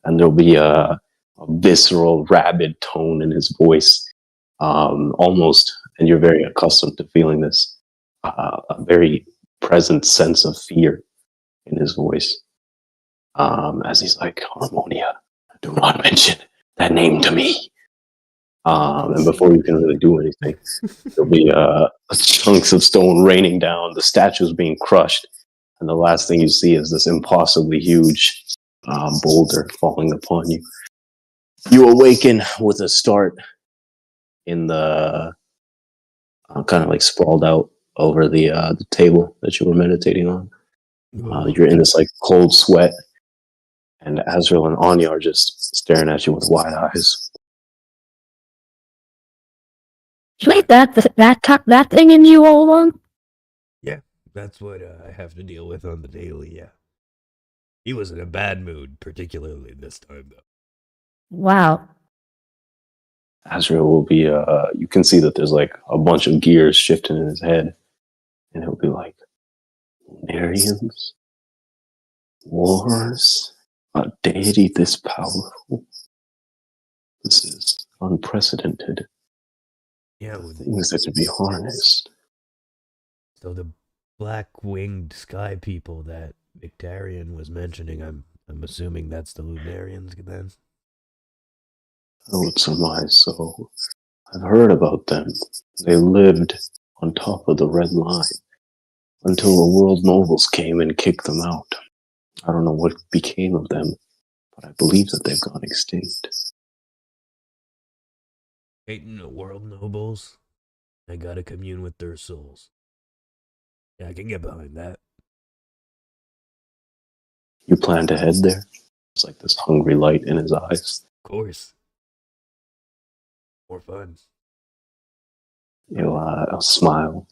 and there'll be a visceral, rabid tone in his voice, almost, and you're very accustomed to feeling this, a very present sense of fear in his voice, as he's like, Harmonia, do not mention that name to me. And before you can really do anything, there'll be chunks of stone raining down, the statues being crushed, and the last thing you see is this impossibly huge boulder falling upon you. You awaken with a start in the kind of like sprawled out over the table that you were meditating on. You're in this like cold sweat, and Azrael and Onya are just staring at you with wide eyes. Wait, that thing in you all along? Yeah, that's what I have to deal with on the daily, yeah. He was in a bad mood, particularly this time, though. Wow. Azrael will be, you can see that there's like a bunch of gears shifting in his head, and he'll be like, Lunarians? Wars? A deity this powerful? This is unprecedented. Yeah, things that could be harnessed. So the black-winged sky people that Victarion was mentioning, I'm assuming that's the Lunarians then? I would surmise so. I've heard about them. They lived on top of the red line until the world nobles came and kicked them out. I don't know what became of them, but I believe that they've gone extinct. Hating the world nobles, I gotta commune with their souls. Yeah, I can get behind that. You plan to head there? It's like this hungry light in his eyes. Of course. More fun. He'll smile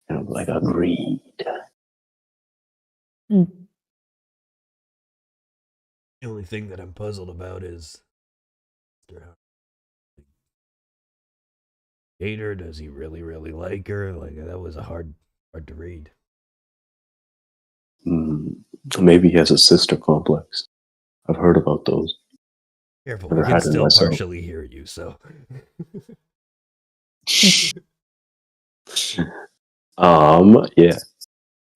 and be like, agreed. Mm. The only thing that I'm puzzled about is hate her? Does he really, really like her? Like, that was hard to read. Maybe he has a sister complex. I've heard about those. Careful, Never I can had it still myself. partially hear you, so. Yeah.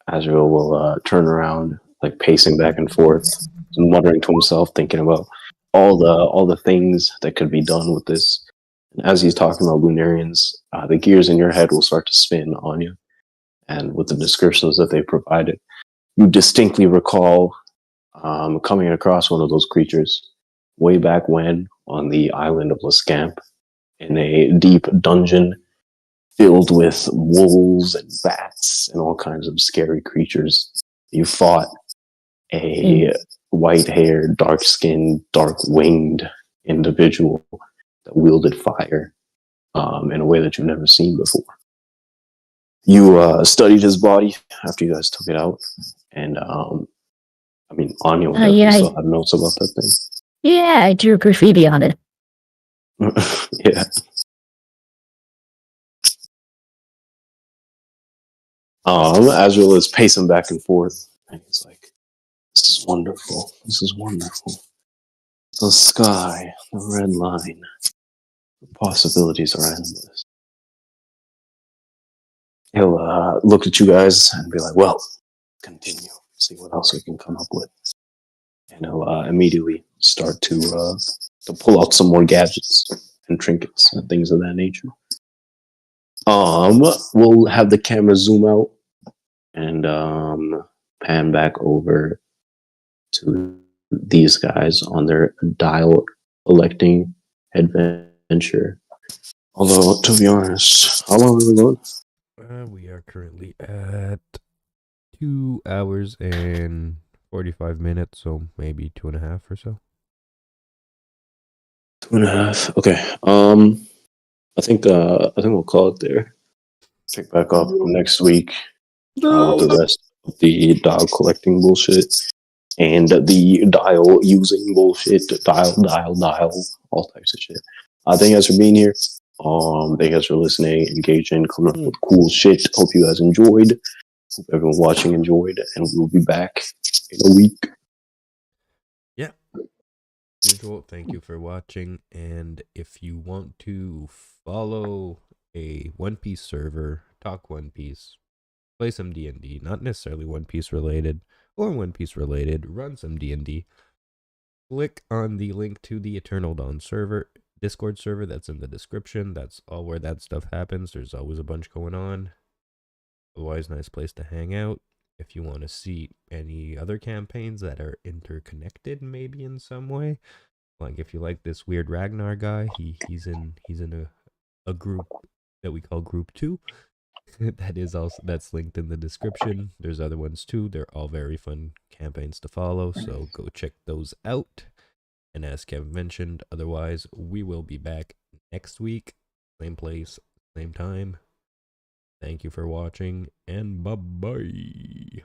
Azrael will turn around, like pacing back and forth, muttering to himself, thinking about all the things that could be done with this. And as he's talking about Lunarians, the gears in your head will start to spin on you. And with the descriptions that they provided, you distinctly recall coming across one of those creatures way back when on the island of Lascamp in a deep dungeon filled with wolves and bats and all kinds of scary creatures. You fought a white-haired, dark-skinned, dark-winged individual that wielded fire in a way that you've never seen before. You studied his body after you guys took it out, and Anya will definitely still have notes about that thing. Yeah, I drew graffiti on it. Yeah. Azrael is pacing back and forth, and he's like, This is wonderful. This is wonderful. The sky, the red line. The possibilities are endless. He'll look at you guys and be like, well, continue. See what else we can come up with. And he'll immediately start to pull out some more gadgets and trinkets and things of that nature. We'll have the camera zoom out and pan back over to these guys on their dial electing adventure. Although, to be honest, how long have we gone? We are currently at 2 hours and 45 minutes, so maybe 2.5 or so. 2.5. Okay. I think we'll call it there. Pick back up next week with the rest of the dial collecting bullshit and the dial using bullshit. Dial, all types of shit. Thank you guys for being here. Thank you guys for listening, engaging, coming up with cool shit. Hope you guys enjoyed. Hope everyone watching enjoyed, and we'll be back in a week. Yeah. Usual, thank you for watching, and if you want to follow a One Piece server, talk One Piece, play some D&D, not necessarily One Piece related, or One Piece related, run some D&D, click on the link to the Eternal Dawn server, Discord server that's in the description. That's all where that stuff happens. There's always a bunch going on. Otherwise, nice place to hang out. If you want to see any other campaigns that are interconnected, maybe in some way, like if you like this weird Ragnar guy, he's in a group that we call Group 2. That's linked in the description. There's other ones too. They're all very fun campaigns to follow, so go check those out. And as Kevin mentioned, otherwise we will be back next week, same place, same time. Thank you for watching, and bye-bye.